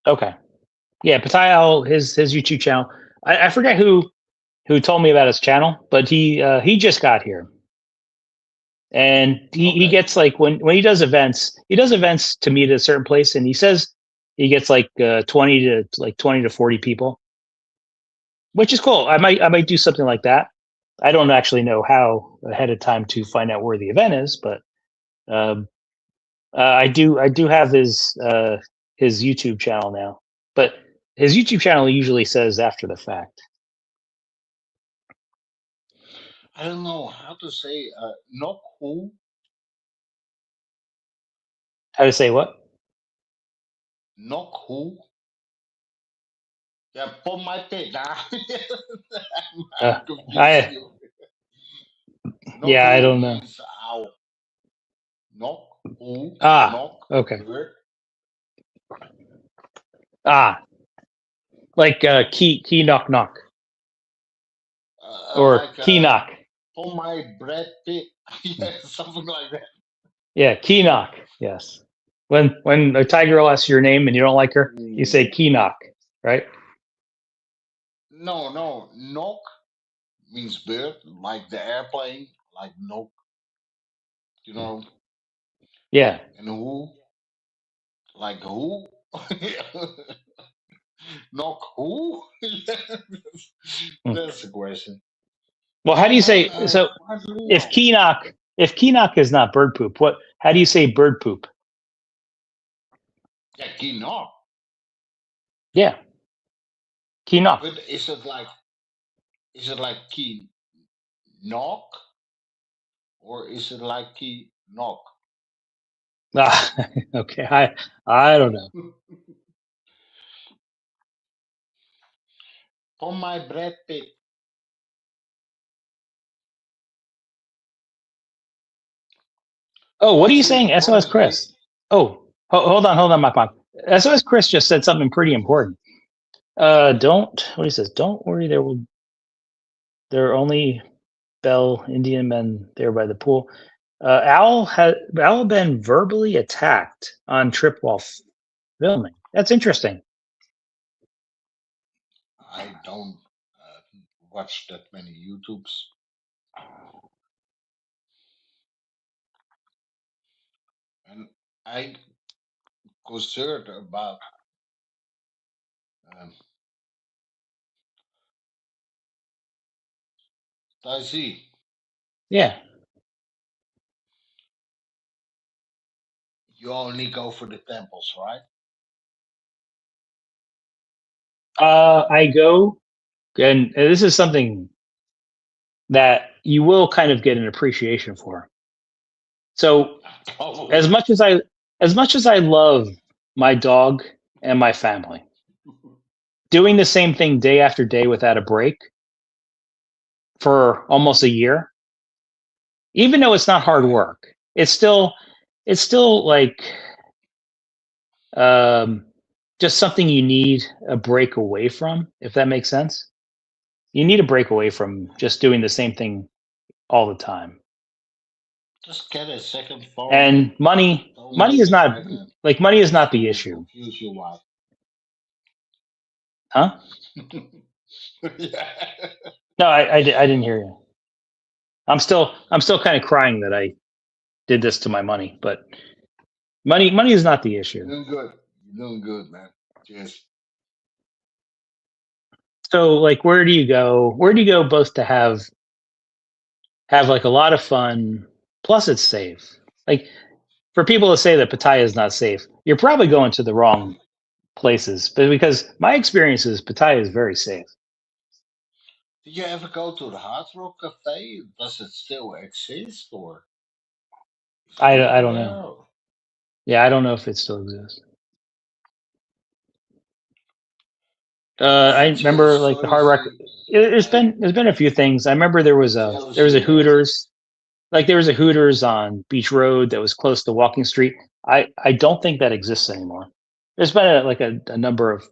Okay. Yeah, Pattaya, his YouTube channel. I forget who told me about his channel, but he just got here. And he Okay. gets like when he does events to meet at a certain place, and he says he gets like 20 to 40 people, which is cool. I might do something like that. I don't actually know how ahead of time to find out where the event is, but um, I do have his YouTube channel now, but his YouTube channel usually says after the fact. I don't know how to say knock who? How to say what? Knock who? Yeah, pom my pit now. Uh, I'm confusing I you. Knock yeah, I who don't know. means owl. Knock who? Ah, Knock okay. bird. Ah, like key knock knock or Like key knock. pom my Brad Pitt. Yeah, something like that. Yeah, key knock. Yes. When a Thai girl asks your name and you don't like her, you say Ooh. key knock, right? No. Knock means bird, like the airplane, like knock, you know, Yeah. and who, like who? Knock who? Hmm. That's the question. Well, how do Yeah, you man. say so? What do you If know? key knock, if key knock is not bird poop, what? How do you say bird poop? Yeah, key knock. Yeah, key knock. But is it like key knock or is it like key knock? Ah, okay. I don't know. For my Brad Pitt. Oh, what are you What's saying? SOS honestly, Chris. Oh, hold on, my pop. SOS Chris just said something pretty important. Don't. What he says? Don't worry. There are only Bell Indian men there by the pool. Owl been verbally attacked on trip while filming. That's interesting. I don't watch that many YouTubes, and I concerned about um, Taizee. Yeah. You only go for the temples, right? I go, and this is something that you will kind of get an appreciation for. So as Probably. much as I as much as I love my dog and my family, doing the same thing day after day without a break for almost a year, even though it's not hard Right. work, it's still like um, just something you need a break away from, if that makes sense. You need a break away from just doing the same thing all the time. Just get a second phone and And don't money make is it not pregnant. money is not I the will issue, confuse your wife. huh? Yeah. No, I didn't hear you. I'm still kind of crying that I did this to my money, but money is not the You're issue. doing good. You're doing good, man. Cheers. So like, where do you go? Where do you go both to have like a lot of fun, plus it's safe. Like for people to say that Pattaya is not safe, you're probably going to the wrong places. But because my experience is Pattaya is very safe. Did you ever go to the Hard Rock Cafe? Does it still exist or is it I not don't know. there? Yeah, I don't know if it still exists. I remember like the Hard Rock. Seriously, There's like been a few things. I remember there was a jealousy of. Hooters. Like there was a Hooters on Beach Road that was close to Walking Street. I don't think that exists anymore. There's been a number of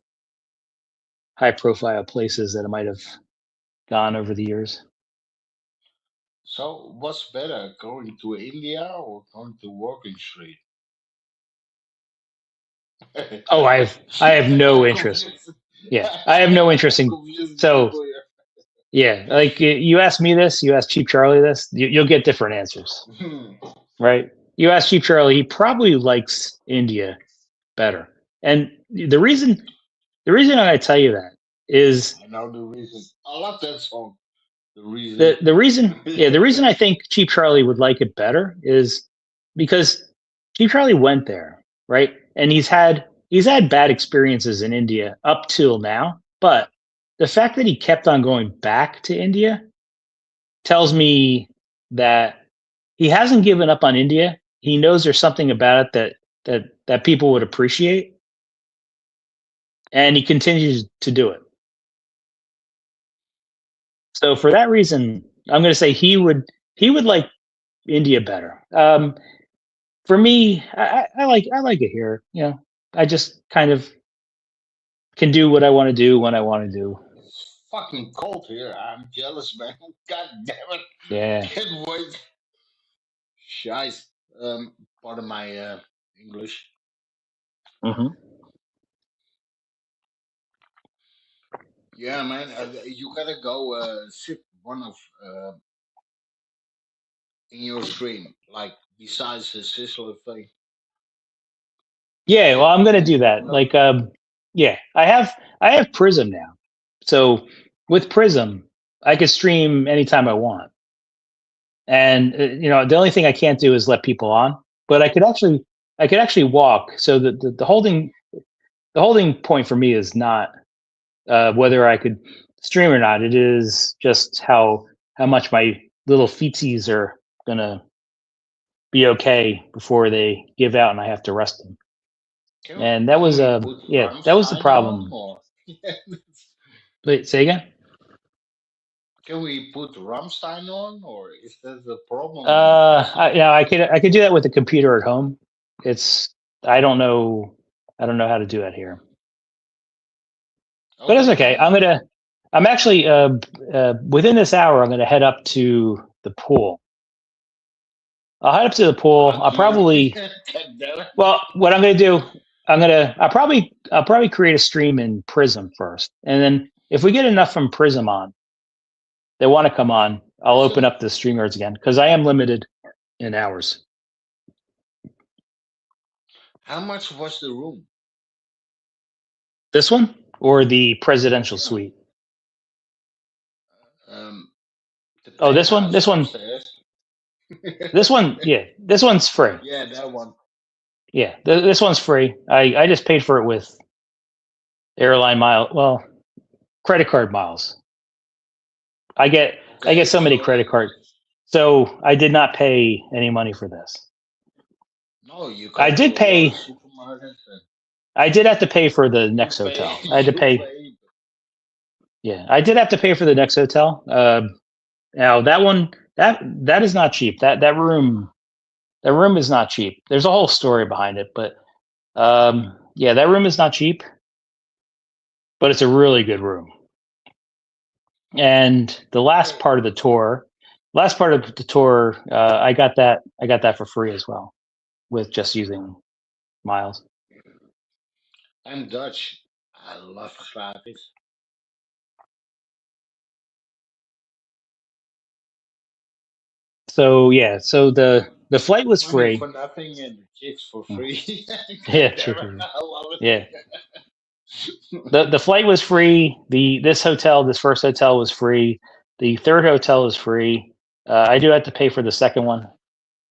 high profile places that I might have gone over the years. So, what's better, going to India or going to Walking Street? Oh, I have no I'm interest. confused. Yeah, I have no interest I'm in. confused So people here. yeah, like you ask me this, you ask Cheap Charlie this, you'll get different answers, right? You ask Cheap Charlie, he probably likes India better, and the reason I tell you that is I know the reason. I love that song. The reason. the reason I think Cheap Charlie would like it better is because Cheap Charlie went there, right? And he's had bad experiences in India up till now, but the fact that he kept on going back to India tells me that he hasn't given up on India. He knows there's something about it that people would appreciate, and he continues to do it. So for that reason, I'm going to say he would like India better. For me, I like it here. You know, I just kind of can do what I want to do when I want to do. It's fucking cold here. I'm jealous, man. God damn it. Yeah. Can't wait. Scheiß. Pardon my English. Hmm. Yeah, man. You gotta go sit one of in your stream, like besides the Sizzler thing. Yeah. Well, Sit I'm going to in do that. one of. Like, yeah, I have Prism now. So with Prism, I could stream anytime I want. And the only thing I can't do is let people on, but I could actually walk. So the holding point for me is not whether I could stream or not. It is just how much my little feetsies are gonna be okay before they give out and I have to rest them. And that Can was we put that was the Rammstein on, problem. or Wait, say again. can we put Rammstein on, or is that the problem? I could do that with the computer at home. It's I don't know how to do that here, but it's Okay, okay. man. I'm actually within this hour. I'm gonna head up to the pool. I'll head up to the pool. I'll Lucky you. probably God damn it. Well, what I'm gonna do, I'll probably create a stream in Prism first, and then if we get enough from Prism on, they want to come on, I'll open Prism. up the StreamYards again because I am limited in hours. How much was the room? This one or the presidential Yeah. suite? Um, the Oh, this one. penthouse This one. upstairs. This one. Yeah, this one's free. Yeah, that one. Yeah, this one's free. I just paid for it with airline mile. Well, credit card miles. I get Okay, so many so credit cards. So I did not pay any money for this. no, you I go to did a lot of pay. supermarkets and I did have to pay for the you next pay. hotel. I had to You pay. pay. Yeah, I did have to pay for the next hotel. Now that one, that is not cheap. That room is not cheap. There's a whole story behind it, but yeah, that room is not cheap, but it's a really good room. And the last Okay, part of the tour, I got that. I got that for free as well, with just using miles. I'm Dutch. I love gratis. So yeah, so the flight was Money free. for nothing and the chicks for Mm. free. God Yeah, damn it, true. I love Yeah, it. the flight was free. This first hotel was free. The third hotel is free. I do have to pay for the second one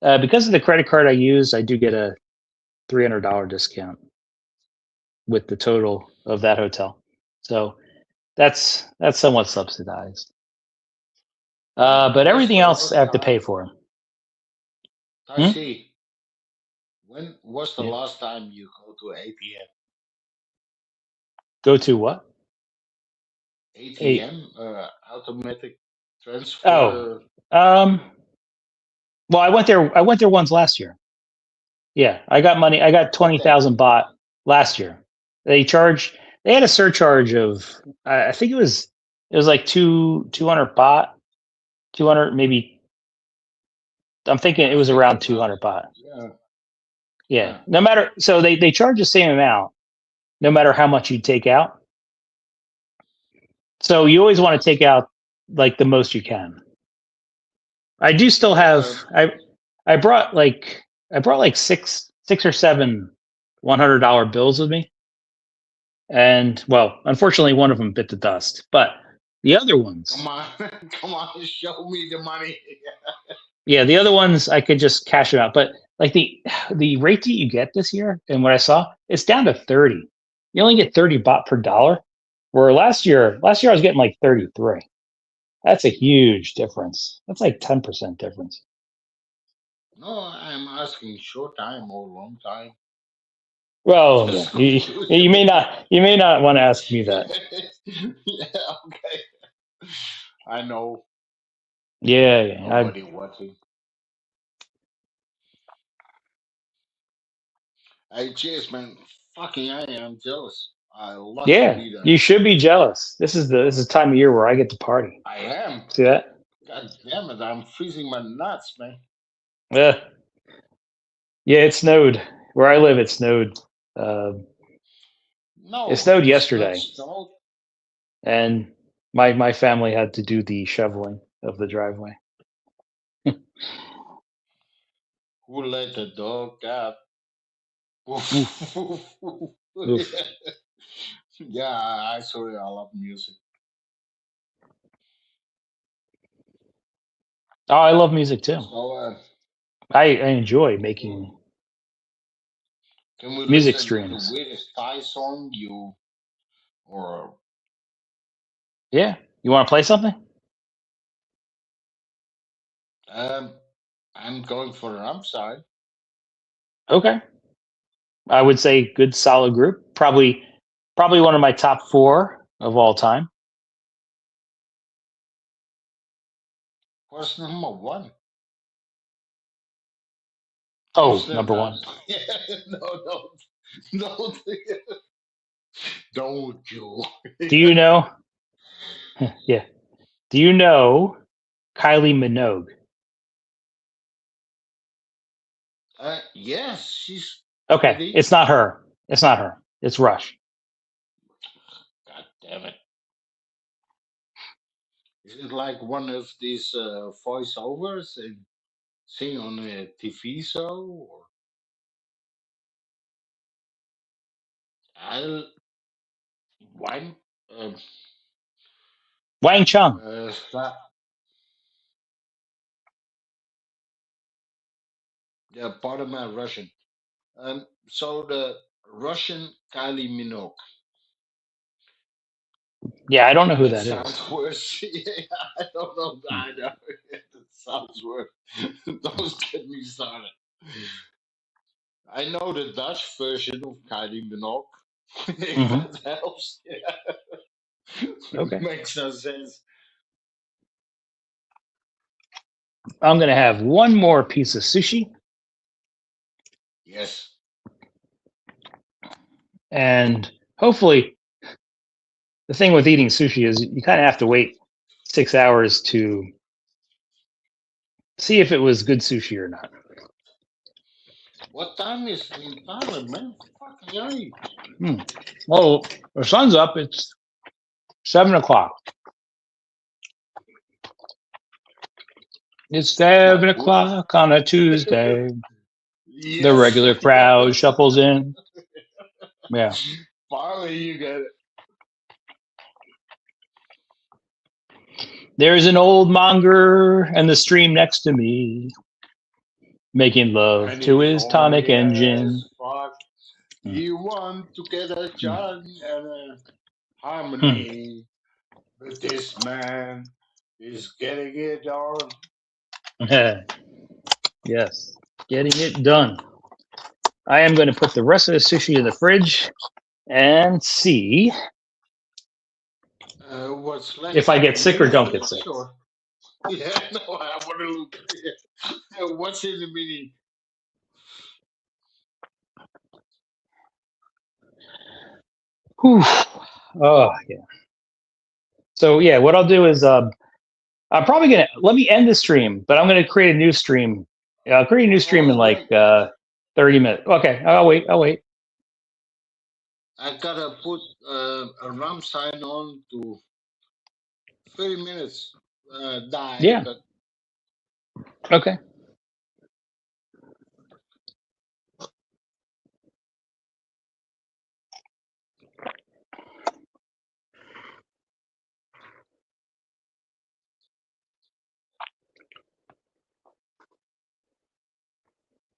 because of the credit card I use. I do get a $300 discount with the total of that hotel. So that's somewhat subsidized. But Where's everything the else last I have to pay time, for. Hmm? Tashi? When was the Yeah. last time you go to ATM? Go to what? Eight. ATM, automatic Oh. transfer. Um. Well, I went there once last year. Yeah, I got money. I got twenty Okay, thousand baht last year. They charged. They had a surcharge of. I think it was like 200 baht, 200 maybe. I'm thinking it I was think around about 200 baht. yeah. Yeah. No matter, so they charge the same amount, no matter how much you take out. So you always want to take out like the most you can. I do still have I brought like six or seven $100 bills with me. And well, unfortunately one of them bit the dust. But the other ones, Come on, come on, show me the money. yeah, the other ones I could just cash them out. But like the rate that you get this year and what I saw, it's down to 30. You only get 30 baht per dollar. Where last year I was getting like 33. That's a huge difference. That's like 10% difference. No, I'm asking short time or long time. Well, yeah, Just confused. you may not want to ask me that. Yeah, okay. I know Yeah, yeah, nobody watching. Hey, cheers, man. Fucking, I am jealous. I love to yeah. be there. You should be jealous. This is the time of year where I get to party. I am. See that? God damn it, I'm freezing my nuts, man. Yeah, yeah. It snowed where I live. It snowed. Uh, it No, snowed it's not yesterday, snowed. and my family had to do the shoveling of the driveway. Who let the dog out? Oof, oof. Yeah, I sorry, I love music. Oh, I love music too. So, I enjoy making can we music listen to the streams. weirdest Thai song you or Yeah, you want to play something? um? I'm going for an upside. Okay. I would say good solid group. Probably one of my top four of all time. What's number one? Oh, Who's the number one. no, no, don't you? Do you know? Yeah. Do you know Kylie Minogue? Yes, she's Okay, pretty. it's not her. It's not her. It's Rush. God damn it! Is it like one of these voiceovers and sing on a TV show? Or I'll wine. Uh, Wang Chung. that, yeah, part of my Russian. So the Russian Kylie Minogue. Yeah, I don't know who That that is. sounds worse. Yeah, I don't know Hmm. either. That sounds worse. Don't get me started. I know the Dutch version of Kylie Minogue. If Hmm. that helps. Yeah. Okay. Makes no sense. I'm gonna have one more piece of sushi, Yes. and hopefully, the thing with eating sushi is you kind of have to wait 6 hours to see if it was good sushi or not. What time is it in Thailand, man? Fucking A. Hmm. Well, the sun's up. It's 7 o'clock. It's That's 7 not good. o'clock on a Tuesday. The Yes. regular crowd shuffles in. Yeah. Finally, you get it. There's an old monger and the stream next to me making love And to he's his tonic horny as engine. fuck. Hmm. He want to get a Hmm. child and a Hmm. harmony. But this man is getting it on. Yes. Getting it done. I am going to put the rest of the sushi in the fridge and see What's if left I in get the sick or mini don't get sick. fridge, or yeah, no, I want to look. What's in the mini? Whew. Oh, yeah. So, yeah, what I'll do is I'm probably going to let me end the stream, but I'm going to create a new stream. I'll create a new stream in Oh, like great. 30 minutes. Okay, I'll wait. I'll wait. I gotta put a ram sign on to 30 minutes. Die. Yeah. Okay.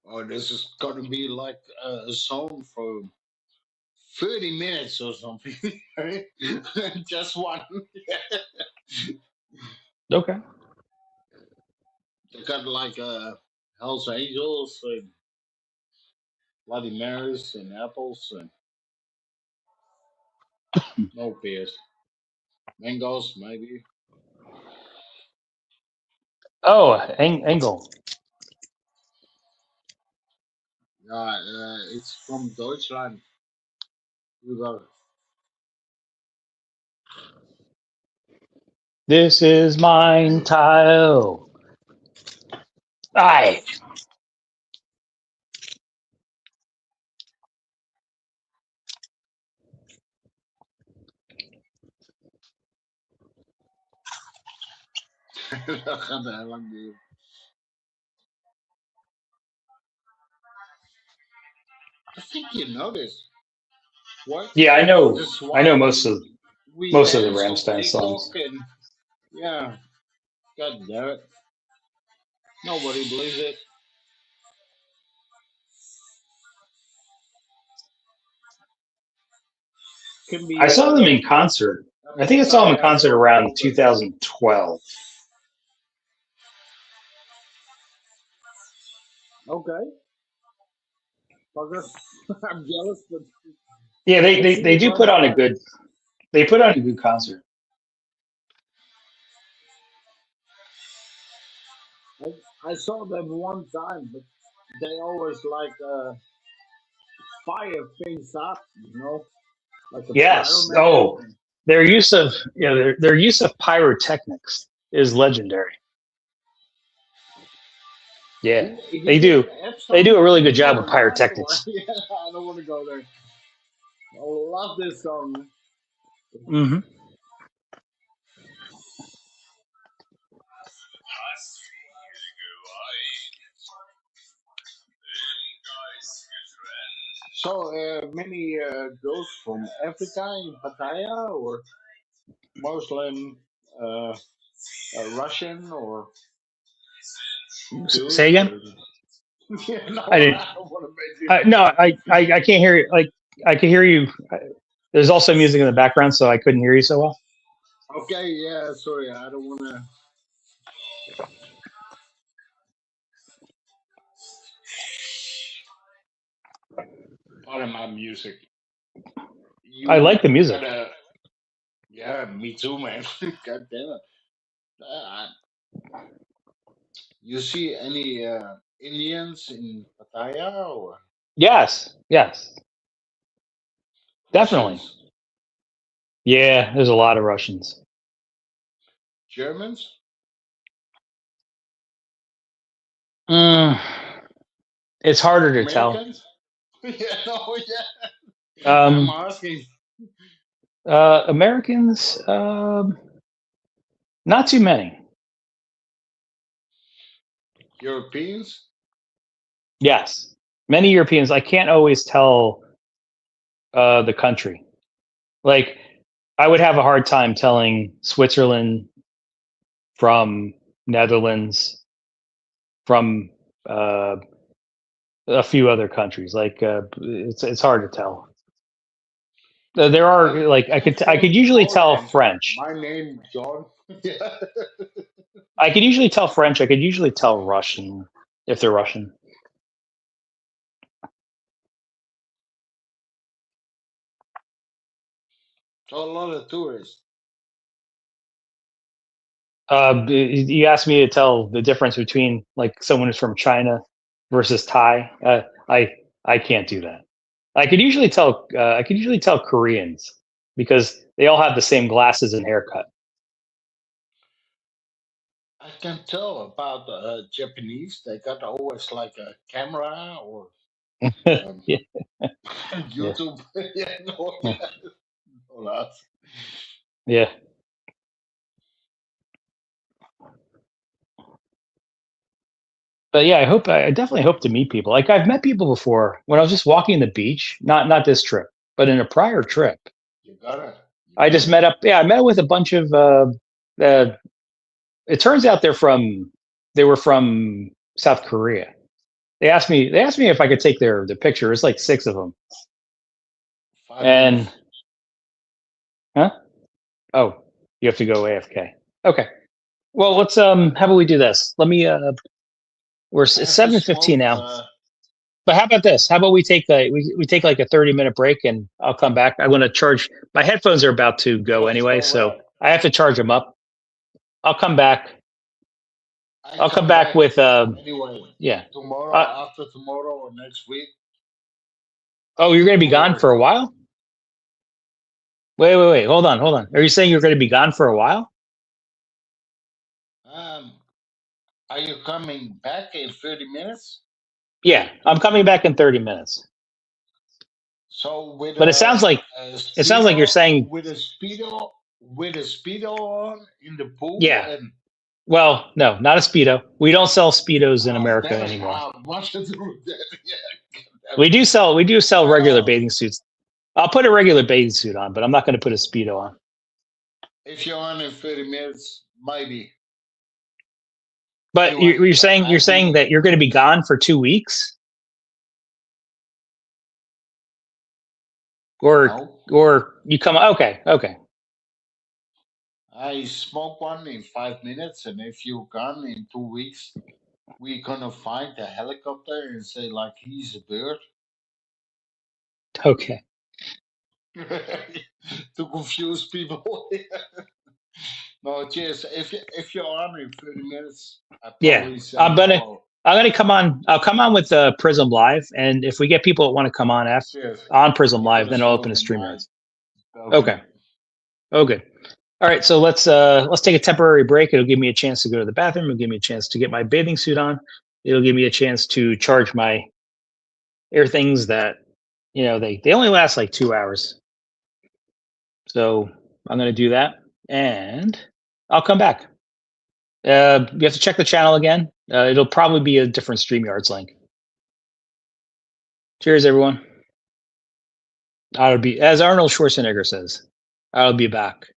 Or this is gonna be like a song for 30 minutes or something. Just one. Okay. They got like Hell's Angels and Bloody Marys and apples and no pears. Mangoes, maybe. Oh, Engel. Yeah, it's from Deutschland. You got This is mine tile. Aye. Dat gaat heel lang duren. I think you know this. What? Yeah, I know. This is I know why most of we most of the dance on Ramstein TikTok songs. and yeah, god damn it. Nobody believes it. Can I be saw them in concert. I think I saw them in pattaya concert for around older. 2012. Okay. Fucker. I'm jealous, but Yeah, we'll see they if do I'm put on a there. good. They put on a good concert. I saw them one time, but they always like fire things up, like a Yes. pyroman. Oh, their use of pyrotechnics is legendary. Yeah, He they did do. an F They do song a really good job with for that, or pyrotechnics. yeah, I don't want to go there. I love this song. Hmm. So many girls from Africa in Pattaya, or Muslim, uh, Russian, or Say Jewish, again. or yeah, no, I didn't. I don't want to mention. No, I can't hear you. Like I can hear you. There's also music in the background, so I couldn't hear you so well. Okay, yeah, sorry, I don't want to. Part of my music. I You like the music. gotta, yeah, me too, man. God damn it. Uh, you see any Indians in Pattaya or Yes, yes, definitely. Russians, Yeah, there's a lot of Russians. Germans, Mm, it's harder to tell. Americans? Yeah, no, yeah. I'm Um, asking. Americans, not too many. Europeans? Yes, many Europeans. I can't always tell the country. Like, I would have a hard time telling Switzerland from Netherlands from uh, a few other countries. Like, it's hard to tell. There I are like can I say could usually tell Holland. French. My name, John. Yeah. I could usually tell French. I could usually tell Russian if they're Russian. So a lot of tourists. You asked me to tell the difference between like someone who's from China versus Thai. I can't do that. I could usually tell. I could usually tell Koreans because they all have the same glasses and haircut. I can tell about Japanese. They got always like a camera or Yeah. YouTube. Yeah, no, Yeah. no, that's Yeah. But yeah, I definitely hope to meet people. Like I've met people before when I was just walking the beach, not this trip, but in a prior trip. you gotta, you I just gotta. met up. Yeah, I met with a bunch of. Uh, it turns out they were from South Korea. They asked me if I could take their picture. It's like 6 of them. 5 minutes. And huh? Oh, you have to go AFK. Okay. Well, let's how about we do this? Let me I it's have to 7:15 smoke. now. But how about this? How about we take like a 30-minute break and I'll come back. I'm going to charge my headphones are about to go Let's anyway, go so back. I have to charge them up. I'll come back. I I'll come come back back with anyway. yeah. Tomorrow, Uh, after tomorrow, or next week. oh, you're going to be Don't gone worry. for a while? Wait. Hold on, hold on. Are you saying you're going to be gone for a while? Um, are you coming back in 30 minutes? Yeah, I'm coming back in 30 minutes. So with But a it sounds like you're speedo, saying with a speedo on in the pool, yeah. and Well, no, not a Speedo. We don't sell Speedos in America then anymore. what to do with that? Yeah, We do sell regular uh, bathing suits. I'll put a regular bathing suit on, but I'm not going to put a Speedo on. if you're on in 30 minutes, maybe. But Anyway, you're I'll saying be that you're going to be gone for 2 weeks, no. or you come. Okay. I smoke one in 5 minutes, and if you're gone in 2 weeks, we're gonna find a helicopter and say like he's a bird Okay. to confuse people. No, cheers. If you're on in 30 minutes, I Yeah, probably say hello. I'm gonna come on. I'll come on with Prism Live, and if we get people that want to come on Cheers. on Prism You're Live, gonna then I'll smoke open a in mine. StreamYards. Okay. Okay. Oh, good. All right, so let's take a temporary break. It'll give me a chance to go to the bathroom. It'll give me a chance to get my bathing suit on. It'll give me a chance to charge my air things that they only last like 2 hours. So I'm gonna do that, and I'll come back. You have to check the channel again. It'll probably be a different StreamYards link. Cheers, everyone. I'll be, as Arnold Schwarzenegger says, I'll be back.